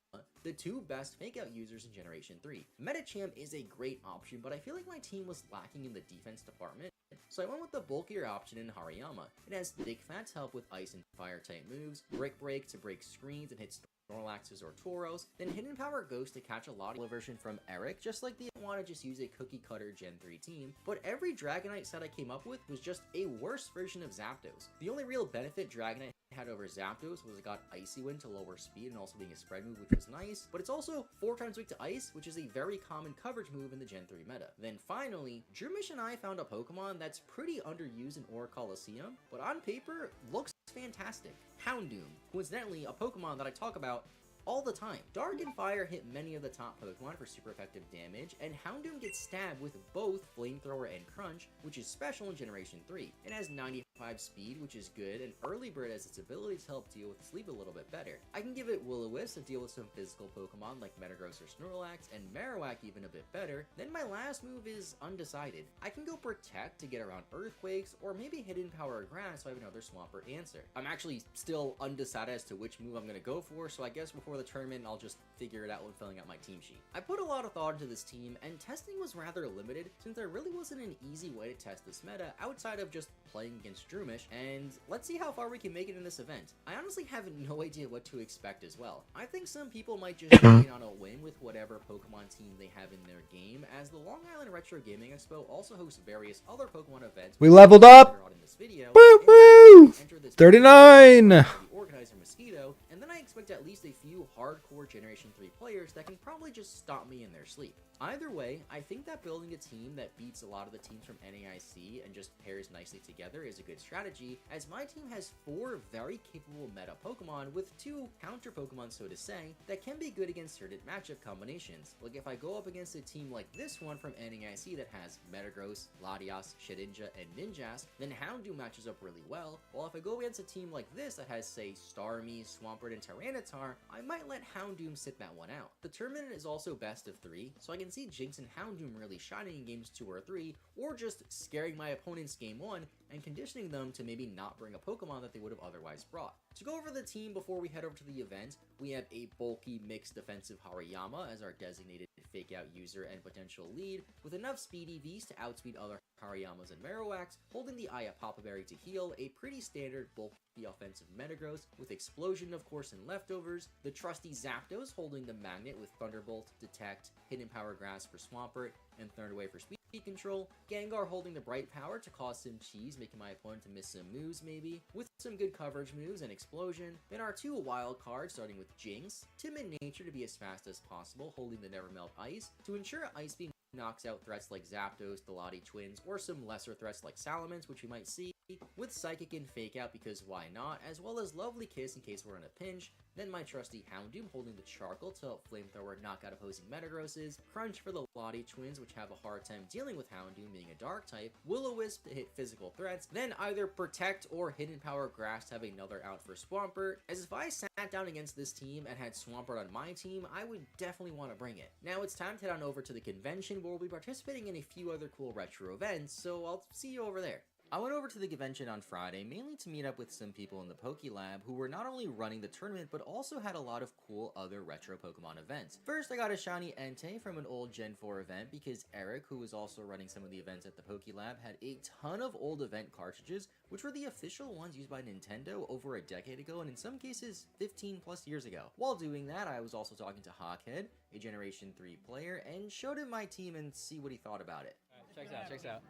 the 2 best Fake Out users in Generation 3. Medicham is a great option, but I feel like my team was lacking in the defense department, so I went with the bulkier option in Hariyama. It has Big Fat to help with Ice and Fire type moves, Brick Break to break screens and hit Snorlaxes or Tauros, then Hidden Power Ghost to catch a Lottie version from Eric, just like they didn't want to just use a cookie cutter Gen 3 team, but every Dragonite set I came up with was just a worse version of Zapdos. The only real benefit Dragonite had over Zapdos was it got Icy Wind to lower speed and also being a spread move, which was nice, but it's also 4 times weak to Ice, which is a very common coverage move in the Gen 3 meta. Then finally, Droomish and I found a Pokemon that's pretty underused in Aura Coliseum, but on paper, looks fantastic. Houndoom, coincidentally a Pokemon that I talk about all the time. Dark and Fire hit many of the top Pokemon for super effective damage, and Houndoom gets stabbed with both Flamethrower and Crunch, which is special in Generation 3. It has 95 speed, which is good, and Early Bird has its ability to help deal with sleep a little bit better. I can give it Will-O-Wisp to deal with some physical Pokemon like Metagross or Snorlax, and Marowak even a bit better. Then my last move is undecided. I can go Protect to get around Earthquakes, or maybe Hidden Power Grass so I have another Swampert answer. I'm actually still undecided as to which move I'm going to go for, so I guess before the tournament I'll just figure it out when filling out my team sheet. I put a lot of thought into this team, and testing was rather limited since there really wasn't an easy way to test this meta outside of just playing against Droomish, and let's see how far we can make it in this event. I honestly have no idea what to expect as well. I think some people might just wait on a win with whatever Pokemon team they have in their game, as the Long Island Retro Gaming Expo also hosts various other Pokemon events. We leveled up! In this video, Woo woo! 39! Organizer Mosquito, and then I expect at least a few hardcore Generation 3 players that can probably just stop me in their sleep. Either way, I think that building a team that beats a lot of the teams from NAIC and just pairs nicely together is a good strategy, as my team has 4 very capable meta Pokemon with 2 counter Pokemon, so to say, that can be good against certain matchup combinations. Like if I go up against a team like this one from NAIC that has Metagross, Latias, Shedinja, and Ninjask, then Houndoom matches up really well, while if I go against a team like this that has, say, Starmie, Swampert, and Tyranitar, I might let Houndoom sit that one out. The tournament is also best of 3, so I can see Jinx and Houndoom really shining in games 2 or 3, or just scaring my opponents game 1 and conditioning them to maybe not bring a Pokemon that they would have otherwise brought. To go over the team before we head over to the event, we have a bulky mixed defensive Hariyama as our designated Fake Out user and potential lead, with enough speed EVs to outspeed other Hariyamas and Marowaks, holding the Aya Papa Berry to heal, a pretty standard bulky offensive Metagross, with Explosion of course and leftovers, the trusty Zapdos holding the Magnet with Thunderbolt, Detect, Hidden Power Grass for Swampert, and Thunderwave for speed control, Gengar holding the bright power to cause some cheese, making my opponent to miss some moves maybe, with some good coverage moves and explosion. Then our 2 wild cards starting with Jinx, timid nature to be as fast as possible, holding the Never Melt Ice, to ensure Ice Beam knocks out threats like Zapdos, the Lottie Twins, or some lesser threats like Salamence, which we might see, with Psychic and Fake Out because why not, as well as Lovely Kiss in case we're in a pinch, then my trusty Houndoom holding the Charcoal to help Flamethrower knock out opposing Metagrosses, Crunch for the Lottie Twins which have a hard time dealing with Houndoom being a Dark type, Will-O-Wisp to hit physical threats, then either Protect or Hidden Power Grass to have another out for Swampert, as if I sat down against this team and had Swampert on my team, I would definitely want to bring it. Now it's time to head on over to the convention where we'll be participating in a few other cool retro events, so I'll see you over there. I went over to the convention on Friday mainly to meet up with some people in the PokeLab who were not only running the tournament but also had a lot of cool other retro Pokemon events. First I got a shiny Entei from an old Gen 4 event because Eric, who was also running some of the events at the PokeLab, had a ton of old event cartridges which were the official ones used by Nintendo over a decade ago and in some cases 15 plus years ago. While doing that I was also talking to Hawkhead, a Generation 3 player, and showed him my team and see what he thought about it. Alright, checks out.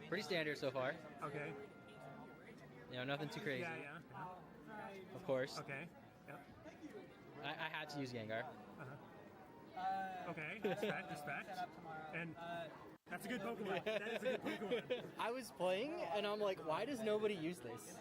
Pretty standard so far. Okay. You know, nothing too crazy. Yeah. Of course. Okay. Yep. I had to use Gengar. Okay. Respect. And that's a good Pokemon. That is a good Pokemon. I was playing and I'm like, why does nobody use this?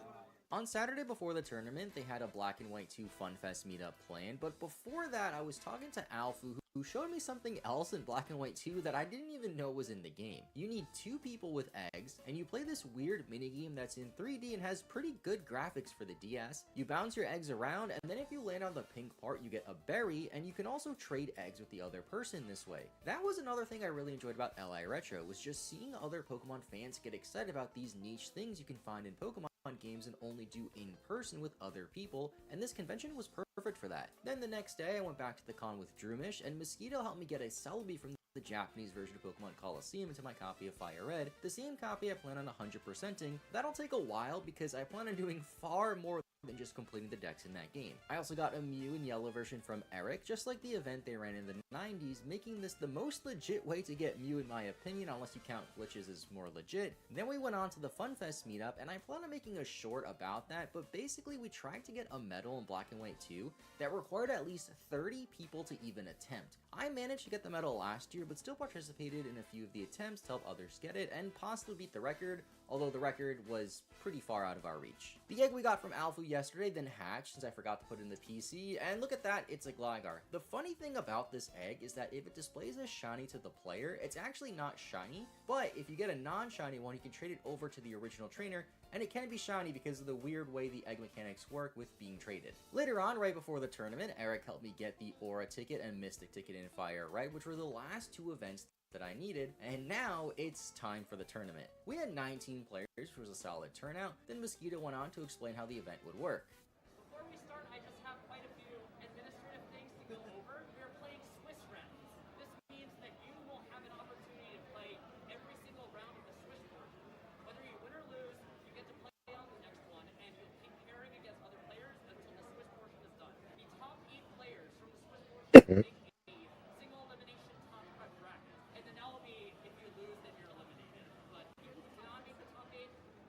On Saturday before the tournament, they had a Black and White 2 FunFest meetup planned, but before that, I was talking to Alfu, who showed me something else in Black and White 2 that I didn't even know was in the game. You need 2 people with eggs, and you play this weird minigame that's in 3D and has pretty good graphics for the DS. You bounce your eggs around, and then if you land on the pink part, you get a berry, and you can also trade eggs with the other person this way. That was another thing I really enjoyed about LI Retro, was just seeing other Pokemon fans get excited about these niche things you can find in Pokemon games and only do in person with other people, and this convention was perfect for that. Then the next day I went back to the con with Droomish, and Mosquito helped me get a Celebi from the Japanese version of Pokemon Coliseum into my copy of Fire Red, the same copy I plan on 100%ing. That'll take a while because I plan on doing far more than just completing the decks in that game. I also got a Mew in yellow version from Eric, just like the event they ran in the 90s, making this the most legit way to get Mew in my opinion, unless you count glitches as more legit. Then we went on to the FunFest meetup, and I plan on making a short about that, but basically we tried to get a medal in Black and White 2 that required at least 30 people to even attempt. I managed to get the medal last year, but still participated in a few of the attempts to help others get it, and possibly beat the record, although the record was pretty far out of our reach. The egg we got from Alfu yesterday then hatched since I forgot to put it in the PC, and look at that, it's a Gligar. The funny thing about this egg is that if it displays as shiny to the player, it's actually not shiny, but if you get a non-shiny one, you can trade it over to the original trainer, and it can be shiny because of the weird way the egg mechanics work with being traded. Later on, right before the tournament, Eric helped me get the Aura ticket and Mystic ticket in Fire Red, which were the last 2 events that I needed, and now it's time for the tournament. We had 19 players, which was a solid turnout. Then Mosquito went on to explain how the event would work. Before we start, I just have quite a few administrative things to go over. We are playing Swiss rounds. This means that you will have an opportunity to play every single round of the Swiss version. Whether you win or lose, you get to play on the next one, and you'll keep pairing against other players until the Swiss portion is done. The top 8 players from the Swiss portion make a single elimination top 5 bracket. And then that will be, if you lose, then you're eliminated. But if you cannot make the top 8,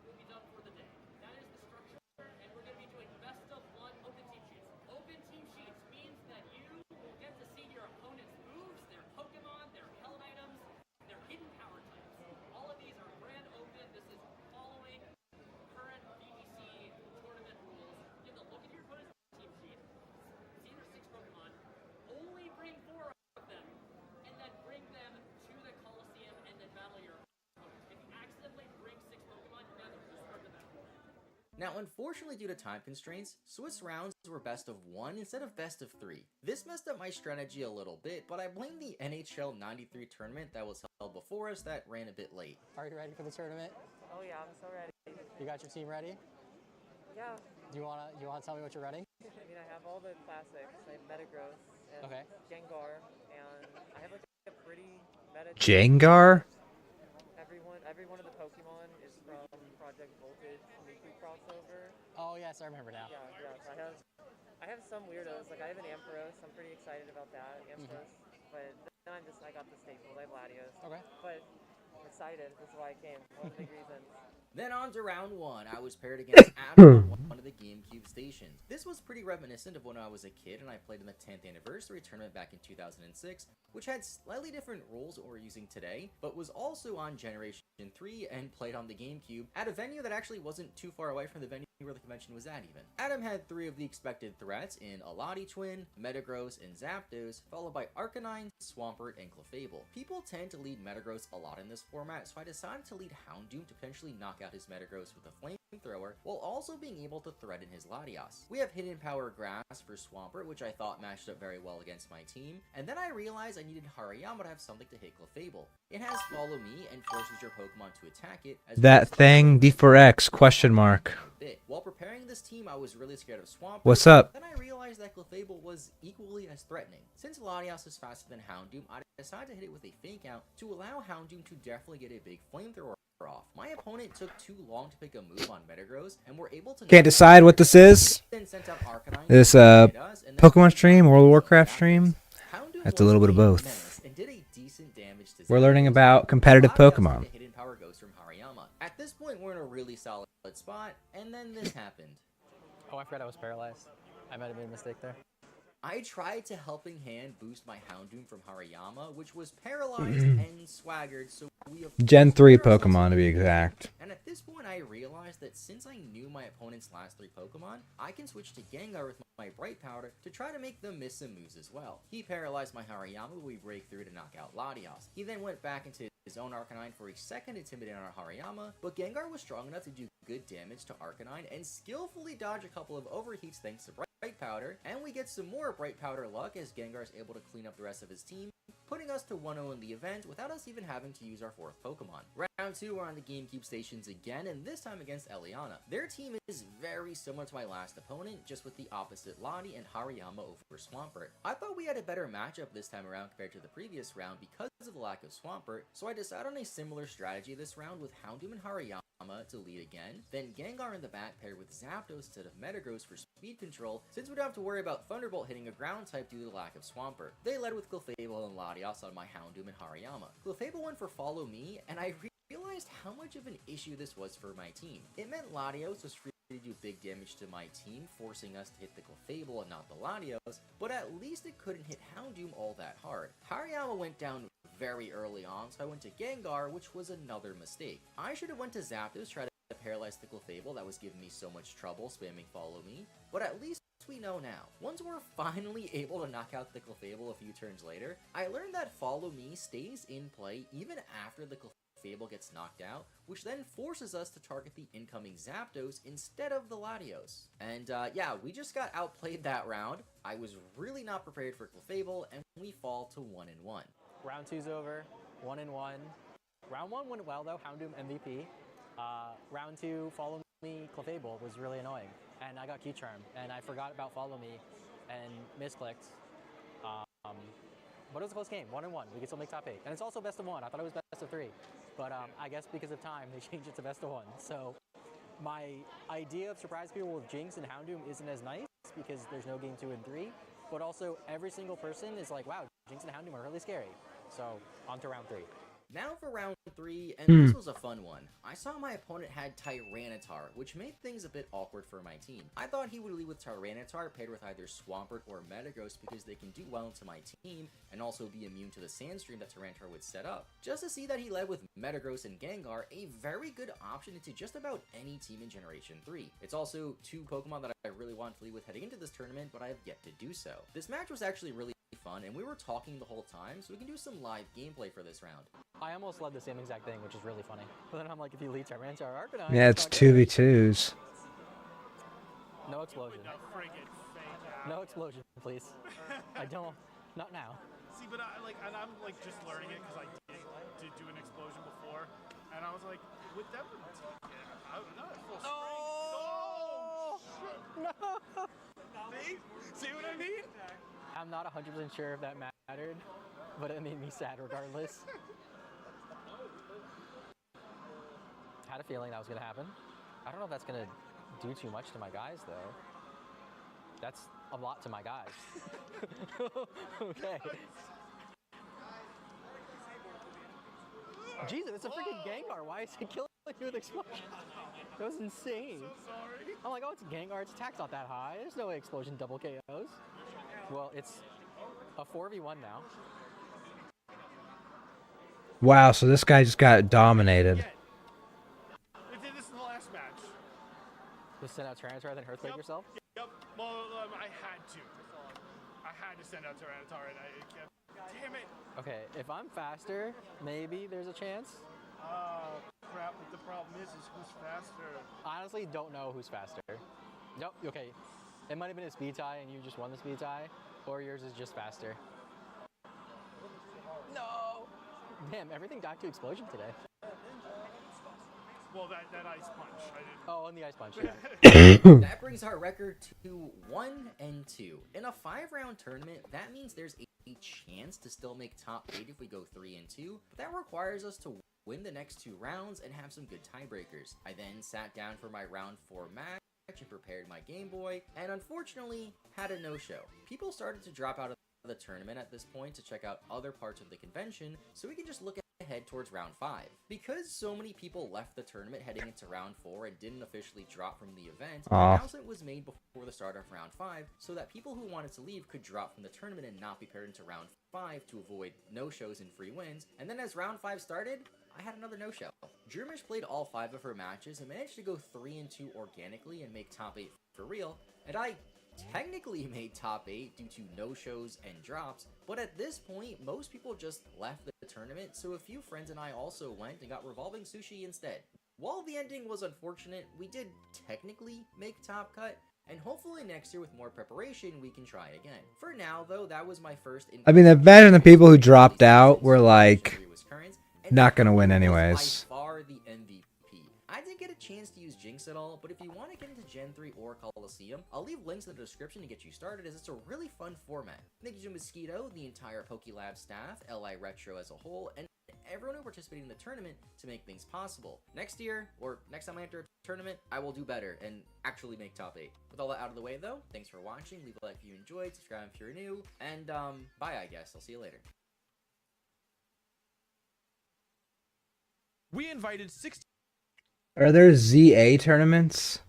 you'll be done for the day. That is the structure, and we're going to be doing best of 1 open team sheets. Open team sheets means that you will get to see your opponent's moves, their Pokemon, their held items, their hidden power types. All of these are brand open. This is following current VGC tournament rules. You have to look at your opponent's team sheet, see their 6 Pokemon, only bring 4 of them, and then bring them to the Coliseum and then battle your opponent. If you accidentally bring 6 Pokemon, you're going to have to restart the battle. Now, unfortunately due to time constraints, Swiss rounds were best of 1 instead of best of 3. This messed up my strategy a little bit, but I blame the NHL 93 tournament that was held before us that ran a bit late. Are you ready for the tournament? Oh yeah, I'm so ready. You got your team ready? Yeah, Do you wanna tell me what you're running? I mean I have all the classics. I have Metagross and Okay. Gengar, and I have like a pretty meta. Jengar? Every one of the Pokemon is from Project Voltage Miku crossover. Oh yes, I remember now. Yeah. So I have some weirdos. Like I have an Ampharos. I'm pretty excited about that. Ampharos. But then I got the staples. I have Latios. Okay. But excited. That's why I came. One of the big reasons. Then on to round 1, I was paired against Adam on one of the GameCube stations. This was pretty reminiscent of when I was a kid and I played in the 10th anniversary tournament back in 2006, which had slightly different rules than what we're using today, but was also on Generation 3 and played on the GameCube at a venue that actually wasn't too far away from the venue where the convention was at even. Adam had 3 of the expected threats in Alati Twin, Metagross, and Zapdos, followed by Arcanine, Swampert, and Clefable. People tend to lead Metagross a lot in this format, so I decided to lead Houndoom to potentially knock out his Metagross with a Flamethrower, while also being able to threaten his Latios. We have Hidden Power Grass for Swampert, which I thought matched up very well against my team, and then I realized I needed Hariyama to have something to hit Clefable. It has Follow Me and forces your Pokemon to attack it. As That thing, D4X, question mark. While preparing this team, I was really scared of Swampert. What's up? Then I realized that Clefable was equally as threatening. Since Latios is faster than Houndoom, I decided to hit it with a Fake Out to allow Houndoom to definitely get a big Flamethrower off. My opponent took too long to pick a move on Metagross, and were able to... Can't decide what this is. Then sent out Arcanine This Pokemon stream, World of Warcraft stream. That's a little bit of both. And did a decent damage to We're learning about competitive Pokemon. Hidden Power Ghost from Hariyama. At this point, we're in a really solid spot, and then this happened. Oh, I forgot I was paralyzed. I might have made a mistake there. I tried to Helping Hand boost my Houndoom from Hariyama, which was paralyzed and swaggered, so we have Gen 3 Pokemon to be exact. And at this point, I realized that since I knew my opponent's last 3 Pokemon, I can switch to Gengar with my Bright Powder to try to make them miss some moves as well. He paralyzed my Hariyama, but we break through to knock out Latios. He then went back into his own Arcanine for a second Intimidate on our Hariyama, but Gengar was strong enough to do good damage to Arcanine and skillfully dodge a couple of overheats thanks to Bright Powder, and we get some more Bright Powder luck as Gengar is able to clean up the rest of his team, putting us to 1-0 in the event without us even having to use our 4th Pokemon. Round 2, we're on the GameCube stations again, and this time against Eliana. Their team is very similar to my last opponent, just with the opposite Lottie and Hariyama over Swampert. I thought we had a better matchup this time around compared to the previous round because of the lack of Swampert, so I decided on a similar strategy this round with Houndoom and Hariyama to lead again, then Gengar in the back paired with Zapdos instead of Metagross for speed control, since we don't have to worry about Thunderbolt hitting a ground type due to the lack of Swampert. They led with Clefable and Latios on my Houndoom and Hariyama. Clefable went for Follow Me, and I realized how much of an issue this was for my team. It meant Latios was free to do big damage to my team, forcing us to hit the Clefable and not the Latios, but at least it couldn't hit Houndoom all that hard. Hariyama went down very early on, so I went to Gengar, which was another mistake. I should have went to Zapdos, try to paralyze the Clefable that was giving me so much trouble spamming Follow Me, but at least we know now. Once we're finally able to knock out the Clefable a few turns later, I learned that Follow Me stays in play even after the Clefable gets knocked out, which then forces us to target the incoming Zapdos instead of the Latios. And yeah, we just got outplayed that round. I was really not prepared for Clefable, and we fall to 1-1. Round 2's over, 1-1. Round 1 went well though, Houndoom MVP. Round 2, Follow Me Clefable was really annoying, and I got Key Charm, and I forgot about Follow Me, and misclicked. But it was a close game, 1-1. We could still make top 8, and it's also best of 1. I thought it was best of 3, but I guess because of time, they changed it to best of 1. So my idea of surprise people with Jinx and Houndoom isn't as nice because there's no game 2 and 3, but also every single person is like, wow, Jinx and Houndoom are really scary. So on to round 3. Now for round 3, and this was a fun one. I saw my opponent had Tyranitar, which made things a bit awkward for my team. I thought he would lead with Tyranitar paired with either Swampert or Metagross because they can do well into my team and also be immune to the Sandstream that Tyranitar would set up. Just to see that he led with Metagross and Gengar, a very good option into just about any team in Generation 3. It's also 2 Pokemon that I really want to lead with heading into this tournament, but I have yet to do so. This match was actually really fun, and we were talking the whole time, so we can do some live gameplay for this round. I almost led the same exact thing, which is really funny. But then I'm like, if you lead Tyranitar Arcanine... Yeah, it's 2v2s. No explosion. No explosion, please. I don't... Not now. See, but I'm just learning it because I did do an explosion before, and I was like, with them, I don't know, full strength. No! See what I mean? I'm not 100% sure if that mattered, but it made me sad regardless. Had a feeling that was going to happen. I don't know if that's going to do too much to my guys, though. That's a lot to my guys. Okay. Jesus, it's a freaking Gengar. Why is it killing you with explosion? That was insane. So sorry. I'm like, oh, it's a Gengar. Its attack's not that high. There's no way explosion double KOs. Well, it's a 4v1 now. Wow, so this guy just got dominated. We did this in the last match. Just send out Tyranitar, then Earthquake yourself? Yep. Well, I had to. I had to send out Tyranitar, and I kept. Damn it. Okay, if I'm faster, maybe there's a chance. Crap. But the problem is who's faster? Honestly, don't know who's faster. Nope. Okay, it might have been a speed tie, and you just won the speed tie, or yours is just faster. No. Damn, everything died to explosion today. Well, that ice punch. I didn't. Oh, on the ice punch. Yeah. That brings our record to 1-2. In a 5-round tournament, that means there's a chance to still make top 8 if we go 3-2, but that requires us to win the next 2 rounds and have some good tiebreakers. I then sat down for my round 4 match and prepared my Game Boy, and unfortunately had a no-show. People started to drop out of the tournament at this point to check out other parts of the convention, so we can just look ahead towards round 5. Because so many people left the tournament heading into round 4 and didn't officially drop from the event, an announcement was made before the start of round 5 so that people who wanted to leave could drop from the tournament and not be paired into round 5 to avoid no-shows and free wins. And then as round 5 started, I had another no-show. Drimish played all 5 of her matches and managed to go 3-2 organically and make top 8 for real, and I technically made top 8 due to no-shows and drops, but at this point, most people just left the tournament, so a few friends and I also went and got revolving sushi instead. While the ending was unfortunate, we did technically make top cut, and hopefully next year with more preparation, we can try again. For now, though, that was my first... I mean, imagine the people who dropped out were like, not gonna win anyways. By far the MVP. I didn't get a chance to use Jinx at all, but if you want to get into Gen 3 or Coliseum, I'll leave links in the description to get you started, as it's a really fun format. Thank you to Mosquito, the entire PokeLab staff, LI Retro as a whole, and everyone who participated in the tournament to make things possible. Next year, or next time I enter a tournament, I will do better and actually make top 8. With all that out of the way though, thanks for watching, leave a like if you enjoyed, subscribe if you're new, and bye I guess, I'll see you later. We invited 60. Are there ZA tournaments?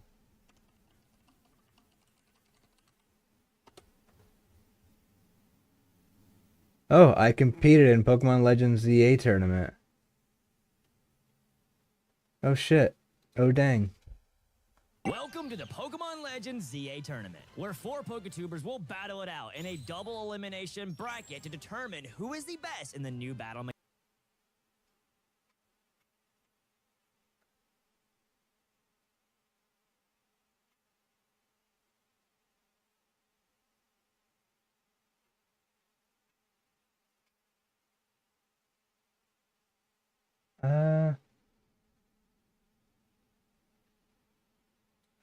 Oh, I competed in Pokemon Legends ZA tournament. Oh shit. Oh dang. Welcome to the Pokemon Legends ZA Tournament, where 4 Poketubers will battle it out in a double elimination bracket to determine who is the best in the new battle mechanic.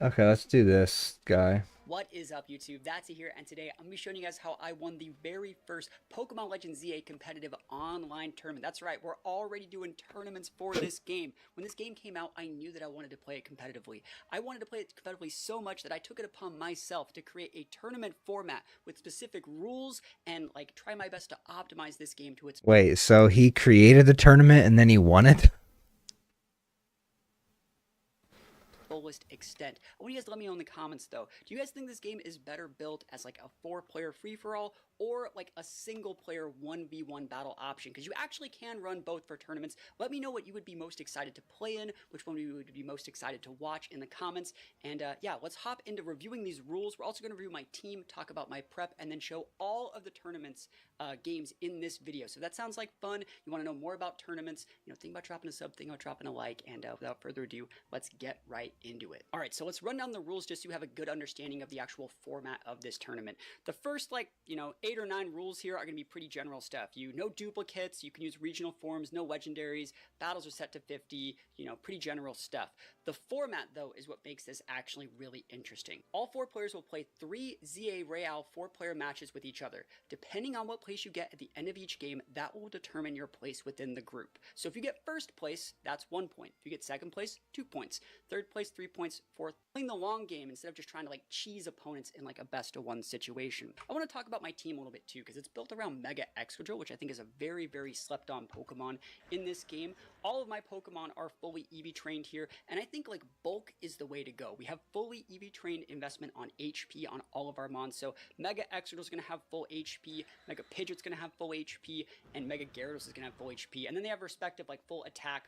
Okay, let's do this guy. What is up, YouTube? That's here, and today I'm going to be showing you guys how I won the very first Pokemon Legends ZA competitive online tournament. That's right, we're already doing tournaments for this game. When this game came out, I knew that I wanted to play it competitively. I wanted to play it competitively so much that I took it upon myself to create a tournament format with specific rules and like try my best to optimize this game to its... Wait, so he created the tournament and then he won it? fullest extent. I want you guys to let me know in the comments though. Do you guys think this game is better built as like a 4-player free-for-all or like a single-player 1v1 battle option? Because you actually can run both for tournaments. Let me know what you would be most excited to play in, which one you would be most excited to watch in the comments. And yeah, let's hop into reviewing these rules. We're also going to review my team, talk about my prep, and then show all of the tournaments games in this video. So that sounds like fun. You want to know more about tournaments, you know, think about dropping a sub, think about dropping a like, and without further ado, let's get right into it. All right, so let's run down the rules just so you have a good understanding of the actual format of this tournament. The first, like, 8 or 9 rules here are going to be pretty general stuff. No duplicates, you can use regional forms, no legendaries, battles are set to 50, pretty general stuff. The format, though, is what makes this actually really interesting. All 4 players will play 3 ZA Real 4-player matches with each other. Depending on what place you get at the end of each game, that will determine your place within the group. So if you get first place, that's 1 point. If you get second place, 2 points. Third place, 3 points for playing the long game instead of just trying to like cheese opponents in like a best of one situation. I want to talk about my team a little bit too, because it's built around Mega Excadrill, which I think is a very, very slept on Pokemon in this game. All of my Pokemon are fully EV trained here, and I think like bulk is the way to go. We have fully EV trained investment on HP on all of our Mons, so Mega Excadrill is going to have full HP, Mega Pidgeot's going to have full HP, and Mega Gyarados is going to have full HP, and then they have respective like full attack,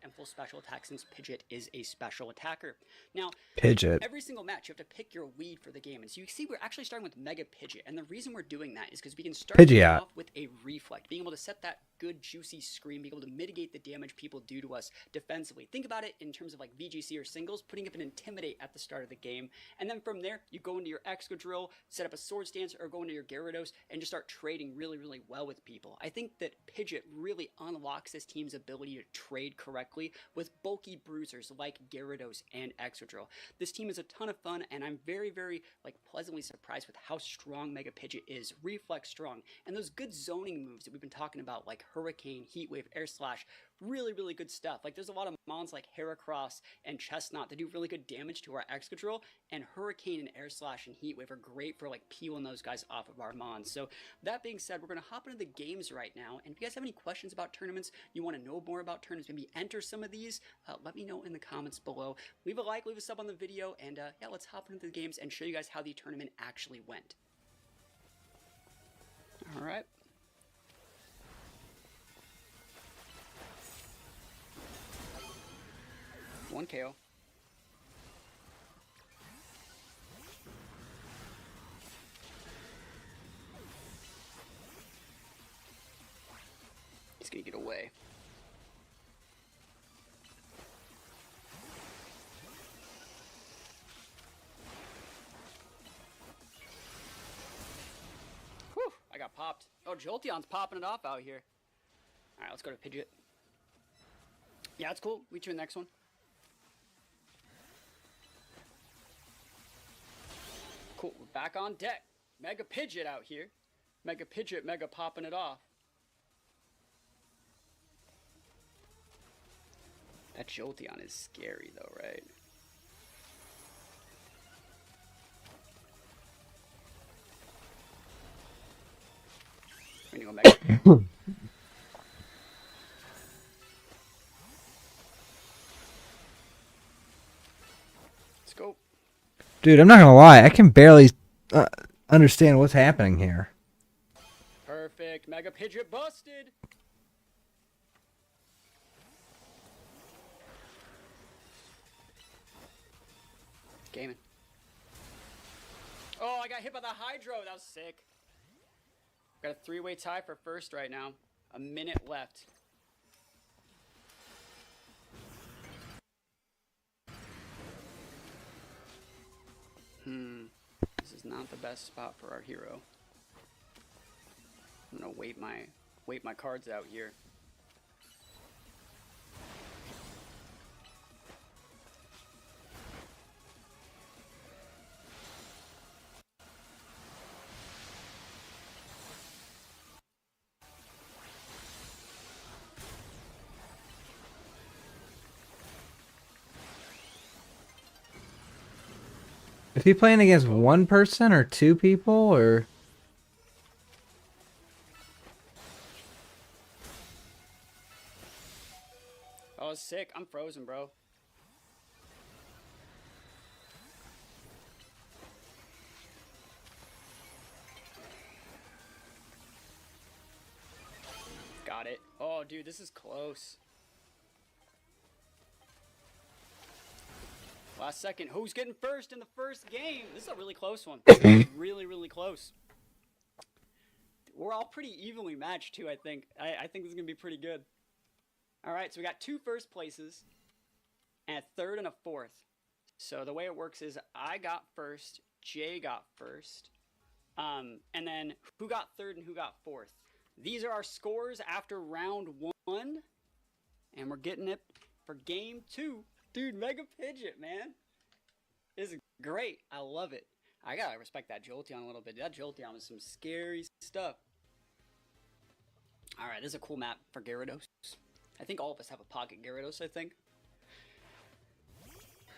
and full special attack, since Pidgeot is a special attacker. Now, Pidgeot. every single match you have to pick your lead for the game, and so you see we're actually starting with Mega Pidgeot, and the reason we're doing that is because we can start Pidgeot. off with a Reflect, being able to set that good juicy screen, being able to mitigate the damage people do to us defensively. Think about it in terms of like VGC or singles, putting up an Intimidate at the start of the game, and then from there you go into your Excadrill, set up a Swords Dance, or go into your Gyarados and just start trading really, really well with people. I think that Pidgeot really unlocks this team's ability to trade correctly with bulky bruisers like Gyarados and Excadrill. This team is a ton of fun, and I'm very, very like pleasantly surprised with how strong Mega Pidgeot is, reflex strong, and those good zoning moves that we've been talking about like Hurricane, Heat Wave, Air Slash, really, really good stuff. Like there's a lot of mons like Heracross and Chestnut that do really good damage to our Excadrill, and Hurricane and Air Slash and Heat Wave are great for like peeling those guys off of our mons. So that being said, we're going to hop into the games right now, and if you guys have any questions about tournaments, you want to know more about tournaments, maybe enter some of these, let me know in the comments below. Leave a like, leave a sub on the video, and yeah, let's hop into the games and show you guys how the tournament actually went. All right. One KO. He's gonna get away. Whew, I got popped. Oh, Jolteon's popping it off out here. Alright, let's go to Pidgeot. Yeah, that's cool. We to the next one. Cool, we're back on deck. Mega Pidgeot out here. Mega Pidgeot, mega popping it off. That Jolteon is scary though, right? We're gonna go Mega. Let's go. Dude, I'm not gonna lie. I can barely understand what's happening here. Perfect. Mega Pidgeot busted. Gaming. Oh, I got hit by the Hydro. That was sick. Got a three-way tie for first right now. A minute left. This is not the best spot for our hero. I'm gonna wait my cards out here. Is he playing against one person or two people or? Oh, sick. I'm frozen, bro. Got it. Oh, dude, this is close. Last second. Who's getting first in the first game? This is a really close one. Really, really close. We're all pretty evenly matched, too, I think. I think this is going to be pretty good. All right, so we got 2 first places and a third and a fourth. So the way it works is I got first, Jay got first, and then who got third and who got fourth. These are our scores after round 1, and we're getting it for game 2. Dude, Mega Pidgeot, man. This is great. I love it. I gotta respect that Jolteon a little bit. That Jolteon is some scary stuff. Alright, this is a cool map for Gyarados. I think all of us have a pocket Gyarados, I think.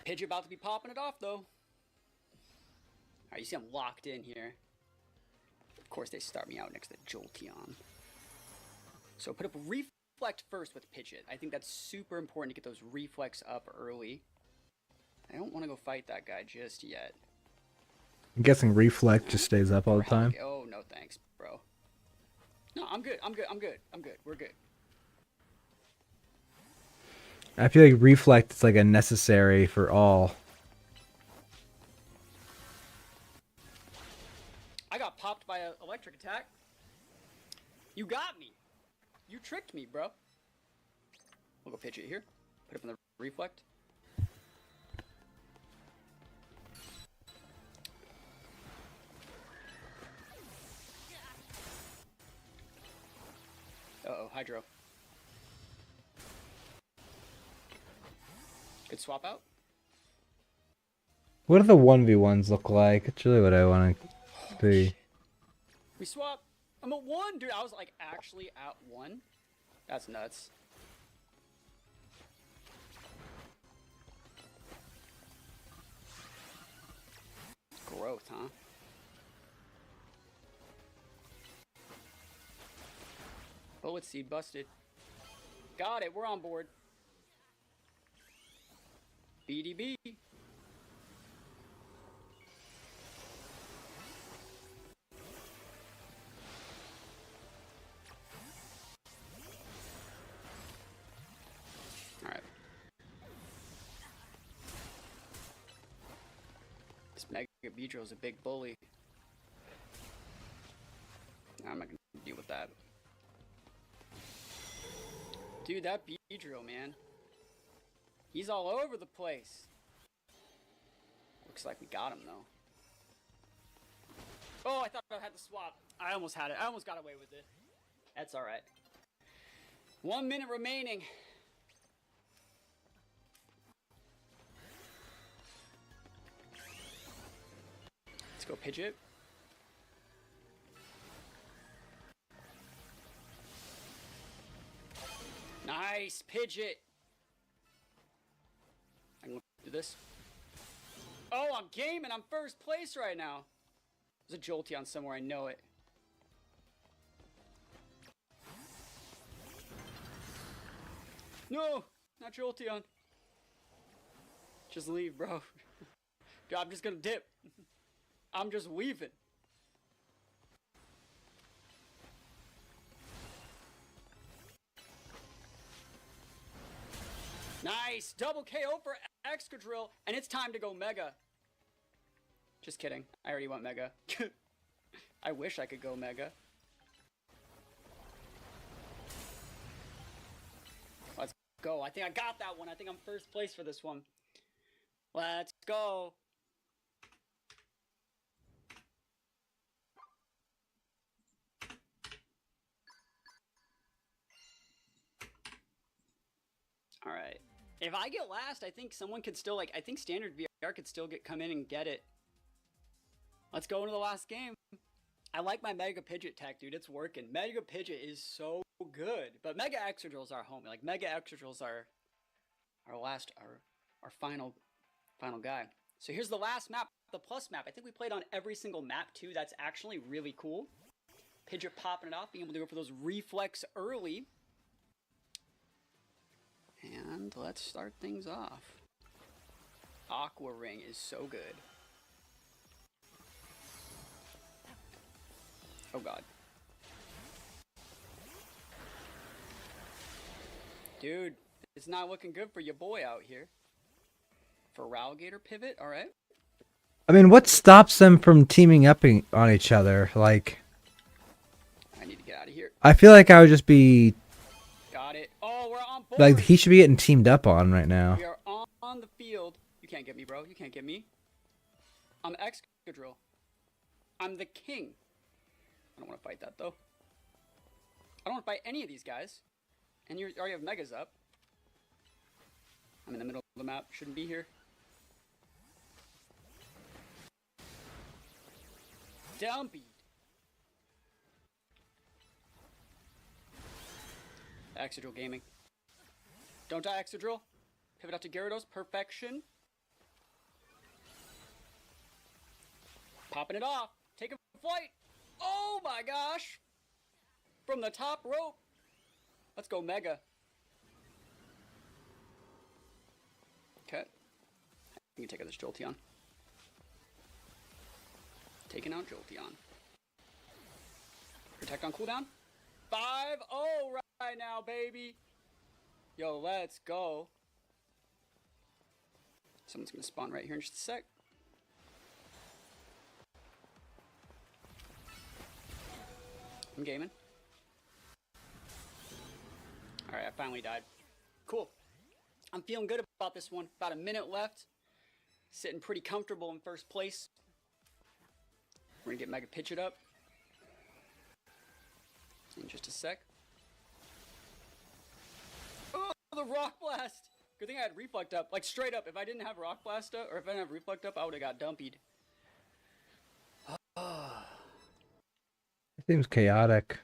Pidgeot about to be popping it off, though. Alright, you see I'm locked in here. Of course, they start me out next to Jolteon. So put up Reflect first with Pidgeot. I think that's super important to get those Reflex up early. I don't want to go fight that guy just yet. I'm guessing Reflect just stays up all the time. Oh, no thanks, bro. No, I'm good. I'm good. I'm good. I'm good. We're good. I feel like Reflect is like a necessary for all. I got popped by an electric attack. You got me. You tricked me, bro. We'll go pitch it here. Put it on the Reflect. Uh-oh, Hydro. Good swap out. What do the 1v1s look like? It's really what I want to see. We swap. I'm at 1, dude. I was like actually at 1. That's nuts. Growth, huh? Bullet seed busted. Got it. We're on board. BDB. Alright. This Mega Beedrill's a big bully. I'm not gonna deal with that. Dude, that Beedrill, man. He's all over the place. Looks like we got him, though. Oh, I thought I had the swap. I almost had it. I almost got away with it. That's alright. 1 minute remaining. Let's go Pidgeot. Nice, Pidgeot. I can do this. Oh, I'm gaming. I'm first place right now. There's a Jolteon somewhere. I know it. No, not Jolteon. Just leave, bro. Dude, I'm just gonna dip. I'm just weaving. Nice! Double KO for Excadrill, and it's time to go Mega. Just kidding. I already went Mega. I wish I could go Mega. Let's go. I think I got that one. I think I'm first place for this one. Let's go. All right. If I get last, I think someone could still, like, I think standard VR could still come in and get it. Let's go into the last game. I like my Mega Pidgeot tech, dude. It's working. Mega Pidgeot is so good. But Mega Excadrill's our homie. Like, Mega Excadrill's our final guy. So here's the last map, the plus map. I think we played on every single map, too. That's actually really cool. Pidgeot popping it off, being able to go for those reflex early. And let's start things off. Aqua Ring is so good. Oh god. Dude, it's not looking good for your boy out here. For Ralgator pivot, alright. I mean, what stops them from teaming up on each other? Like, I need to get out of here. I feel like I would just be... Got it. Oh, we're on board. Like, he should be getting teamed up on right now. We are on the field. You can't get me, bro. You can't get me. I'm Excadrill. I'm the king. I don't want to fight that, though. I don't want to fight any of these guys. And you already have Megas up. I'm in the middle of the map. Shouldn't be here. Downbeat. Excadrill gaming. Don't die, Excadrill. Pivot out to Gyarados. Perfection. Popping it off. Taking flight. Oh my gosh. From the top rope. Let's go Mega. Okay. You can take out this Jolteon. Taking out Jolteon. Protect on cooldown. 5-0 right now, baby. Yo, let's go. Someone's gonna spawn right here in just a sec. I'm gaming. Alright, I finally died. Cool. I'm feeling good about this one. About a minute left. Sitting pretty comfortable in first place. We're gonna get Mega Pitch it up. In just a sec. Oh, the Rock Blast! Good thing I had Reflect up. Like, straight up, if I didn't have Rock Blast up, or if I didn't have Reflect up, I would've got dumpied. It seems chaotic.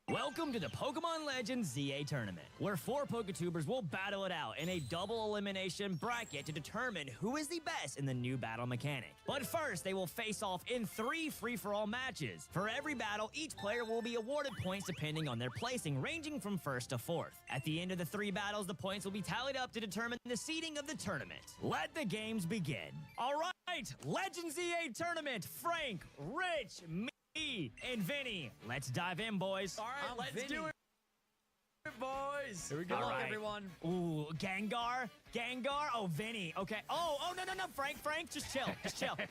Welcome to the Pokemon Legends ZA Tournament, where 4 Poketubers will battle it out in a double elimination bracket to determine who is the best in the new battle mechanic. But first, they will face off in 3 free-for-all matches. For every battle, each player will be awarded points depending on their placing, ranging from 1st to 4th. At the end of the 3 battles, the points will be tallied up to determine the seeding of the tournament. Let the games begin. All right, Legends ZA Tournament, Frank, Rich, me, and Vinny. Let's dive in, boys. All right, let's do it, boys. Here we go, everyone. Ooh, Gengar. Oh, Vinny. Okay. Oh, no, Frank, just chill, just stay away.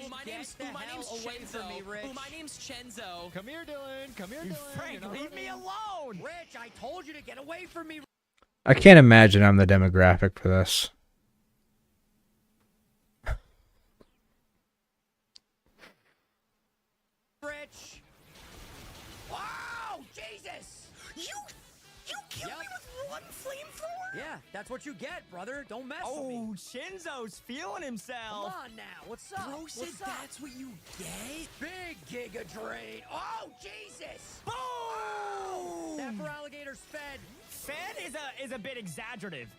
My name's Chenzo. My name's Chenzo. Come here, Dylan. Come here, Dylan. Frank, leave me alone. Rich, I told you to get away from me. I can't imagine I'm the demographic for this. Rich. Wow, Jesus! You killed me with one flamethrower? Yeah, that's what you get, brother. Don't mess with me. Oh, Shinzo's feeling himself. Come on now, what's up? Bro said that's what you get? Big Giga Drain. Oh, Jesus! Boom! Oh, that for alligators fed. Fed is a bit exaggerative.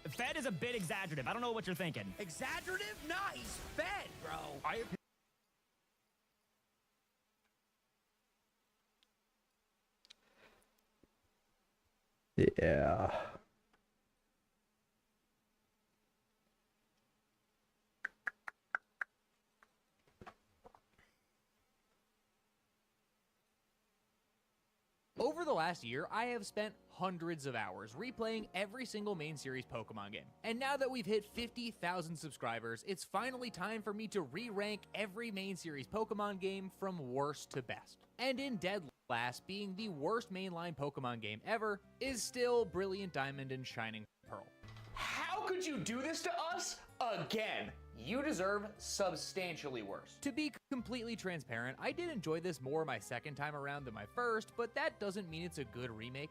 I don't know what you're thinking. Exaggerative? Nah, he's fed, bro. Yeah. Over the last year, I have spent hundreds of hours replaying every single main series Pokemon game. And now that we've hit 50,000 subscribers, it's finally time for me to re-rank every main series Pokemon game from worst to best. And in dead last, being the worst mainline Pokemon game ever, is still Brilliant Diamond and Shining Pearl. How could you do this to us again? You deserve substantially worse. To be completely transparent, I did enjoy this more my second time around than my first, but that doesn't mean it's a good remake.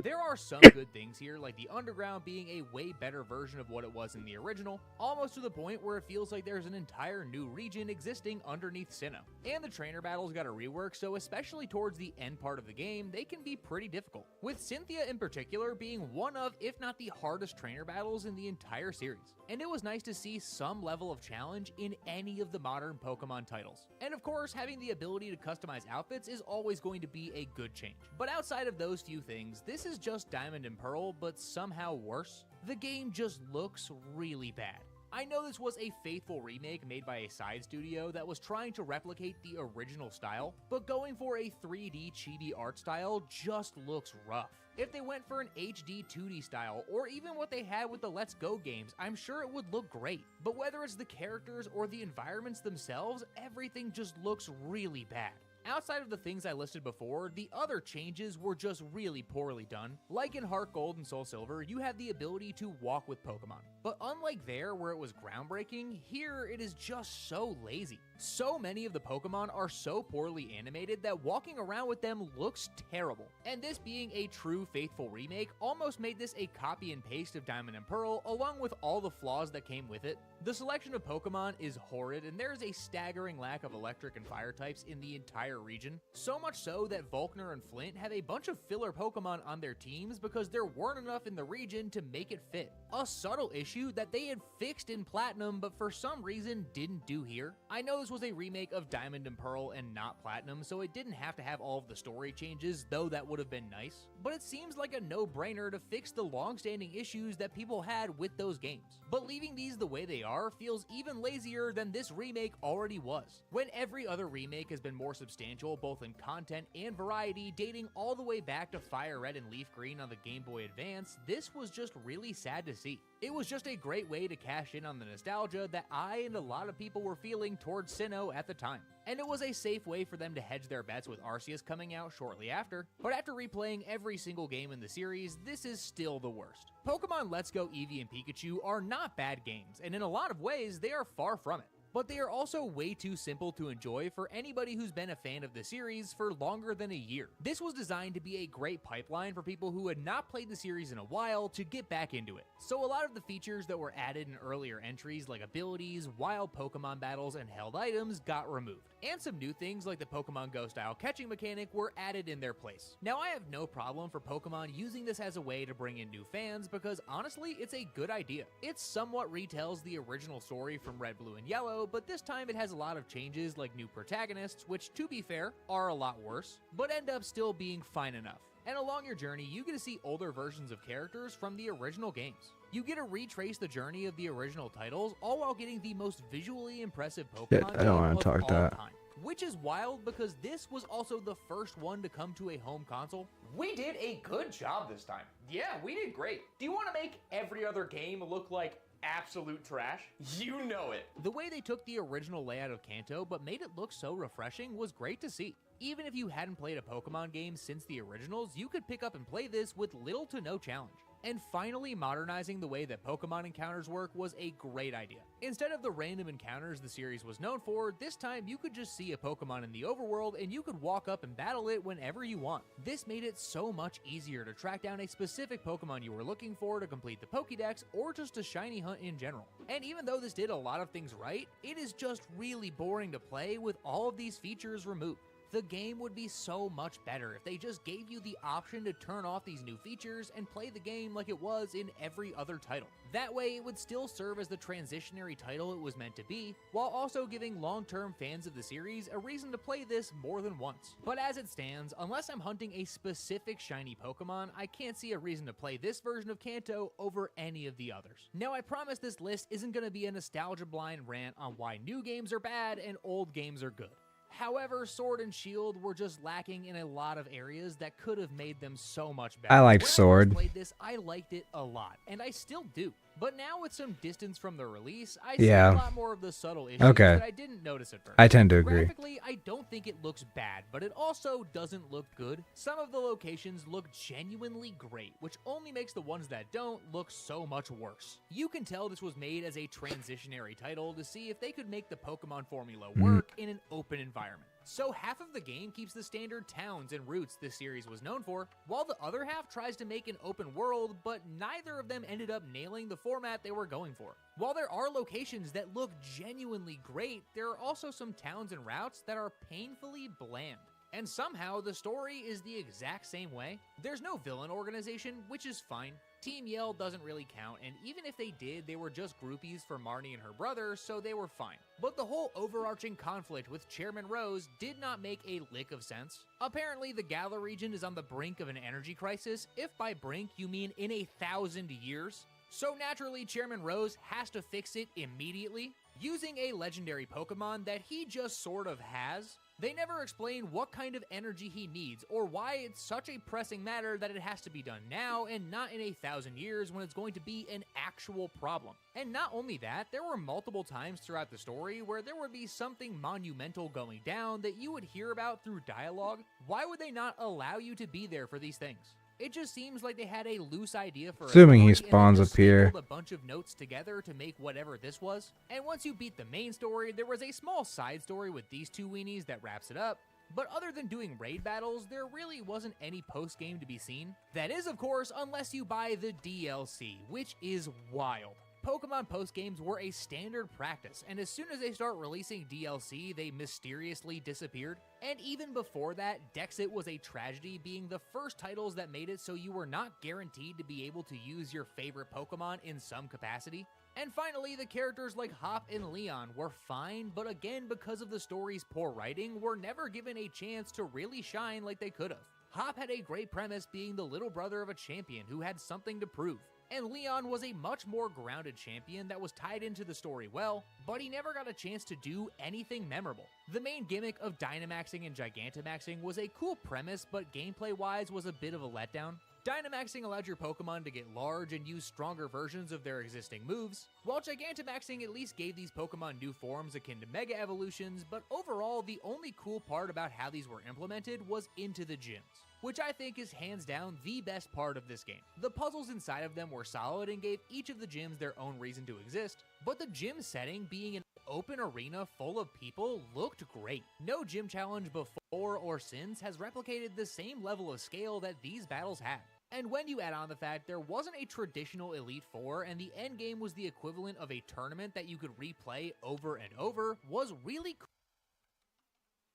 There are some good things here, like the underground being a way better version of what it was in the original, almost to the point where it feels like there's an entire new region existing underneath Sinnoh. And the trainer battles got a rework, so especially towards the end part of the game, they can be pretty difficult, with Cynthia in particular being one of, if not the hardest trainer battles in the entire series. And it was nice to see some level of challenge in any of the modern Pokemon titles. And of course, having the ability to customize outfits is always going to be a good change. But outside of those few things, this is just Diamond and Pearl, but somehow worse. The game just looks really bad. I know this was a faithful remake made by a side studio that was trying to replicate the original style, but going for a 3D chibi art style just looks rough. If they went for an HD 2D style, or even what they had with the Let's Go games, I'm sure it would look great. But whether it's the characters or the environments themselves, everything just looks really bad. Outside of the things I listed before, the other changes were just really poorly done. Like in Heart Gold and Soul Silver, you have the ability to walk with Pokemon. But unlike there, where it was groundbreaking, here it is just so lazy. So many of the Pokemon are so poorly animated that walking around with them looks terrible. And this being a true faithful remake almost made this a copy and paste of Diamond and Pearl, along with all the flaws that came with it. The selection of Pokemon is horrid, and there is a staggering lack of electric and fire types in the entire region. So much so that Volkner and Flint have a bunch of filler Pokemon on their teams because there weren't enough in the region to make it fit. A subtle issue that they had fixed in Platinum, but for some reason didn't do here. I know this was a remake of Diamond and Pearl and not Platinum, so it didn't have to have all of the story changes, though that would have been nice. But it seems like a no-brainer to fix the long-standing issues that people had with those games. But leaving these the way they are feels even lazier than this remake already was. When every other remake has been more substantial both in content and variety, dating all the way back to Fire Red and Leaf Green on the Game Boy Advance, this was just really sad to see. It was just a great way to cash in on the nostalgia that I and a lot of people were feeling towards Sinnoh at the time. And it was a safe way for them to hedge their bets with Arceus coming out shortly after. But after replaying every single game in the series, this is still the worst. Pokemon Let's Go Eevee and Pikachu are not bad games, and in a lot of ways, they are far from it. But they are also way too simple to enjoy for anybody who's been a fan of the series for longer than a year. This was designed to be a great pipeline for people who had not played the series in a while to get back into it. So a lot of the features that were added in earlier entries like abilities, wild Pokemon battles, and held items got removed. And some new things like the Pokemon Go style catching mechanic were added in their place. Now I have no problem for Pokemon using this as a way to bring in new fans because honestly it's a good idea. It somewhat retells the original story from Red, Blue, and Yellow, but this time it has a lot of changes like new protagonists, which to be fair, are a lot worse, but end up still being fine enough. And along your journey, you get to see older versions of characters from the original games. You get to retrace the journey of the original titles, all while getting the most visually impressive Pokemon I don't game want of to talk all that. time. Which is wild because this was also the first one to come to a home console. We did a good job this time. Yeah, we did great. Do you want to make every other game look like absolute trash? You know it. The way they took the original layout of Kanto but made it look so refreshing was great to see. Even if you hadn't played a Pokemon game since the originals, you could pick up and play this with little to no challenge. And finally modernizing the way that Pokemon encounters work was a great idea. Instead of the random encounters the series was known for, this time you could just see a Pokemon in the overworld and you could walk up and battle it whenever you want. This made it so much easier to track down a specific Pokemon you were looking for to complete the Pokédex or just a shiny hunt in general. And even though this did a lot of things right, it is just really boring to play with all of these features removed. The game would be so much better if they just gave you the option to turn off these new features and play the game like it was in every other title. That way, it would still serve as the transitionary title it was meant to be, while also giving long-term fans of the series a reason to play this more than once. But as it stands, unless I'm hunting a specific shiny Pokemon, I can't see a reason to play this version of Kanto over any of the others. Now, I promise this list isn't going to be a nostalgia-blind rant on why new games are bad and old games are good. However, Sword and Shield were just lacking in a lot of areas that could have made them so much better. I liked When Sword. I first played this, I liked it a lot, and I still do. But now with some distance from the release, I see a lot more of the subtle issues that I didn't notice at first. I tend to agree. Graphically, I don't think it looks bad, but it also doesn't look good. Some of the locations look genuinely great, which only makes the ones that don't look so much worse. You can tell this was made as a transitionary title to see if they could make the Pokemon formula work in an open environment. So half of the game keeps the standard towns and routes this series was known for, while the other half tries to make an open world, but neither of them ended up nailing the format they were going for. While there are locations that look genuinely great, there are also some towns and routes that are painfully bland. And somehow the story is the exact same way. There's no villain organization, which is fine. Team Yell doesn't really count, and even if they did, they were just groupies for Marnie and her brother, so they were fine. But the whole overarching conflict with Chairman Rose did not make a lick of sense. Apparently, the Galar region is on the brink of an energy crisis, if by brink you mean in 1,000 years. So naturally, Chairman Rose has to fix it immediately, using a legendary Pokemon that he just sort of has. They never explain what kind of energy he needs, or why it's such a pressing matter that it has to be done now and not in 1,000 years when it's going to be an actual problem. And not only that, there were multiple times throughout the story where there would be something monumental going down that you would hear about through dialogue. Why would they not allow you to be there for these things? It just seems like they had a loose idea for Assuming a he story spawns and then just up here. stapled a bunch of notes together to make whatever this was. And once you beat the main story, there was a small side story with these two weenies that wraps it up. But other than doing raid battles, there really wasn't any post-game to be seen. That is, of course, unless you buy the DLC, which is wild. Pokemon post-games were a standard practice, and as soon as they start releasing DLC, they mysteriously disappeared. And even before that, Dexit was a tragedy, being the first titles that made it so you were not guaranteed to be able to use your favorite Pokemon in some capacity. And finally, the characters like Hop and Leon were fine, but again, because of the story's poor writing, were never given a chance to really shine like they could have. Hop had a great premise, being the little brother of a champion who had something to prove. And Leon was a much more grounded champion that was tied into the story well, but he never got a chance to do anything memorable. The main gimmick of Dynamaxing and Gigantamaxing was a cool premise, but gameplay-wise was a bit of a letdown. Dynamaxing allowed your Pokemon to get large and use stronger versions of their existing moves, while Gigantamaxing at least gave these Pokemon new forms akin to Mega Evolutions, but overall, the only cool part about how these were implemented was into the gyms, which I think is hands down the best part of this game. The puzzles inside of them were solid and gave each of the gyms their own reason to exist, but the gym setting, being an open arena full of people, looked great. No gym challenge before or since has replicated the same level of scale that these battles had. And when you add on the fact there wasn't a traditional Elite Four and the endgame was the equivalent of a tournament that you could replay over and over, was really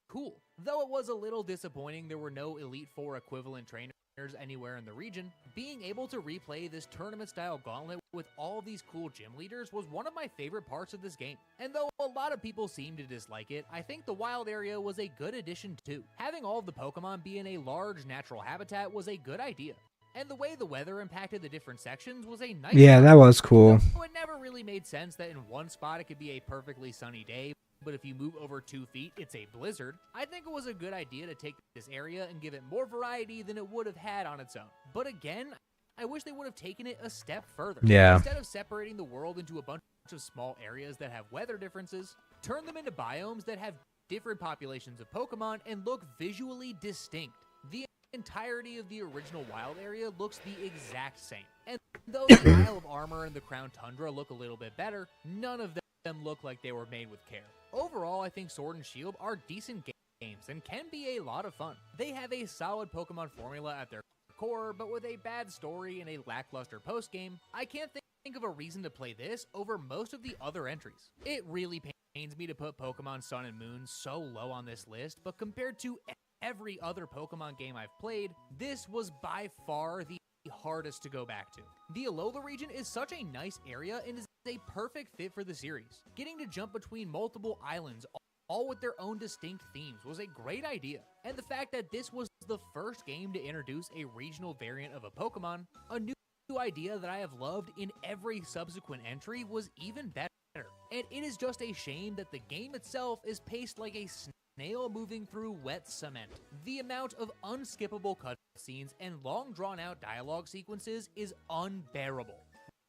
cool. Though it was a little disappointing there were no Elite Four equivalent trainers anywhere in the region, being able to replay this tournament-style gauntlet with all these cool gym leaders was one of my favorite parts of this game. And though a lot of people seem to dislike it, I think the wild area was a good addition too. Having all of the Pokemon be in a large natural habitat was a good idea. And the way the weather impacted the different sections was a nice Yeah, that was cool. Though it never really made sense that in one spot it could be a perfectly sunny day, but if you move over 2 feet, it's a blizzard. I think it was a good idea to take this area and give it more variety than it would have had on its own. But again, I wish they would have taken it a step further. Yeah. Instead of separating the world into a bunch of small areas that have weather differences, turn them into biomes that have different populations of Pokemon and look visually distinct. The entirety of the original wild area looks the exact same. And though the Isle of Armor and the Crown Tundra look a little bit better, none of them look like they were made with care. Overall, I think Sword and Shield are decent games and can be a lot of fun. They have a solid Pokemon formula at their core, but with a bad story and a lackluster post-game, I can't think of a reason to play this over most of the other entries. It really pains me to put Pokemon Sun and Moon so low on this list, but compared to every other Pokemon game I've played, this was by far the hardest to go back to. The Alola region is such a nice area and is a perfect fit for the series. Getting to jump between multiple islands, all with their own distinct themes, was a great idea. And the fact that this was the first game to introduce a regional variant of a Pokemon, a new idea that I have loved in every subsequent entry, was even better. And it is just a shame that the game itself is paced like a snail moving through wet cement. The amount of unskippable cutscenes and long drawn-out dialogue sequences is unbearable.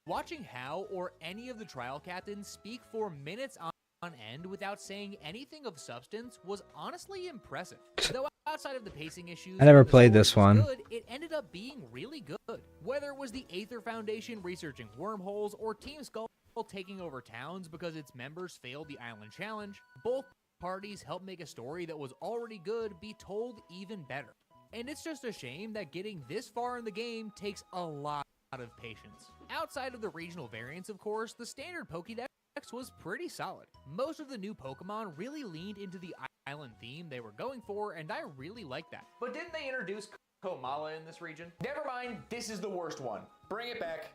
Watching Hao or any of the trial captains speak for minutes on end without saying anything of substance was honestly impressive. Though outside of the pacing issues, I never the played story this was one. good, it ended up being really good. Whether it was the Aether Foundation researching wormholes or Team Skull taking over towns because its members failed the island challenge, both parties helped make a story that was already good be told even better. And it's just a shame that getting this far in the game takes a lot of patience. Outside of the regional variants, of course, the standard Pokédex was pretty solid. Most of the new Pokemon really leaned into the island theme they were going for, and I really like that. But didn't they introduce Komala in this region? Never mind, this is the worst one. Bring it back.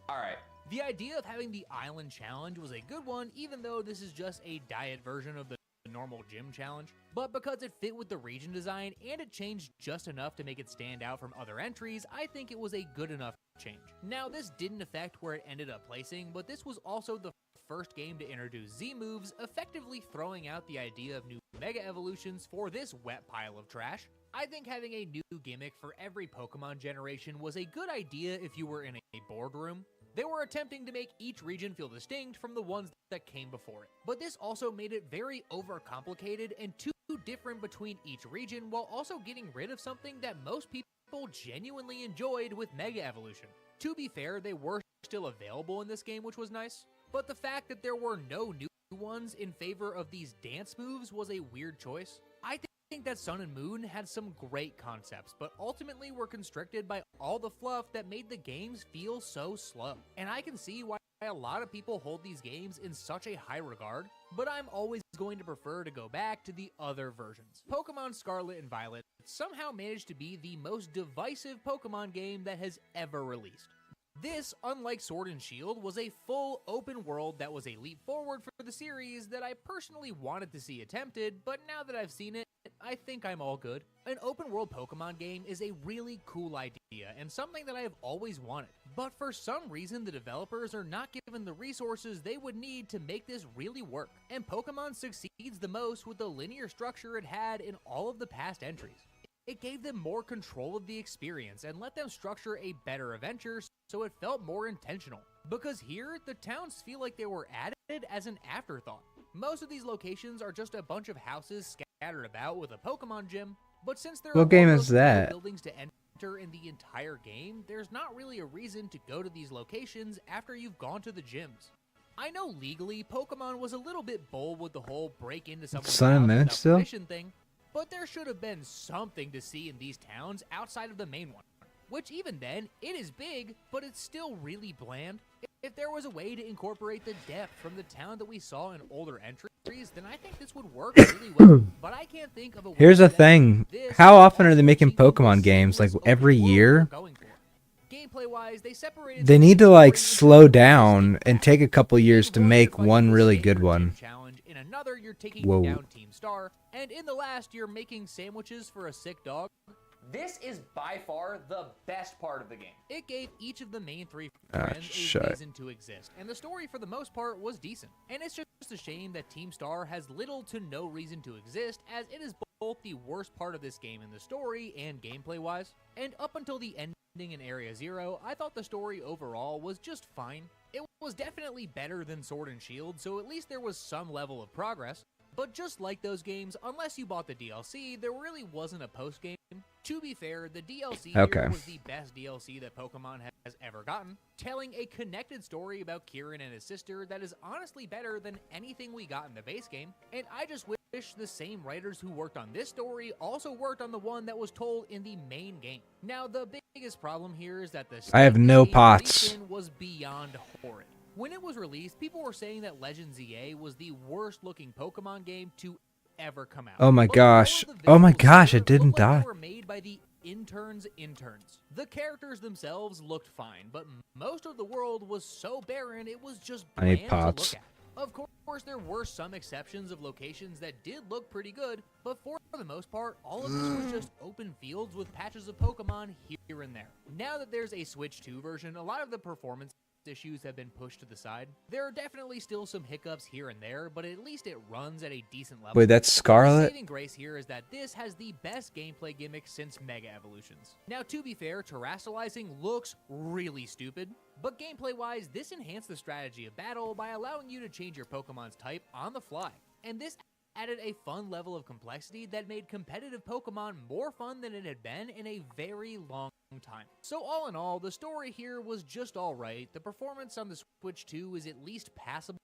Alright. The idea of having the island challenge was a good one, even though this is just a diet version of the normal gym challenge. But because it fit with the region design and it changed just enough to make it stand out from other entries, I think it was a good enough change. Now, this didn't affect where it ended up placing, but this was also the first game to introduce Z moves, effectively throwing out the idea of new Mega Evolutions for this wet pile of trash. I think having a new gimmick for every Pokemon generation was a good idea if you were in a boardroom. They were attempting to make each region feel distinct from the ones that came before it. But this also made it very overcomplicated and too different between each region, while also getting rid of something that most people genuinely enjoyed with Mega Evolution. To be fair, they were still available in this game, which was nice, but the fact that there were no new ones in favor of these dance moves was a weird choice. I think that Sun and Moon had some great concepts, but ultimately were constricted by all the fluff that made the games feel so slow. And I can see why a lot of people hold these games in such a high regard, but I'm always going to prefer to go back to the other versions. Pokemon Scarlet and Violet somehow managed to be the most divisive Pokemon game that has ever released. This, unlike Sword and Shield, was a full open world that was a leap forward for the series that I personally wanted to see attempted, but now that I've seen it, I think I'm all good. An open world Pokemon game is a really cool idea and something that I have always wanted, but for some reason the developers are not given the resources they would need to make this really work, and Pokemon succeeds the most with the linear structure it had in all of the past entries. It gave them more control of the experience and let them structure a better adventure so it felt more intentional. Because here, the towns feel like they were added as an afterthought. Most of these locations are just a bunch of houses scattered about with a Pokemon gym, but since there What are game almost is no that? buildings to enter in the entire game, there's not really a reason to go to these locations after you've gone to the gyms. I know legally, Pokemon was a little bit bold with the whole break into someone's Sun and house Moon without still? permission thing, but there should have been something to see in these towns outside of the main one. Which even then, it is big, but it's still really bland. If there was a way to incorporate the depth from the town that we saw in older entries, then I think this would work really well. But I can't think of a way Here's the that thing. this How often are they making Pokemon games? Like every year? Gameplay-wise, they separated They need to like slow down and take a couple years to make one really good one. challenge. In another, you're taking Whoa. down Team Star, and in the last, you're making sandwiches for a sick dog. This is by far the best part of the game. It gave each of the main three Ah, friends a shut. reason to exist, and the story for the most part was decent. And it's just a shame that Team Star has little to no reason to exist, as it is both the worst part of this game in the story and gameplay-wise. And up until the ending in Area Zero, I thought the story overall was just fine. It was definitely better than Sword and Shield, so at least there was some level of progress. But just like those games, unless you bought the DLC, there really wasn't a post-game. To be fair, the DLC Okay. here was the best DLC that Pokemon has ever gotten, telling a connected story about Kieran and his sister that is honestly better than anything we got in the base game, and I just wish the same writers who worked on this story also worked on the one that was told in the main game. Now, the biggest problem here is that the I have state no this game pots. released in was beyond horrid. When it was released, people were saying that Legend ZA was the worst looking Pokemon game to ever come out. Oh my But all of gosh. the Oh my visuals gosh, here it didn't looked like die. They were made by the interns. The characters themselves looked fine, but most of the world was so barren it was just I need bland pots. to look at. Of course, there were some exceptions of locations that did look pretty good, but for the most part, all of this was just open fields with patches of Pokemon here and there. Now that there's a Switch 2 version, a lot of the performance issues have been pushed to the side. There are definitely still some hiccups here and there, but at least it runs at a decent level. Wait, that's The Scarlet? saving grace here is that this has the best gameplay gimmick since Mega Evolutions. Now, to be fair, terrestrializing looks really stupid, but gameplay-wise, this enhanced the strategy of battle by allowing you to change your Pokemon's type on the fly. And this added a fun level of complexity that made competitive Pokemon more fun than it had been in a very long time. So all in all, the story here was just alright, the performance on the Switch 2 is at least passable,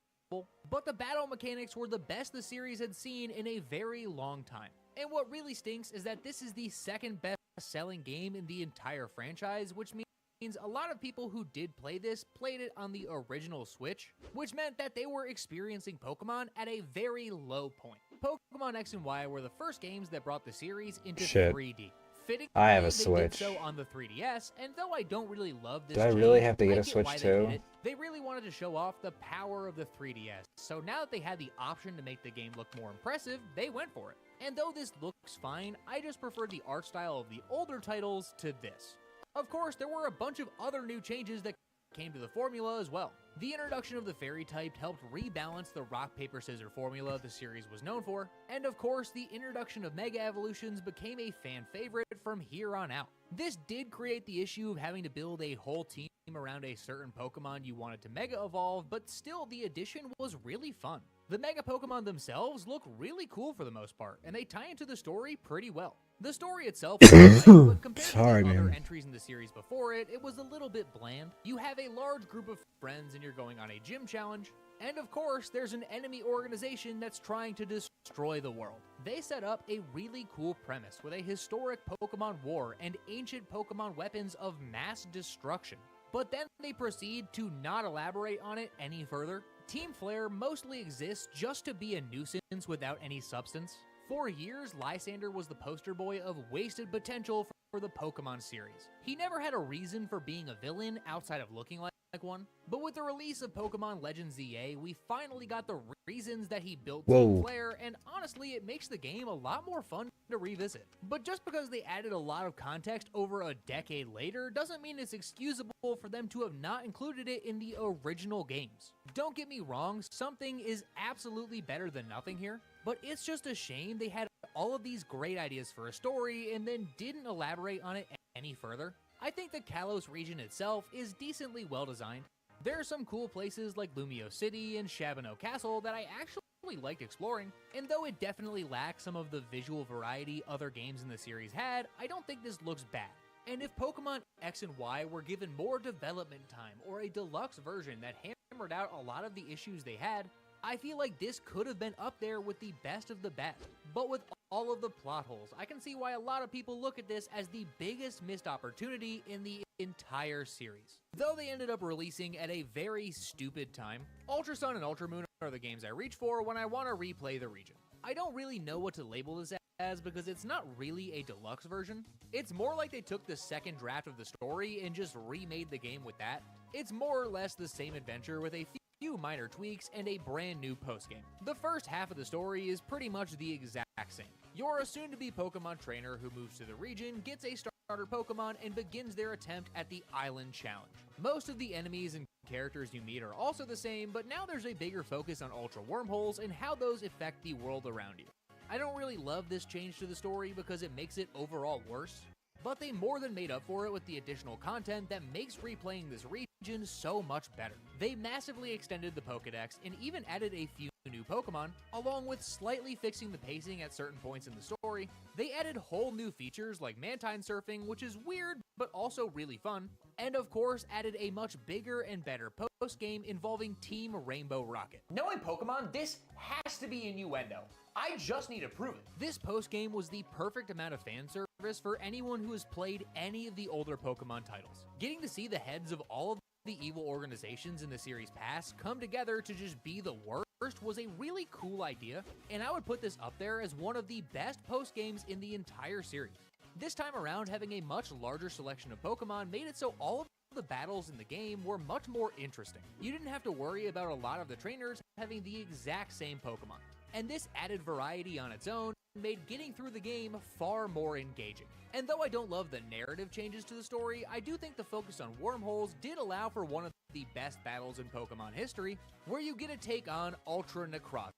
but the battle mechanics were the best the series had seen in a very long time. And what really stinks is that this is the second best selling game in the entire franchise, which means a lot of people who did play this played it on the original Switch, which meant that they were experiencing Pokemon at a very low point. Pokemon X and Y were the first games that brought the series into Shit. 3D. Fittingly, I have a they Switch. did so on the 3DS, and though I don't really love this Do I really change, have to get I a Switch why they too? did it. They really wanted to show off the power of the 3DS, so now that they had the option to make the game look more impressive, they went for it. And though this looks fine, I just prefer the art style of the older titles to this. Of course, there were a bunch of other new changes that came to the formula as well. The introduction of the fairy type helped rebalance the rock, paper, scissors formula the series was known for, and of course, the introduction of Mega Evolutions became a fan favorite from here on out. This did create the issue of having to build a whole team around a certain Pokemon you wanted to Mega Evolve, but still, the addition was really fun. The Mega Pokemon themselves look really cool for the most part, and they tie into the story pretty well. The story itself was alright, but compared Sorry, to the other man. entries in the series before it, it was a little bit bland. You have a large group of friends and you're going on a gym challenge. And of course, there's an enemy organization that's trying to destroy the world. They set up a really cool premise with a historic Pokemon war and ancient Pokemon weapons of mass destruction. But then they proceed to not elaborate on it any further. Team Flare mostly exists just to be a nuisance without any substance. For years, Lysander was the poster boy of wasted potential for the Pokemon series. He never had a reason for being a villain outside of looking like one. But with the release of Pokemon Legends ZA, we finally got the reasons that he built Team Flare, and honestly, it makes the game a lot more fun to revisit. But just because they added a lot of context over a decade later doesn't mean it's excusable for them to have not included it in the original games. Don't get me wrong, something is absolutely better than nothing here, but it's just a shame they had all of these great ideas for a story and then didn't elaborate on it any further. I think the Kalos region itself is decently well designed. There are some cool places like Lumio City and Shabano Castle that I actually liked exploring, and though it definitely lacks some of the visual variety other games in the series had, I don't think this looks bad. And if Pokemon X and Y were given more development time or a deluxe version that hammered out a lot of the issues they had, I feel like this could have been up there with the best of the best. But with all of the plot holes, I can see why a lot of people look at this as the biggest missed opportunity in the entire series. Though they ended up releasing at a very stupid time, Ultra Sun and Ultra Moon are the games I reach for when I want to replay the region. I don't really know what to label this as because it's not really a deluxe version. It's more like they took the second draft of the story and just remade the game with that. It's more or less the same adventure with a few minor tweaks and a brand new postgame. The first half of the story is pretty much the exact same. You're a soon-to-be Pokemon trainer who moves to the region, gets a starter Pokemon, and begins their attempt at the Island Challenge. Most of the enemies and characters you meet are also the same, but now there's a bigger focus on Ultra Wormholes and how those affect the world around you. I don't really love this change to the story because it makes it overall worse, but they more than made up for it with the additional content that makes replaying this region so much better. They massively extended the Pokedex and even added a few new Pokemon, along with slightly fixing the pacing at certain points in the story. They added whole new features like Mantine surfing, which is weird but also really fun, and of course added a much bigger and better post-game involving Team Rainbow Rocket. Knowing Pokemon, this has to be innuendo. I just need to prove it. This post-game was the perfect amount of fan service for anyone who has played any of the older Pokemon titles. Getting to see the heads of all of the evil organizations in the series past come together to just be the worst was a really cool idea, and I would put this up there as one of the best post-games in the entire series. This time around, having a much larger selection of Pokemon made it so all of the battles in the game were much more interesting. You didn't have to worry about a lot of the trainers having the exact same Pokemon. And this added variety on its own made getting through the game far more engaging. And though I don't love the narrative changes to the story, I do think the focus on wormholes did allow for one of the best battles in Pokemon history, where you get to take on Ultra Necrozma.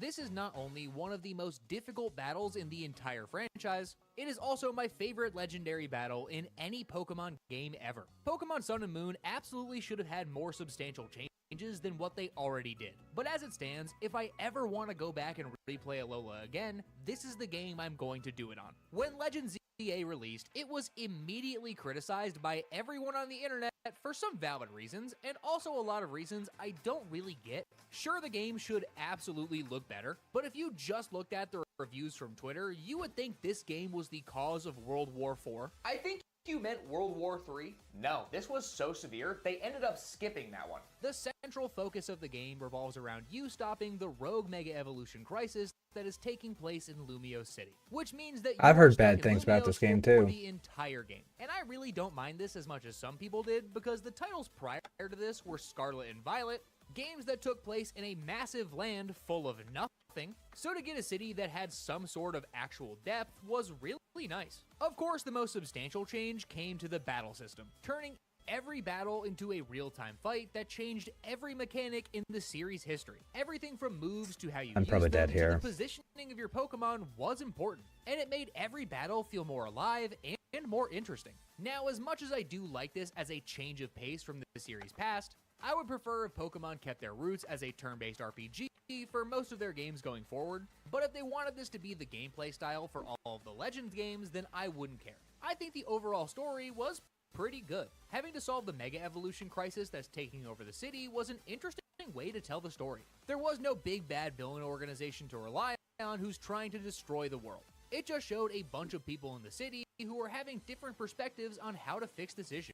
This is not only one of the most difficult battles in the entire franchise, it is also my favorite legendary battle in any Pokemon game ever. Pokemon Sun and Moon absolutely should have had more substantial changes than what they already did. But as it stands, if I ever want to go back and replay Alola again, this is the game I'm going to do it on. When Legends ZA released, it was immediately criticized by everyone on the internet for some valid reasons, and also a lot of reasons I don't really get. Sure, the game should absolutely look better, but if you just looked at the reviews from Twitter, you would think this game was the cause of World War IV. I think you meant World War III. No, this was so severe, they ended up skipping that one. The central focus of the game revolves around you stopping the rogue Mega Evolution crisis that is taking place in Lumio City, which means that I've heard bad stuck in things about Lumio this game for too. the entire game. And I really don't mind this as much as some people did, because the titles prior to this were Scarlet and Violet, games that took place in a massive land full of nothing, so to get a city that had some sort of actual depth was really nice. Of course, the most substantial change came to the battle system, turning every battle into a real-time fight that changed every mechanic in the series' history. Everything from moves to how you use probably them dead to here. the positioning of your Pokemon was important, and it made every battle feel more alive and more interesting. Now, as much as I do like this as a change of pace from the series past, I would prefer if Pokemon kept their roots as a turn-based RPG for most of their games going forward, but if they wanted this to be the gameplay style for all of the Legends games, then I wouldn't care. I think the overall story was pretty good. Having to solve the Mega Evolution crisis that's taking over the city was an interesting way to tell the story. There was no big bad villain organization to rely on who's trying to destroy the world. It just showed a bunch of people in the city who were having different perspectives on how to fix this issue.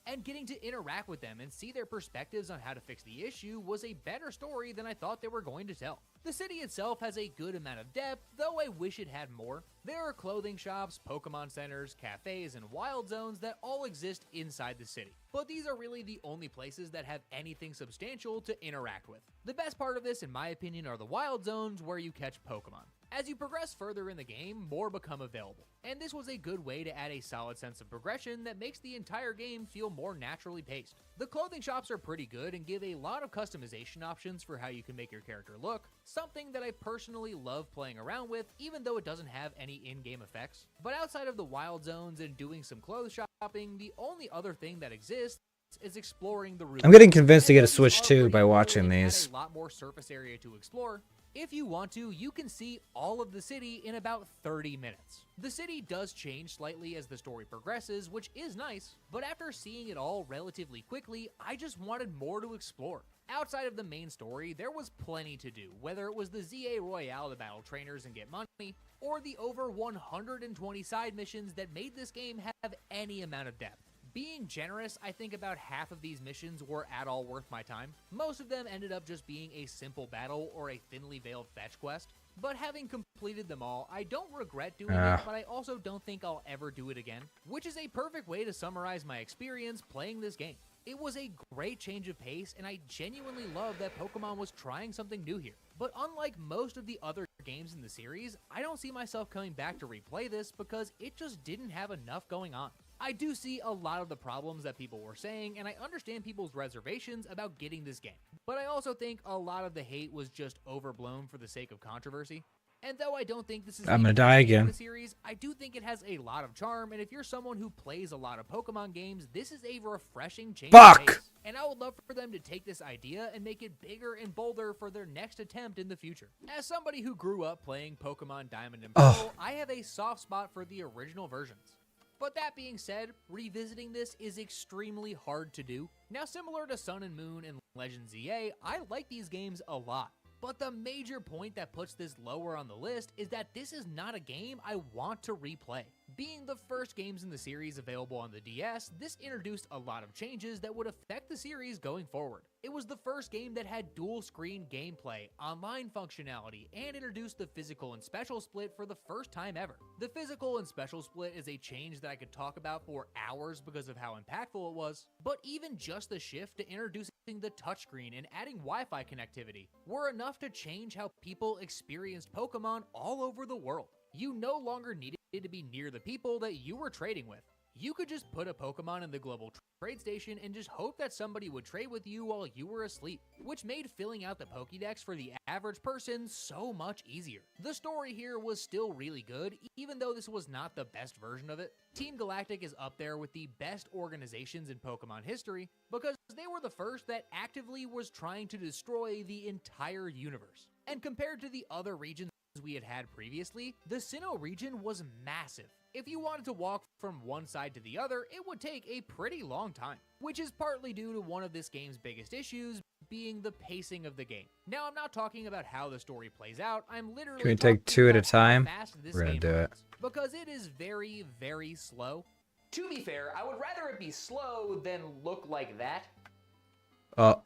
And getting to interact with them and see their perspectives on how to fix the issue was a better story than I thought they were going to tell. The city itself has a good amount of depth, though I wish it had more. There are clothing shops, Pokemon centers, cafes, and wild zones that all exist inside the city. But these are really the only places that have anything substantial to interact with. The best part of this, in my opinion, are the wild zones where you catch Pokemon. As you progress further in the game, more become available, and this was a good way to add a solid sense of progression that makes the entire game feel more naturally paced. The clothing shops are pretty good and give a lot of customization options for how you can make your character look, something that I personally love playing around with even though it doesn't have any in-game effects. But outside of the wild zones and doing some clothes shopping, the only other thing that exists is exploring the room. I'm getting convinced to get a Switch 2 by watching these. A lot more surface area to explore. If you want to, you can see all of the city in about 30 minutes. The city does change slightly as the story progresses, which is nice, but after seeing it all relatively quickly, I just wanted more to explore. Outside of the main story, there was plenty to do, whether it was the ZA Royale to battle trainers and get money, or the over 120 side missions that made this game have any amount of depth. Being generous, I think about half of these missions were at all worth my time. Most of them ended up just being a simple battle or a thinly veiled fetch quest. But having completed them all, I don't regret doing it, but I also don't think I'll ever do it again, which is a perfect way to summarize my experience playing this game. It was a great change of pace, and I genuinely love that Pokemon was trying something new here. But unlike most of the other games in the series, I don't see myself coming back to replay this because it just didn't have enough going on. I do see a lot of the problems that people were saying, and I understand people's reservations about getting this game. But I also think a lot of the hate was just overblown for the sake of controversy. And though I don't think this is I'm gonna die again. The series, I do think it has a lot of charm, and if you're someone who plays a lot of Pokemon games, this is a refreshing change of pace. And I would love for them to take this idea and make it bigger and bolder for their next attempt in the future. As somebody who grew up playing Pokemon Diamond and Pearl, I have a soft spot for the original versions. But that being said, revisiting this is extremely hard to do. Now, similar to Sun and Moon and Legend ZA, I like these games a lot. But the major point that puts this lower on the list is that this is not a game I want to replay. Being the first games in the series available on the DS, this introduced a lot of changes that would affect the series going forward. It was the first game that had dual screen gameplay, online functionality, and introduced the physical and special split for the first time ever. The physical and special split is a change that I could talk about for hours because of how impactful it was, but even just the shift to introducing the touchscreen and adding Wi-Fi connectivity were enough to change how people experienced Pokemon all over the world. You no longer needed to be near the people that you were trading with. You could just put a Pokemon in the global trade station and just hope that somebody would trade with you while you were asleep, which made filling out the Pokédex for the average person so much easier. The story here was still really good, even though this was not the best version of it. Team Galactic is up there with the best organizations in Pokemon history because they were the first that actively was trying to destroy the entire universe. And compared to the other regions we had previously, the Sinnoh region was massive. If you wanted to walk from one side to the other, it would take a pretty long time, which is partly due to one of this game's biggest issues being the pacing of the game. Now, I'm not talking about how the story plays out, I'm literally Can we take two at a time? We're gonna do it. Because it is very, very slow. To be fair, I would rather it be slow than look like that.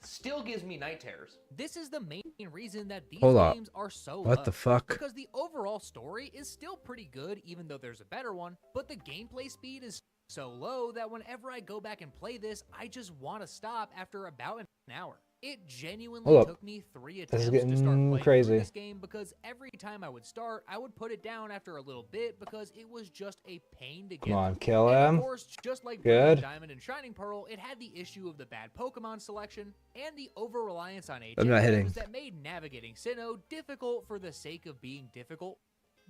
Still gives me night terrors. This is the main reason that these Hold up. games are so What low. the fuck? Because the overall story is still pretty good, even though there's a better one, but the gameplay speed is so low that whenever I go back and play this, I just want to stop after about an hour. It genuinely Hold up. took me 3 This is attempts to start getting playing crazy. through this game because every time I would start, I would put it down after a little bit because it was just a pain to get. Come on, kill And him. of course, just like Good. Diamond and Shining Pearl, it had the issue of the bad Pokemon selection and the over-reliance on I'm not hitting. HMs that made navigating Sinnoh difficult for the sake of being difficult.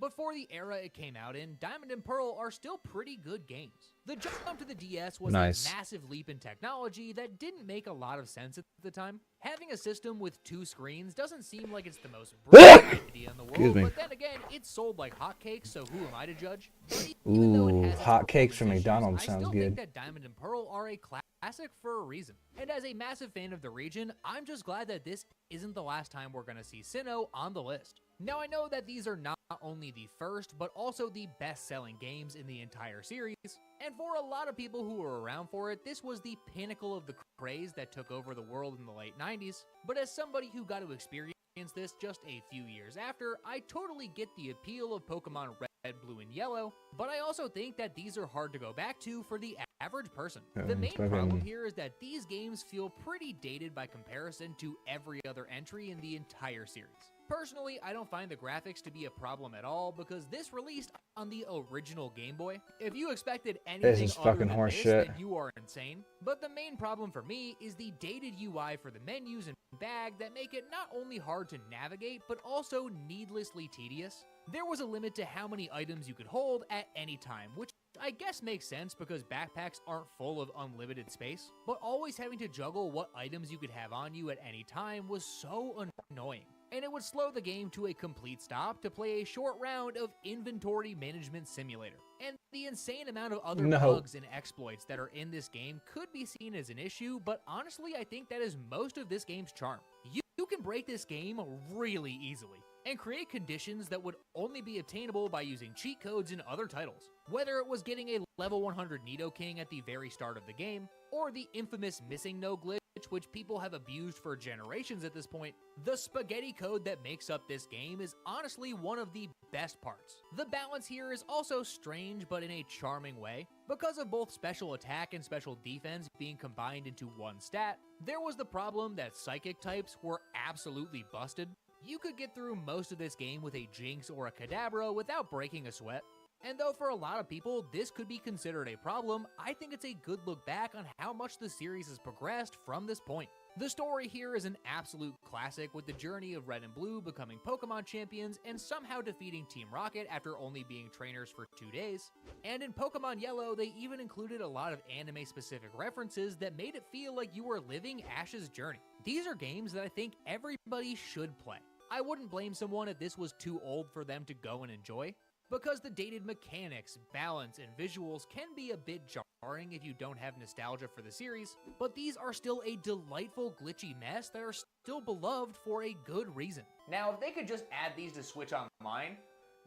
But for the era it came out in, Diamond and Pearl are still pretty good games. The jump to the DS was Nice. a massive leap in technology that didn't make a lot of sense at the time. Having a system with 2 screens doesn't seem like it's the most brilliant idea in the Excuse world, me. but then again, it's sold like hotcakes, so who am I to judge? But even though it Ooh, has its hot cakes from performance issues, McDonald's I sounds still good. think that Diamond and Pearl are a classic classic for a reason. And as a massive fan of the region, I'm just glad that this isn't the last time we're going to see Sinnoh on the list. Now, I know that these are not only the first, but also the best-selling games in the entire series, and for a lot of people who were around for it, this was the pinnacle of the craze that took over the world in the late 90s, but as somebody who got to experience this just a few years after, I totally get the appeal of Pokemon Red, Blue, and Yellow, but I also think that these are hard to go back to for the average person. The main problem here is that these games feel pretty dated by comparison to every other entry in the entire series. Personally, I don't find the graphics to be a problem at all because this released on the original Game Boy. If you expected anything other than this, then you are insane. But the main problem for me is the dated UI for the menus and bag that make it not only hard to navigate, but also needlessly tedious. There was a limit to how many items you could hold at any time, which I guess makes sense because backpacks aren't full of unlimited space, but always having to juggle what items you could have on you at any time was so annoying. And it would slow the game to a complete stop to play a short round of Inventory Management Simulator. And the insane amount of other bugs and exploits that are in this game could be seen as an issue, but honestly I think that is most of this game's charm. You can break this game really easily, and create conditions that would only be obtainable by using cheat codes in other titles. Whether it was getting a level 100 Nidoking at the very start of the game, or the infamous missing no glitch, which people have abused for generations at this point, the spaghetti code that makes up this game is honestly one of the best parts. The balance here is also strange, but in a charming way. Because of both special attack and special defense being combined into one stat, there was the problem that psychic types were absolutely busted. You could get through most of this game with a Jinx or a Kadabra without breaking a sweat. And though for a lot of people this could be considered a problem, I think it's a good look back on how much the series has progressed from this point. The story here is an absolute classic, with the journey of Red and Blue becoming Pokemon champions and somehow defeating Team Rocket after only being trainers for 2 days. And in Pokemon Yellow, they even included a lot of anime-specific references that made it feel like you were living Ash's journey. These are games that I think everybody should play. I wouldn't blame someone if this was too old for them to go and enjoy, because the dated mechanics, balance, and visuals can be a bit jarring if you don't have nostalgia for the series, but these are still a delightful glitchy mess that are still beloved for a good reason. Now, if they could just add these to Switch Online,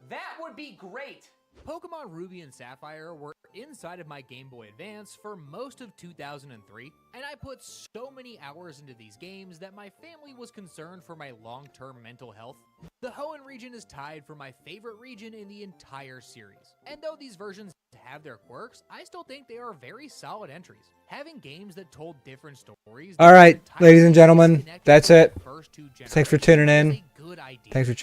that would be great! Pokemon Ruby and Sapphire were inside of my Game Boy Advance for most of 2003, and I put so many hours into these games that my family was concerned for my long-term mental health. The Hoenn region is tied for my favorite region in the entire series, and though these versions have their quirks, I still think they are very solid entries. Having games that told different stories... Alright, ladies and gentlemen, that's it. Thanks for tuning in. Thanks for chatting.